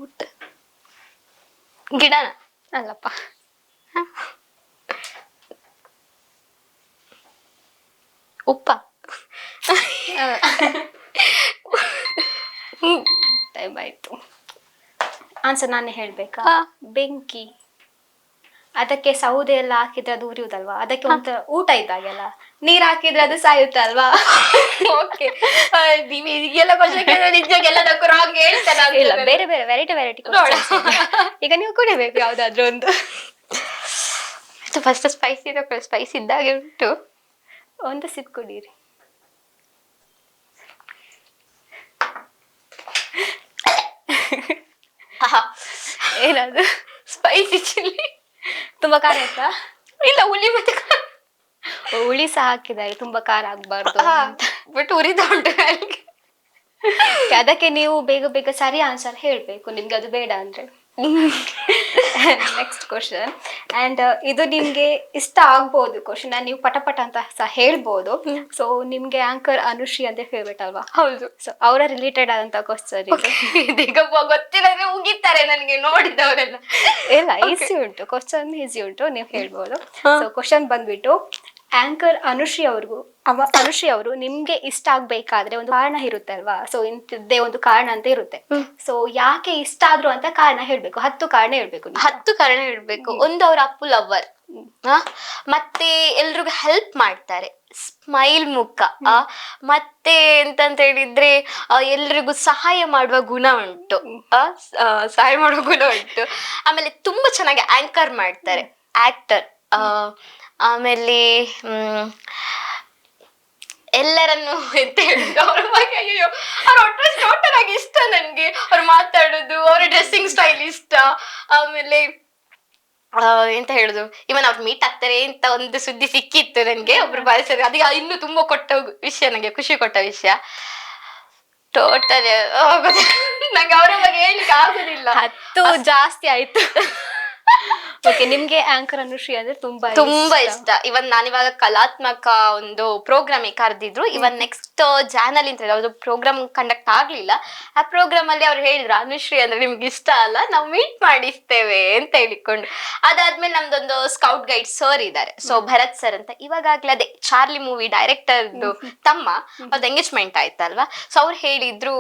ಊಟ ಗಿಡನ? ಅಲ್ಲಪ್ಪ. ಉಪ್ಪ? ಟೈಮ್ ಆಯ್ತು. ಆನ್ಸರ್ ನಾನೇ ಹೇಳ್ಬೇಕಾ? ಬೆಂಕಿ. ಅದಕ್ಕೆ ಸೌದೆ ಎಲ್ಲ ಹಾಕಿದ್ರೆ ಅದು ಉರಿಯುದಲ್ವಾ, ಅದಕ್ಕೆ ಒಂಥರ ಊಟ ಇದ್ದಾಗೆಲ್ಲ. ನೀರ್ ಹಾಕಿದ್ರೆ ಅದು ಸಾಯುತ್ತೆ ಅಲ್ವಾ? ಓಕೆ, ಎಲ್ಲ ರಾಂಗ್ ಹೇಳ್ತಾನೆ. ಇಲ್ಲ, ಬೇರೆ ಬೇರೆ ವೆರೈಟಿ ಈಗ ನೀವು ಕುಡಿಬೇಕು ಯಾವ್ದಾದ್ರು ಒಂದು. ಫಸ್ಟ್ ಸ್ಪೈಸಿ ಇದ್ದಾಗೆ ಉಂಟು. ಒಂದು ಸಿಪ್ ಕುಡೀರಿ. ಏನದು? Spicy chilli. ತುಂಬಾ ಖಾರ ಆಯ್ತಾ? ಇಲ್ಲ, ಹುಳಿ ಮತ್ತೆ ಹುಳಿ ಸಹ ಹಾಕಿದ್ದಾರೆ, ತುಂಬಾ ಖಾರ ಆಗ್ಬಾರ್ದು ಬಟ್ ಉರಿದ ಉಂಟು. ಅದಕ್ಕೆ ನೀವು ಬೇಗ ಬೇಗ ಸರಿ ಆನ್ಸರ್ ಹೇಳ್ಬೇಕು, ನಿಮ್ಗೆ ಅದು ಬೇಡ ಅಂದ್ರೆ. Next question. ಅಂಡ್ ಇದು ನಿಮ್ಗೆ ಇಷ್ಟ ಆಗ್ಬೋದು ಕ್ವಶನ್, ನೀವು ಪಟಪಟ ಅಂತ ಸಹ ಹೇಳ್ಬೋದು. ಸೊ ನಿಮ್ಗೆ ಆಂಕರ್ ಅನುಶ್ರೀ ಅಂದ್ರೆ ಫೇವ್ರೇಟ್ ಅಲ್ವಾ? ಹೌದು. ಸೊ ಅವರ ರಿಲೇಟೆಡ್ ಆದಂತ ಕ್ವಶನ್ ಇದೀಗ ಗೊತ್ತಿಲ್ಲದ್ರೆ ಉಗಿತಾರೆ ನನಗೆ ನೋಡಿದವರೆಲ್ಲ. ಇಲ್ಲ, ಈಸಿ ಉಂಟು ಕ್ವಶನ್, ಈಸಿ ಉಂಟು, ನೀವು ಹೇಳ್ಬೋದು. ಸೊ ಕ್ವಶನ್ ಬಂದ್ಬಿಟ್ಟು, ಆಂಕರ್ ಅನುಶ್ರೀ ಅವರು ನಿಮ್ಗೆ ಇಷ್ಟ ಆಗ್ಬೇಕಾದ್ರೆ ಒಂದು ಕಾರಣ ಇರುತ್ತೆ ಅಲ್ವಾ? ಸೊ ಇಂಥದ್ದೇ ಒಂದು ಕಾರಣ ಅಂತ ಇರುತ್ತೆ. ಸೊ ಯಾಕೆ ಇಷ್ಟ ಆದ್ರು ಅಂತ ಕಾರಣ ಹೇಳ್ಬೇಕು. 10 ಕಾರಣ ಹೇಳ್ಬೇಕು. 10 ಕಾರಣ ಹೇಳ್ಬೇಕು. ಒಂದು, ಅವ್ರ ಅಪ್ಪು ಲವರ್, ಮತ್ತೆ ಎಲ್ರಿಗೂ ಹೆಲ್ಪ್ ಮಾಡ್ತಾರೆ, ಸ್ಮೈಲ್ ಮುಖ, ಮತ್ತೆ ಎಂತಂತ ಹೇಳಿದ್ರೆ ಎಲ್ರಿಗೂ ಸಹಾಯ ಮಾಡುವ ಗುಣ ಉಂಟು. ಆಮೇಲೆ ತುಂಬಾ ಚೆನ್ನಾಗಿ ಆಂಕರ್ ಮಾಡ್ತಾರೆ, ಆಕ್ಟರ್. ಆಮೇಲೆ ಎಲ್ಲರನ್ನು ಎಂತ ಹೇಳುದು ಅವ್ರ ಬಗ್ಗೆ, ಅಯ್ಯೋ ಅವ್ರ ಡ್ರೆಸ್ ಟೋಟಲ್ ಆಗಿ ಇಷ್ಟ ನನ್ಗೆ. ಅವ್ರು ಮಾತಾಡುದು, ಅವ್ರ ಡ್ರೆಸ್ಸಿಂಗ್ ಸ್ಟೈಲ್ ಇಷ್ಟ. ಆಮೇಲೆ ಎಂತ ಹೇಳುದು, ಇವನ್ ಅವ್ರು ಮೀಟ್ ಆಗ್ತಾರೆ ಅಂತ ಒಂದು ಸುದ್ದಿ ಸಿಕ್ಕಿತ್ತು ನನ್ಗೆ, ಒಬ್ರು ಬಾಲಿಸರು. ಅದಕ್ಕೆ ಇನ್ನು ತುಂಬಾ ಕೊಟ್ಟ ವಿಷಯ, ನಂಗೆ ಖುಷಿ ಕೊಟ್ಟ ವಿಷಯ. ಟೋಟಲ್ ನಂಗೆ ಅವರ ಬಗ್ಗೆ ಹೇಳಿಕ್ಕೆ ಆಗುದಿಲ್ಲ, 10 ಜಾಸ್ತಿ ಆಯ್ತು. ಓಕೆ, ನಿಮ್ಗೆ ಆಂಕರ್ ಅನುಶ್ರೀ ಅಂದ್ರೆ ತುಂಬಾ ಇಷ್ಟ. ಇವನ್ ನಾನಿವಾಗ ಕಲಾತ್ಮಕ ಒಂದು ಪ್ರೋಗ್ರಾಮ್ ಕರೆದಿದ್ರು. ಇವನ್ ನೆಕ್ಸ್ಟ್ ಚಾನಲ್ ಅಂತ ಯಾವ್ದು ಪ್ರೋಗ್ರಾಮ್ ಕಂಡಕ್ಟ್ ಆಗ್ಲಿಲ್ಲ. ಆ ಪ್ರೋಗ್ರಾಮ್ ಅಲ್ಲಿ ಅವ್ರು ಹೇಳಿದ್ರು, ಅನುಶ್ರೀ ಅಂದ್ರೆ ನಿಮ್ಗೆ ಇಷ್ಟ ಅಲ್ಲ, ನಾವು ಮೀಟ್ ಮಾಡಿಸ್ತೇವೆ ಅಂತ ಹೇಳಿಕೊಂಡು. ಅದಾದ್ಮೇಲೆ ನಮ್ದೊಂದು ಸ್ಕೌಟ್ ಗೈಡ್ ಸರ್ ಇದ್ದಾರೆ, ಸೊ ಭರತ್ ಸರ್ ಅಂತ. ಇವಾಗಲೇ ಅದೇ ಚಾರ್ಲಿ ಮೂವಿ ಡೈರೆಕ್ಟರ್ದು ತಮ್ಮ, ಅದು ಎಂಗೇಜ್ಮೆಂಟ್ ಆಯ್ತಲ್ವಾ. ಸೊ ಅವ್ರು ಹೇಳಿದ್ರು,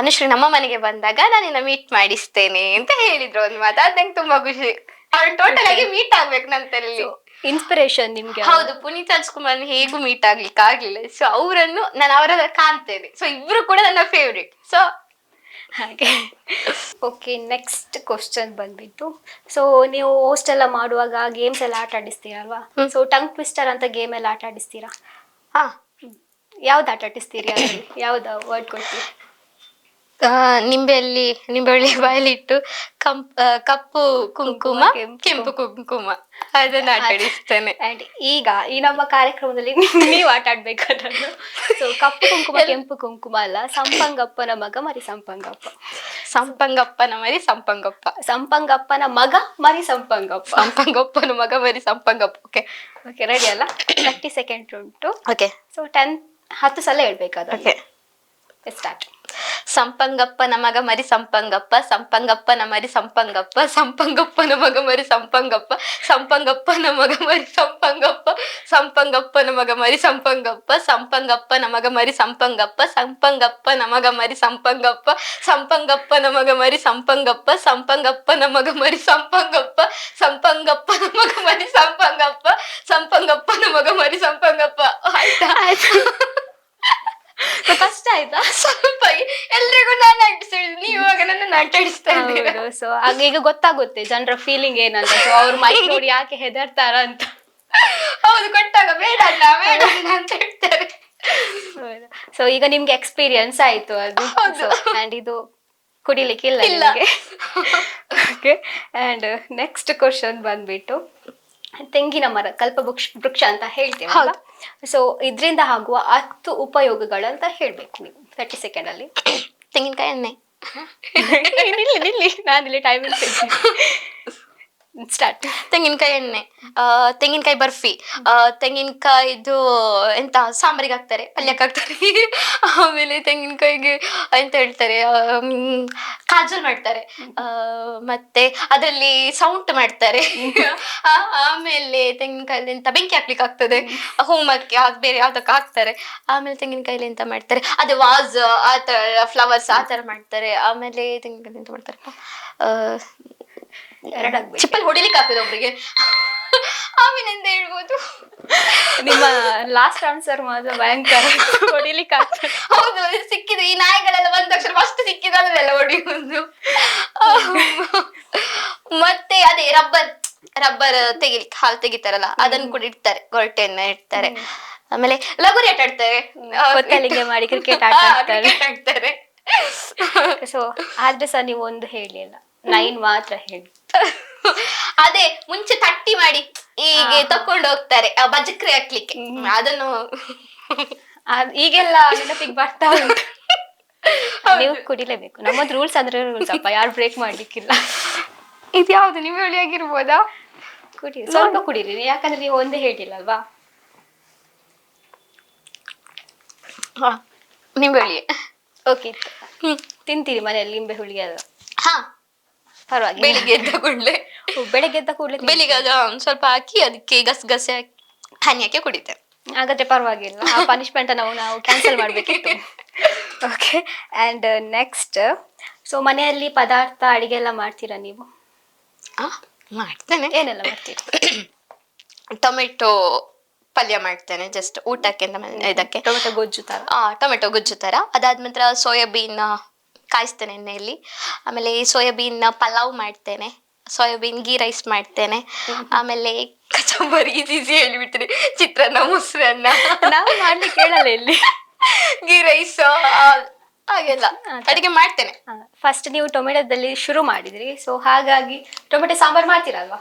ಅನುಶ್ರೀ ನಮ್ಮ ಮನೆಗೆ ಬಂದಾಗ ನಾನು ನಿನ್ನ ಮೀಟ್ ಮಾಡಿಸ್ತೇನೆ ಅಂತ ಹೇಳಿದ್ರು ಒಂದು ಮಾತು. ಅದ್ ನಂಗೆ ತುಂಬಾ ಖುಷಿ ಅವ್ರು ಟೋಟಲ್ ಆಗಿ ಮೀಟ್ ಆಗ್ಬೇಕು ನನ್ನ ತಲೆಯಲ್ಲಿ. ಇನ್ಸ್ಪಿರೇಷನ್ ನಿಮ್ಗೆ ಹೌದು, ಪುನೀತ್ ರಾಜ್ಕುಮಾರ್ ಹೇಗೂ ಮೀಟ್ ಆಗ್ಲಿಕ್ಕೆ ಆಗ್ಲಿಲ್ಲ. ಸೊ ಅವರನ್ನು ನಾನು ಅವರ ಕಾಣ್ತೇನೆ. ಸೊ ಇಬ್ರು ಕೂಡ ನನ್ನ ಫೇವ್ರೇಟ್. ಸೊ ಹಾಗೆ. ಓಕೆ, ನೆಕ್ಸ್ಟ್ ಕ್ವಶನ್ ಬಂದ್ಬಿಟ್ಟು, ಸೊ ನೀವು ಹೋಸ್ಟ್ ಎಲ್ಲ ಮಾಡುವಾಗ ಗೇಮ್ಸ್ ಎಲ್ಲ ಆಟ ಆಡಿಸ್ತೀರಲ್ವಾ? ಸೊ ಟಂಗ್ ಟ್ವಿಸ್ಟರ್ ಅಂತ ಗೇಮ್ ಎಲ್ಲ ಆಟ ಆಡಿಸ್ತೀರಾ? ಹಾ, ಯಾವ್ದು ಆಟ ಆಡಿಸ್ತೀರಿ? ಅದರಲ್ಲಿ ಯಾವ್ದು ವರ್ಡ್ ಕೊಡ್ತೀರಿ? ನಿಂಬೆಹಳ್ಳಿ ಬಾಯಲ್ಲಿಟ್ಟು ಕಪ್ಪು ಕುಂಕುಮ, ಕೆಂಪು ಕುಂಕುಮ, ಅದನ್ನ ಆಟ ಆಡಿಸ್ತೇನೆ. ಅಂಡ್ ಈಗ ಈ ನಮ್ಮ ಕಾರ್ಯಕ್ರಮದಲ್ಲಿ ನೀವು ಆಟ ಆಡ್ಬೇಕಾದ್ರೂ, ಸೊ ಕಪ್ಪು ಕುಂಕುಮ ಕೆಂಪು ಕುಂಕುಮ ಅಲ್ಲ, ಸಂಪಂಗಪ್ಪನ ಮಗ ಮರಿ ಸಂಪಂಗಪ್ಪ. ಸಂಪಂಗಪ್ಪನ ಮರಿ ಸಂಪಂಗಪ್ಪ. ಸಂಪಂಗಪ್ಪನ ಮಗ ಮರಿ ಸಂಪಂಗಪ್ಪ. ಸಂಪಂಗಪ್ಪನ ಮಗ ಮರಿ ಸಂಪಂಗಪ್ಪ. ಓಕೆ ಓಕೆ, ರೆಡಿ ಅಲ್ಲ? 30 ಸೆಕೆಂಡ್ ಉಂಟು. ಓಕೆ. ಸೊ 10 ಸಲ ಹೇಳ್ಬೇಕಾದ್ರೆ. Okay, start. ಸಂಪಂಗಪ್ಪನ ಮಗ ಮರಿ ಸಂಪಂಗಪ್ಪ, ಸಂಪಂಗಪ್ಪನ ಮರಿ ಸಂಪಂಗಪ್ಪ, ಸಂಪಂಗಪ್ಪನ ಮಗ ಮರಿ ಸಂಪಂಗಪ್ಪ, ಸಂಪಂಗಪ್ಪನ ಮಗ ಮರಿ ಸಂಪಂಗಪ್ಪ, ಸಂಪಂಗಪ್ಪನ ಮಗ ಮರಿ ಸಂಪಂಗಪ್ಪ, ಸಂಪಂಗಪ್ಪನ ಮಗ ಮರಿ ಸಂಪಂಗಪ್ಪ, ಸಂಪಂಗಪ್ಪನ ಮಗ ಮರಿ ಸಂಪಂಗಪ್ಪ, ಸಂಪಂಗಪ್ಪನ ಮಗ ಮರಿ ಸಂಪಂಗಪ್ಪ, ಸಂಪಂಗಪ್ಪನ ಮಗ ಮರಿ ಸಂಪಂಗಪ್ಪ, ಸಂಪಂಗಪ್ಪನ ಮಗ ಮರಿ ಸಂಪಂಗಪ್ಪ, ಸಂಪಂಗಪ್ಪನ ಮಗ ಮರಿ ಸಂಪಂಗಪ್ಪ. ಆಯ್ತಾ? ಕಷ್ಟ ಆಯ್ತಾ? ಸ್ವಲ್ಪ ಎಲ್ರಿಗೂ ನಾನು ಆಡಿಸಿದ್ರು, ನೀವು ಇವಾಗ ನನ್ನ ಆಟ ಆಡಿಸ್ತಾ ಇದ್ದೀರಾ. ಸೊ ಆಗ ಈಗ ಗೊತ್ತಾಗುತ್ತೆ ಜನರ ಫೀಲಿಂಗ್ ಏನಂತ. ಸೊ ಅವ್ರ ಮೈಕ್ ನೋಡಿ ಯಾಕೆ ಹೆದರ್ತಾರ ಅಂತ. ಹೌದು, ಕೊಟ್ಟಾಗ ಬೇಡ ಅಣ್ಣ ಬೇಡ ಅಣ್ಣ ಅಂತ ಹೇಳ್ತಾರೆ. ಸೊ ಈಗ ನಿಮ್ಗೆ ಎಕ್ಸ್ಪೀರಿಯನ್ಸ್ ಆಯ್ತು ಅದು. ಅಂಡ್ ಇದು ಕುಡಿಲಿಕ್ಕಿಲ್ಲ ನಿಮ್ಗೆ. ಓಕೆ, ಅಂಡ್ ನೆಕ್ಸ್ಟ್ ಕ್ವಶನ್ ಬಂದ್ಬಿಟ್ಟು, ತೆಂಗಿನ ಮರ ವೃಕ್ಷ ಅಂತ ಹೇಳ್ತೀವಿ. ಸೊ ಇದರಿಂದ ಆಗುವ 10 ಉಪಯೋಗಗಳಂತ ಹೇಳ್ಬೇಕು ನೀವು 30 ಸೆಕೆಂಡ್ ಅಲ್ಲಿ. ತೆಂಗಿನಕಾಯಿ ಎಣ್ಣೆ. ನಿಲ್ಲಿ ನಾನಿಲ್ಲಿ ಟೈಮಿಂಗ್ ಸ್ಟಾರ್ಟ್. ತೆಂಗಿನಕಾಯಿ ಎಣ್ಣೆ, ತೆಂಗಿನಕಾಯಿ ಬರ್ಫಿ, ತೆಂಗಿನಕಾಯಿದು ಎಂತ ಸಾಂಬಾರಿಗೆ ಹಾಕ್ತಾರೆ, ಪಲ್ಯಕ್ಕೆ ಹಾಕ್ತಾರೆ. ಆಮೇಲೆ ತೆಂಗಿನಕಾಯಿಗೆ ಎಂತ ಹೇಳ್ತಾರೆ, ಕಾಜಲ್ ಮಾಡ್ತಾರೆ, ಮತ್ತೆ ಅದರಲ್ಲಿ ಸೌಂಟ್ ಮಾಡ್ತಾರೆ. ಆಮೇಲೆ ತೆಂಗಿನಕಾಯಲ್ಲಿ ಎಂತ ಬೆಂಕಿ ಹಾಕ್ಲಿಕ್ಕೆ ಆಗ್ತದೆ, ಹೋಮಕ್ಕೆ ಬೇರೆ ಯಾವ್ದಕ್ಕೆ ಹಾಕ್ತಾರೆ. ಆಮೇಲೆ ತೆಂಗಿನಕಾಯಿಲಿ ಎಂತ ಮಾಡ್ತಾರೆ, ಅದೇ ವಾಸ್ ಆ ತರ ಫ್ಲವರ್ಸ್ ಆ ತರ ಮಾಡ್ತಾರೆ. ಆಮೇಲೆ ತೆಂಗಿನಕಾಯಿ ಎಂತ ಮಾಡ್ತಾರೆ, ಚಿಪ್ಪಲ್ ಹೊಡಿಲಿಕ್ಕೆ ಆಗ್ತದೆ ಒಬ್ರಿಗೆ. ಆಮೇಲೆ ಎಂತ ಹೇಳ್ಬೋದು, ನಿಮ್ಮ ಲಾಸ್ಟ್ ಆನ್ಸರ್ ಮಾತ್ರ ಭಯಂಕರ. ಹೊಡಿಲಿಕ್ಕೆ ಆಗ್ತದೆ. ಹೌದು, ಸಿಕ್ಕಿದೆ. ಈ ನಾಯಿಗಳೆಲ್ಲ ಒಂದ್ ತಕ್ಷಣ ಫಸ್ಟ್ ಸಿಕ್ಕಿದಲ್ಲ ಹೊಡಿಯುವುದು. ಮತ್ತೆ ಅದೇ ರಬ್ಬರ್ ತೆಗಿಲಿಕ್ಕೆ ಹಾಲು ತೆಗಿತಾರಲ್ಲ, ಅದನ್ನು ಕೂಡ ಇಡ್ತಾರೆ, ಗೊರಟೆಯನ್ನ ಇಡ್ತಾರೆ. ಆಮೇಲೆ ಲಗೋರಿ ಆಟ ಆಡ್ತಾರೆ, ಕೊತ್ತಲಿಗೆ ಮಾಡಿ ಕ್ರಿಕೆಟ್ ಆಟ ಆಡ್ತಾರೆ. ಸೊ ಆದ್ರೆ ಸಹ ನೀವು ಒಂದು ಹೇಳಿಲ್ಲ, 9 ಮಾತ್ರ ಹೇಳಿ. ಅದೇ ಮುಂಚೆ ತಟ್ಟಿ ಮಾಡಿ ಹೀಗೆ ತಕೊಂಡು ಹೋಗ್ತಾರೆ ಬಜಕ್ರಿ ಹಾಕ್ಲಿಕ್ಕೆ, ಅದನ್ನು ಈಗೆಲ್ಲ ನೆನಪಿಗೆ ಬರ್ತಾ ಉಂಟು. ನೀವು ಕುಡಿಲೇಬೇಕು. ನಮ್ಮದು ರೂಲ್ಸ್ ಅಂದ್ರೆ ರೂಲ್ಸ್ ಅಪ್ಪ, ಯಾರು ಬ್ರೇಕ್ ಮಾಡ್ಲಿಕ್ಕಿಲ್ಲ. ಇದು ಯಾವ್ದು ನಿಂಬೆಹುಳಿ ಆಗಿರ್ಬೋದಾ? ಕುಡೀರಿ, ಸ್ವಲ್ಪ ಕುಡೀರಿ, ಯಾಕಂದ್ರೆ ನೀವು ಒಂದೇ ಹೇಳಿಲ್ಲಲ್ವಾ. ನಿಂಬೆಹುಳಿ. ಓಕೆ, ತಿಂತೀರಿ ಮನೆಯಲ್ಲಿ ನಿಂಬೆ ಹುಳಿ ಎಲ್ಲ? ಹಾ, ಪರವಾಗಿಲ್ಲ. ಬೆಳಿಗ್ಗೆ ಎದ್ದ ಕೂಡಲೇ ಬೆಳಿಗ್ಗೆ ಅದು ಸ್ವಲ್ಪ ಹಾಕಿ ಅದಕ್ಕೆ ಗಸಗಸೆ ಹಾಕಿ ಹನಿ ಹಾಕಿ ಕುಡಿತೇನೆ. ಹಾಗಾದ್ರೆ ಪರವಾಗಿಲ್ಲ, ಆ ಪನಿಷ್ಮೆಂಟ್ ನಾವು ಕ್ಯಾನ್ಸಲ್ ಮಾಡ್ಬೇಕಿತ್ತು. ಓಕೆ, ಅಂಡ್ ನೆಕ್ಸ್ಟ್, ಸೊ ಮನೆಯಲ್ಲಿ ಪದಾರ್ಥ ಅಡಿಗೆ ಎಲ್ಲ ಮಾಡ್ತೀರಾ ನೀವು? ಮಾಡ್ತೇನೆ. ಏನೆಲ್ಲ ಮಾಡ್ತೀರಾ? ಟೊಮೆಟೊ ಪಲ್ಯ ಮಾಡ್ತೇನೆ, ಜಸ್ಟ್ ಊಟಕ್ಕೆ. ಇದಕ್ಕೆ ಟೊಮೆಟೊ ಗೊಜ್ಜು ತರ. ಟೊಮೆಟೊ ಗೊಜ್ಜು ತರ. ಅದಾದ ನಂತರ ಸೋಯಾಬೀನ್ ಕಾಯಿಸ್ತೇನೆ ಎಣ್ಣೆಯಲ್ಲಿ. ಆಮೇಲೆ ಸೋಯಾಬೀನ್ ಪಲಾವ್ ಮಾಡ್ತೇನೆ, ಸೋಯಾಬೀನ್ ಗೀ ರೈಸ್ ಮಾಡ್ತೇನೆ. ಆಮೇಲೆ ಕಚಂಬರಿ ಈಸಿ ಹೇಳಿಬಿಡ್ತೀನಿ, ಚಿತ್ರಾನ್ನ, ಮೊಸರನ್ನ ನಾವು ಮಾಡ್ಲಿಕ್ಕೆ ಹೇಳಲ್ಲ ಇಲ್ಲಿ. ಗೀ ರೈಸ್ ಹಾಗೆಲ್ಲ ಅಡಿಗೆ ಮಾಡ್ತೇನೆ. ಫಸ್ಟ್ ನೀವು ಟೊಮೆಟೊದಲ್ಲಿ ಶುರು ಮಾಡಿದ್ರಿ, ಸೊ ಹಾಗಾಗಿ ಟೊಮೆಟೊ ಸಾಂಬಾರ್ ಮಾಡ್ತೀರಲ್ವಾ?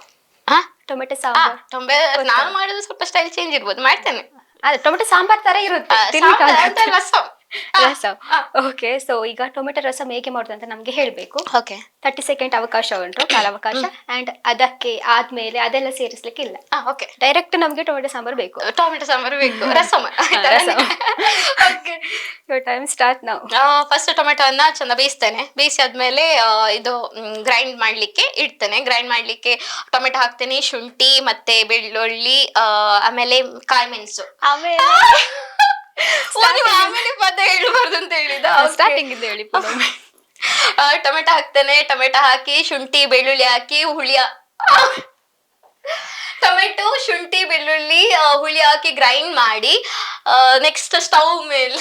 ಟೊಮೆಟೊ ಸಾಂಬಾರ್ ನಾನು ಮಾಡೋದು ಸ್ವಲ್ಪ ಸ್ಟೈಲ್ ಚೇಂಜ್ ಇರ್ಬೋದು, ಮಾಡ್ತೇನೆ. ಅದೇ ಟೊಮೆಟೊ ಸಾಂಬಾರ್ ತರ ಇರುತ್ತೆ. ರಸಂ. ರಸಂ. ಓಕೆ, ಸೊ ಈಗ ಟೊಮೆಟೊ ರಸಂ ಹೇಗೆ ಮಾಡೋದು ಅಂತ ನಮ್ಗೆ ಹೇಳ್ಬೇಕು. ಓಕೆ, 30 ಸೆಕೆಂಡ್ ಅವಕಾಶ ಉಂಟು, ಕಾಲಾವಕಾಶ. ಅಂಡ್ ಅದಕ್ಕೆ ಆದ್ಮೇಲೆ ಅದೆಲ್ಲ ಸೇರಿಸ್ಲಿಕ್ಕಿಲ್ಲ. ಓಕೆ, ಡೈರೆಕ್ಟ್ ನಮ್ಗೆ ಟೊಮೆಟೊ ಸಾಂಬಾರ್ ಬೇಕು. ಟೊಮೆಟೊ ಸಾಂಬಾರ್ ಬೇಕು, ರಸಂ. ಟೈಮ್ ಸ್ಟಾರ್ಟ್ ನಾವು. ಫಸ್ಟ್ ಟೊಮೆಟೊನ್ನ ಚೆಂದ ಬೇಯಿಸ್ತೇನೆ. ಬೇಯಿಸಿ ಆದ್ಮೇಲೆ ಇದು ಗ್ರೈಂಡ್ ಮಾಡ್ಲಿಕ್ಕೆ ಇಡ್ತೇನೆ. ಗ್ರೈಂಡ್ ಮಾಡ್ಲಿಕ್ಕೆ ಟೊಮೆಟೊ ಹಾಕ್ತೇನೆ, ಶುಂಠಿ ಮತ್ತೆ ಬೆಳ್ಳುಳ್ಳಿ, ಆಮೇಲೆ ಕಾಯಿ ಮೆಣಸು. ಆಮೇಲೆ ಪದ ಹೇಳ್ಬಾರ್ದು ಅಂತ ಹೇಳಿದ, ಸ್ಟಾರ್ಟಿಂಗ್ ಇಂದ ಹೇಳಿ. ಟೊಮೆಟೊ ಹಾಕ್ತೇನೆ. ಟೊಮೆಟೊ ಹಾಕಿ ಶುಂಠಿ ಬೆಳ್ಳುಳ್ಳಿ ಹಾಕಿ ಹುಳಿ ಟೊಮೆಟೊ, ಶುಂಠಿ, ಬೆಳ್ಳುಳ್ಳಿ, ಹುಳಿ ಹಾಕಿ ಗ್ರೈಂಡ್ ಮಾಡಿ ನೆಕ್ಸ್ಟ್ ಸ್ಟವ್ ಮೇಲೆ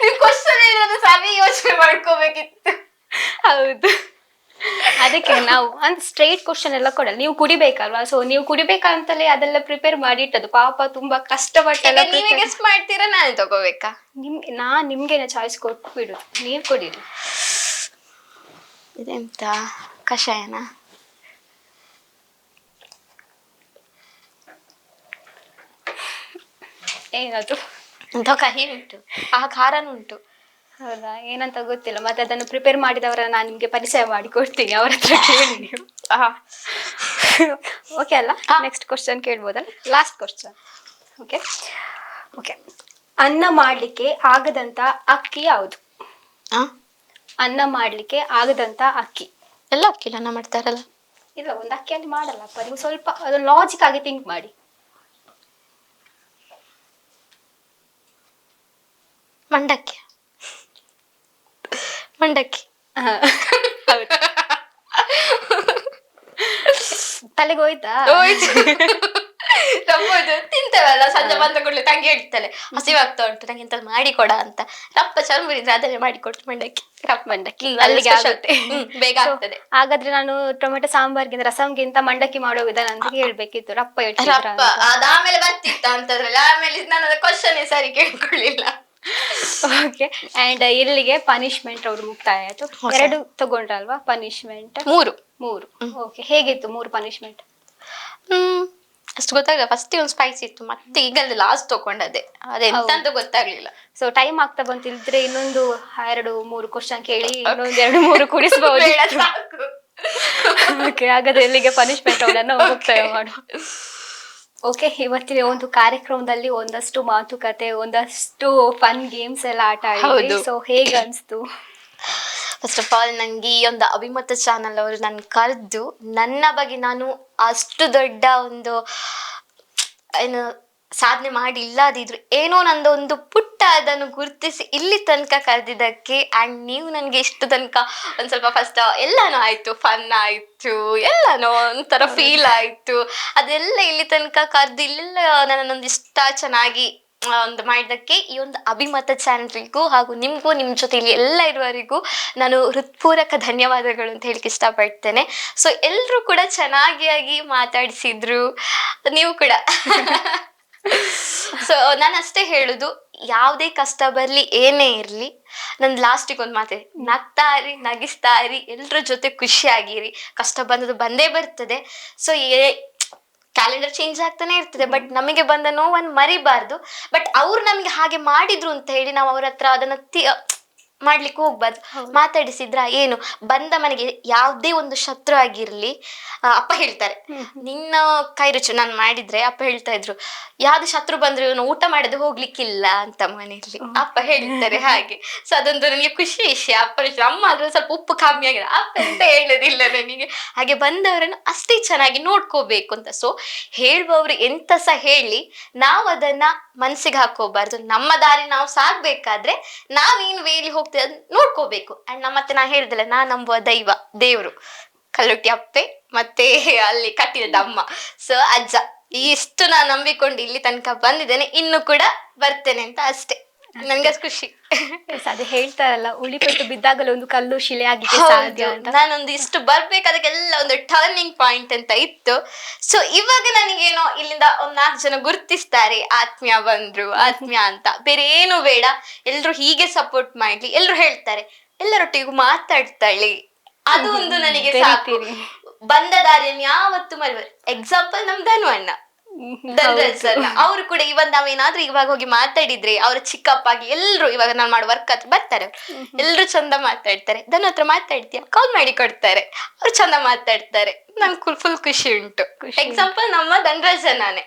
ನೀವು ಕ್ವಶನ್ ಏನಾದ್ರು ಸರಿ ಯೋಚನೆ ಮಾಡ್ಕೋಬೇಕಿತ್ತು. ಹೌದು, ಅದಕ್ಕೆ ನಾವು ಅಂತ ಸ್ಟ್ರೈಟ್ ಕ್ವಶನ್ ಎಲ್ಲ ಕೊಡಲ್ಲ. ನೀವು ಕುಡಿಬೇಕಲ್ವಾ, ಸೊ ನೀವು ಕುಡಿಬೇಕಂತಲೇ ಅದೆಲ್ಲ ಪ್ರಿಪೇರ್ ಮಾಡಿ ಇಟ್ಟದ್ದು. ಪಾಪ ತುಂಬಾ ಕಷ್ಟಪಟ್ಟೆಲ್ಲ ನೀವೇ ಗೆಸ್ಟ್ ಮಾಡ್ತೀರಾ, ನಾನು ತಗೋಬೇಕಾ? ನಿಮ್ಗೆ ಚಾಯ್ಸ್ ಕೊಟ್ಟು ಬಿಡುದು, ನೀವ್ ಕುಡೀರಿ. ಇದೆಂತ ಕಷಾಯನ? ಏನದು? ಎಂತ ಕಹಿ ಉಂಟು, ಖಾರನೂ ಉಂಟು. ಹೌದಾ, ಏನಂತ ಗೊತ್ತಿಲ್ಲ. ಮತ್ತೆ ಅದನ್ನು ಪ್ರಿಪೇರ್ ಮಾಡಿದವರ ನಾನು ನಿಮ್ಗೆ ಪರಿಚಯ ಮಾಡಿ ಕೊಡ್ತೀನಿ, ಅವ್ರ ಹತ್ರ ಕೇಳಿ ನೀವು. ಓಕೆ ಅಲ್ಲ? ನೆಕ್ಸ್ಟ್ ಕ್ವಶನ್ ಕೇಳ್ಬೋದಲ್ಲ, ಲಾಸ್ಟ್ ಕ್ವಶನ್. Okay okay. ಅನ್ನ ಮಾಡ್ಲಿಕ್ಕೆ ಆಗದಂತ ಅಕ್ಕಿ ಯಾವುದು? ಅನ್ನ ಮಾಡ್ಲಿಕ್ಕೆ ಆಗದಂತ ಅಕ್ಕಿ. ಎಲ್ಲ ಅಕ್ಕಿಲ್ಲ ಅನ್ನ ಮಾಡ್ತಾರಲ್ಲ. ಇಲ್ಲ, ಒಂದು ಅಕ್ಕಿಯಲ್ಲಿ ಮಾಡಲ್ಲಪ್ಪ. ನೀವು ಸ್ವಲ್ಪ ಅದನ್ನ ಲಾಜಿಕ್ ಆಗಿ ಥಿಂಕ್ ಮಾಡಿ. ಮಂಡಕ್ಕಿ. ಮಂಡಕ್ಕಿ. ಹೌದು. ತಲೆಗೆ ಹೋಯ್ತಾ? ನಮ್ಮದು ತಿಂತೇವಲ್ಲ, ಸಂಜೆ ಬಂದ ಕೂಡಲೇ ತಂಗಿ ಹೇಳ್ತಾಳೆ ಹಸಿವಾಗ್ತಾ ಉಂಟು, ನಂಗೆ ಎಂತ ಮಾಡಿ ಕೊಡ ಅಂತ. ರಪ್ಪ ಚರ್ಮುರಿದ್ರೆ ಅದನ್ನೇ ಮಾಡಿ ಕೊಟ್ಟು ಮಂಡಕ್ಕಿ. ಮಂಡಕ್ಕಿ ಅಲ್ಲಿಗೆ ಆಗುತ್ತೆ, ಬೇಗ ಆಗ್ತದೆ. ಹಾಗಾದ್ರೆ ನಾನು ಟೊಮೆಟೊ ಸಾಂಬಾರ್ಗಿಂತ ರಸಂಗಿಂತ ಮಂಡಕ್ಕಿ ಮಾಡೋ ವಿಧಾನ ಅಂತ ಹೇಳ್ಬೇಕಿತ್ತು. ರಪ್ಪ ರಪ್ಪ ಅದಾದ್ಮೇಲೆ ಬರ್ತಿತ್ತ ಅಂತದ್ರಲ್ಲಿ, ಆಮೇಲೆ ನಾನು ಕ್ವಶನ್ ಸರಿ ಕೇಳ್ಕೊಳ್ಳಿಲ್ಲ. ಓಕೆ, ಅಂಡ್ ಇಲ್ಲಿಗೆ ಪನಿಷ್ಮೆಂಟ್ ಅವ್ರು ಮುಕ್ತಾಯ ಆಯ್ತು. 2 ತಗೊಂಡ್ರಲ್ವಾ ಪನಿಷ್ಮೆಂಟ್? 3. ಓಕೆ, ಹೇಗಿತ್ತು 3 ಪನಿಷ್ಮೆಂಟ್? ಅಷ್ಟು ಗೊತ್ತಾಗಲ್ಲ. ಫಸ್ಟ್ ಒಂದು ಸ್ಪೈಸಿ ಇತ್ತು, ಮತ್ತೆ ಈಗ ಲಾಸ್ಟ್ ತಗೊಂಡದೆ, ಅದೆಂತ ಅಂತ ಗೊತ್ತಾಗ್ಲಿಲ್ಲ. ಸೊ ಟೈಮ್ ಆಗ್ತಾ ಬಂತಿದ್ರೆ ಇನ್ನೊಂದು 2-3 ಕ್ವಶನ್ ಕೇಳಿ ಇನ್ನೊಂದು 2-3 ಕುಡಿಸಬಹುದು. ಓಕೆ, ಹಾಗಾದ್ರೆ ಇಲ್ಲಿಗೆ ಪನಿಷ್ಮೆಂಟ್ ಅವಳನ್ನು ಮುಕ್ತಾಯ ಮಾಡು. ಓಕೆ, ಇವತ್ತಿನ ಒಂದು ಕಾರ್ಯಕ್ರಮದಲ್ಲಿ ಒಂದಷ್ಟು ಮಾತುಕತೆ, ಒಂದಷ್ಟು ಫನ್ ಗೇಮ್ಸ್ ಎಲ್ಲ ಆಟ ಆಡಿದ್ವಿ. ಸೊ ಹೇಗೆ ಅನ್ಸ್ತು? ಫಸ್ಟ್ ಆಫ್ ಆಲ್ ನಂಗೆ ಈ ಒಂದು ಅಭಿಮತ ಚಾನಲ್ ಅವರು ನನ್ ಕರೆದು ನನ್ನ ಬಗ್ಗೆ ನಾನು ಅಷ್ಟು ದೊಡ್ಡ ಒಂದು ಏನು ಸಾಧನೆ ಮಾಡಿ ಇಲ್ಲದಿದ್ರು ಏನೋ ನಂದು ಒಂದು ಪುಟ್ಟ ಅದನ್ನು ಗುರುತಿಸಿ ಇಲ್ಲಿ ತನಕ ಕರೆದಿದ್ದಕ್ಕೆ, ಆ್ಯಂಡ್ ನೀವು ನನಗೆ ಇಷ್ಟು ತನಕ ಒಂದು ಸ್ವಲ್ಪ ಫಸ್ಟ್ ಎಲ್ಲಾನು ಆಯಿತು, ಫನ್ ಆಯಿತು, ಎಲ್ಲಾನು ಒಂಥರ ಫೀಲ್ ಆಯಿತು, ಅದೆಲ್ಲ ಇಲ್ಲಿ ತನಕ ಕರೆದು ಇಲ್ಲೆಲ್ಲ ನನ್ನೊಂದು ಇಷ್ಟ ಚೆನ್ನಾಗಿ ಒಂದು ಮಾಡಿದ್ದಕ್ಕೆ ಈ ಒಂದು ಅಭಿಮತ ಚಾನಲ್ಗೂ ಹಾಗೂ ನಿಮಗೂ ನಿಮ್ಮ ಜೊತೆಲಿ ಎಲ್ಲ ಇರುವವರಿಗೂ ನಾನು ಹೃತ್ಪೂರ್ವಕ ಧನ್ಯವಾದಗಳು ಅಂತ ಹೇಳಿಕ್ಕೆ ಇಷ್ಟಪಡ್ತೇನೆ. ಸೊ ಎಲ್ಲರೂ ಕೂಡ ಚೆನ್ನಾಗಿ ಮಾತಾಡಿಸಿದ್ರು, ನೀವು ಕೂಡ. ಸೊ ನಾನು ಅಷ್ಟೇ ಹೇಳುದು, ಯಾವುದೇ ಕಷ್ಟ ಬರಲಿ ಏನೇ ಇರಲಿ, ನಂದು ಲಾಸ್ಟಿಗೆ ಒಂದು ಮಾತೆ, ನಗ್ತಾರಿ, ನಗಿಸ್ತಾರಿ, ಎಲ್ಲರ ಜೊತೆ ಖುಷಿಯಾಗಿರಿ. ಕಷ್ಟ ಬಂದದ್ದು ಬಂದೇ ಬರ್ತದೆ. ಸೊ ಕ್ಯಾಲೆಂಡರ್ ಚೇಂಜ್ ಆಗ್ತಾನೆ ಇರ್ತದೆ, ಬಟ್ ನಮಗೆ ಬಂದ ನೋವನ್ನು ಮರಿಬಾರ್ದು. ಬಟ್ ಅವ್ರು ನಮಗೆ ಹಾಗೆ ಮಾಡಿದ್ರು ಅಂತ ಹೇಳಿ ನಾವು ಅವ್ರ ಹತ್ರ ಅದನ್ನ ಮಾಡ್ಲಿಕ್ಕೆ ಹೋಗ್ಬಾರ್ದು. ಮಾತಾಡಿಸಿದ್ರ ಏನು, ಬಂದ ಮನೆಗೆ ಯಾವುದೇ ಒಂದು ಶತ್ರು ಆಗಿರ್ಲಿ, ಅಪ್ಪ ಹೇಳ್ತಾರೆ ನಿನ್ನ ಕೈ ರುಚಿ ನಾನು ಮಾಡಿದ್ರೆ, ಅಪ್ಪ ಹೇಳ್ತಾ ಇದ್ರು ಯಾವ್ದು ಶತ್ರು ಬಂದ್ರು ಇವನು ಊಟ ಮಾಡದೆ ಹೋಗ್ಲಿಕ್ಕಿಲ್ಲ ಅಂತ ಮನೆಯಲ್ಲಿ ಅಪ್ಪ ಹೇಳ್ತಾರೆ. ಹಾಗೆ ಸೊ ಅದೊಂದು ನನಗೆ ಖುಷಿ ವಿಷಯ. ಅಪ್ಪ ಅಮ್ಮ ಆದ್ರೆ ಸ್ವಲ್ಪ ಉಪ್ಪು ಕಮ್ಮಿ ಆಗಿದೆ, ಅಪ್ಪ ಎಂತ ಹೇಳೋದಿಲ್ಲ ನನಗೆ. ಹಾಗೆ ಬಂದವರನ್ನು ಅಷ್ಟೇ ಚೆನ್ನಾಗಿ ನೋಡ್ಕೋಬೇಕು ಅಂತ. ಸೊ ಹೇಳುವವರು ಎಂತ ಸಹ ಹೇಳಿ ನಾವು ಅದನ್ನ ಮನ್ಸಿಗೆ ಹಾಕೋಬಾರ್ದು. ನಮ್ಮ ದಾರಿ ನಾವು ಸಾಗ್ಬೇಕಾದ್ರೆ ನಾವೇನು ವೇಲಿ ಹೋಗ್ತೇವೆ ನೋಡ್ಕೋಬೇಕು. ಅಂಡ್ ಮತ್ತೆ ನಾ ಹೇಳ್ದಲ್ಲ, ನಾ ನಂಬುವ ದೇವ್ರು ಕಲ್ಲುಟ್ಟಿ ಅಪ್ಪೆ ಮತ್ತೆ ಅಲ್ಲಿ ಕಟ್ಟಿದ ಅಮ್ಮ, ಸೊ ಅಜ್ಜ, ಇಷ್ಟು ನಾನು ನಂಬಿಕೊಂಡು ಇಲ್ಲಿ ತನಕ ಬಂದಿದ್ದೇನೆ, ಇನ್ನು ಕೂಡ ಬರ್ತೇನೆ ಅಂತ ಅಷ್ಟೇ. ನನ್ಗೆ ಖುಷಿ. ಅದೇ ಹೇಳ್ತಾರಲ್ಲ, ಉಳಿಪೆಟ್ಟು ಬಿದ್ದಾಗಲೇ ಒಂದು ಕಲ್ಲು ಶಿಲೆ ಆಗಿಕ್ಕೆ ಸಾಧ್ಯ ಅಂತ. ನಾನೊಂದು ಇಷ್ಟು ಬರ್ಬೇಕಾದಕ್ಕೆಲ್ಲ ಒಂದು ಟರ್ನಿಂಗ್ ಪಾಯಿಂಟ್ ಅಂತ ಇತ್ತು. ಸೊ ಇವಾಗ ನನಗೇನೋ ಇಲ್ಲಿಂದ 4 ಜನ ಗುರ್ತಿಸ್ತಾರೆ, ಆತ್ಮೀಯ ಬಂದ್ರು, ಆತ್ಮೀಯ ಅಂತ. ಬೇರೆ ಏನು ಬೇಡ, ಎಲ್ರು ಹೀಗೆ ಸಪೋರ್ಟ್ ಮಾಡ್ಲಿ. ಎಲ್ರು ಹೇಳ್ತಾರೆ ಎಲ್ಲರೊಟ್ಟಿಗೂ ಮಾತಾಡ್ತಾಳೆ, ಅದು ಒಂದು ನನಗೆ ಸಾಕು. ಬಂದ ದಾರಿಯನ್ನು ಯಾವತ್ತು ಮರಿಬಾರ್ದು. ಎಕ್ಸಾಂಪಲ್ ನಮ್ ಧನು ಅಣ್ಣ, ಅವ್ರು ಕೂಡ ಇವಾಗ ನಾವೇನಾದ್ರೂ ಇವಾಗ ಹೋಗಿ ಮಾತಾಡಿದ್ರೆ ಅವ್ರ ಚಿಕ್ಕಪ್ಪಾಗಿ ಎಲ್ರು ಇವಾಗ ನಾನು ಮಾಡೋ ವರ್ಕ್ ಹತ್ರ ಬರ್ತಾರೆ, ಎಲ್ರು ಚಂದ ಮಾತಾಡ್ತಾರೆ. ಧನು ಹತ್ರ ಮಾತಾಡ್ತೀಯ, ಕಾಲ್ ಮಾಡಿ ಕೊಡ್ತಾರೆ, ಅವ್ರು ಚಂದ ಮಾತಾಡ್ತಾರೆ, ನನ್ಗೆ ಫುಲ್ ಖುಷಿ ಉಂಟು. ಎಕ್ಸಾಂಪಲ್ ನಮ್ಮ ಧನರಾಜನಾನೆ.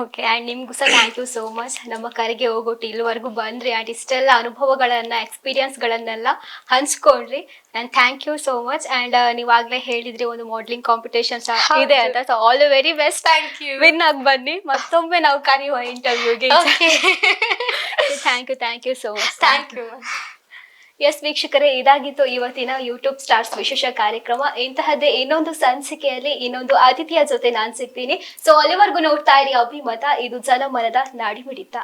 ಓಕೆ, ಆ್ಯಂಡ್ ನಿಮ್ಗೂ ಸಹ ಥ್ಯಾಂಕ್ ಯು ಸೋ ಮಚ್. ನಮ್ಮ ಕರೆಗೆ ಹೋಗೋಟ್ಟು ಇಲ್ಲಿವರೆಗೂ ಬಂದ್ರಿ, ಆ್ಯಂಡ್ ಇಷ್ಟೆಲ್ಲ ಅನುಭವಗಳನ್ನ, ಎಕ್ಸ್ಪೀರಿಯನ್ಸ್ಗಳನ್ನೆಲ್ಲ ಹಂಚ್ಕೊಂಡ್ರಿ. And thank you so much. And ನೀವಾಗಲೇ ಹೇಳಿದ್ರಿ ಒಂದು ಮಾಡ್ಲಿಂಗ್ ಕಾಂಪಿಟೇಷನ್ ಇದೆ ಅಂತ. So all the very best. Thank you. Win ಆಗಿ ಬನ್ನಿ, ಮತ್ತೊಮ್ಮೆ ನಾವು ಕರೆಯುವ ಇಂಟರ್ವ್ಯೂಗೆ. Thank you so much. Thank you. Yes ವೀಕ್ಷಕರೇ, ಇದಾಗಿತ್ತು ಇವತ್ತಿನ ಯೂಟ್ಯೂಬ್ ಸ್ಟಾರ್ಸ್ ವಿಶೇಷ ಕಾರ್ಯಕ್ರಮ. ಇಂತಹದ್ದೇ ಇನ್ನೊಂದು ಸಂಚಿಕೆಯಲ್ಲಿ ಇನ್ನೊಂದು ಅತಿಥಿಯ ಜೊತೆ ನಾನ್ ಸಿಗ್ತೀನಿ. ಸೊ ಅಲ್ಲಿವರೆಗೂ ನೋಡ್ತಾ ಇರಿ ಅಭಿಮತ. ಇದು ಜನಮನದ ನಾಡಿಮಿಡಿತ.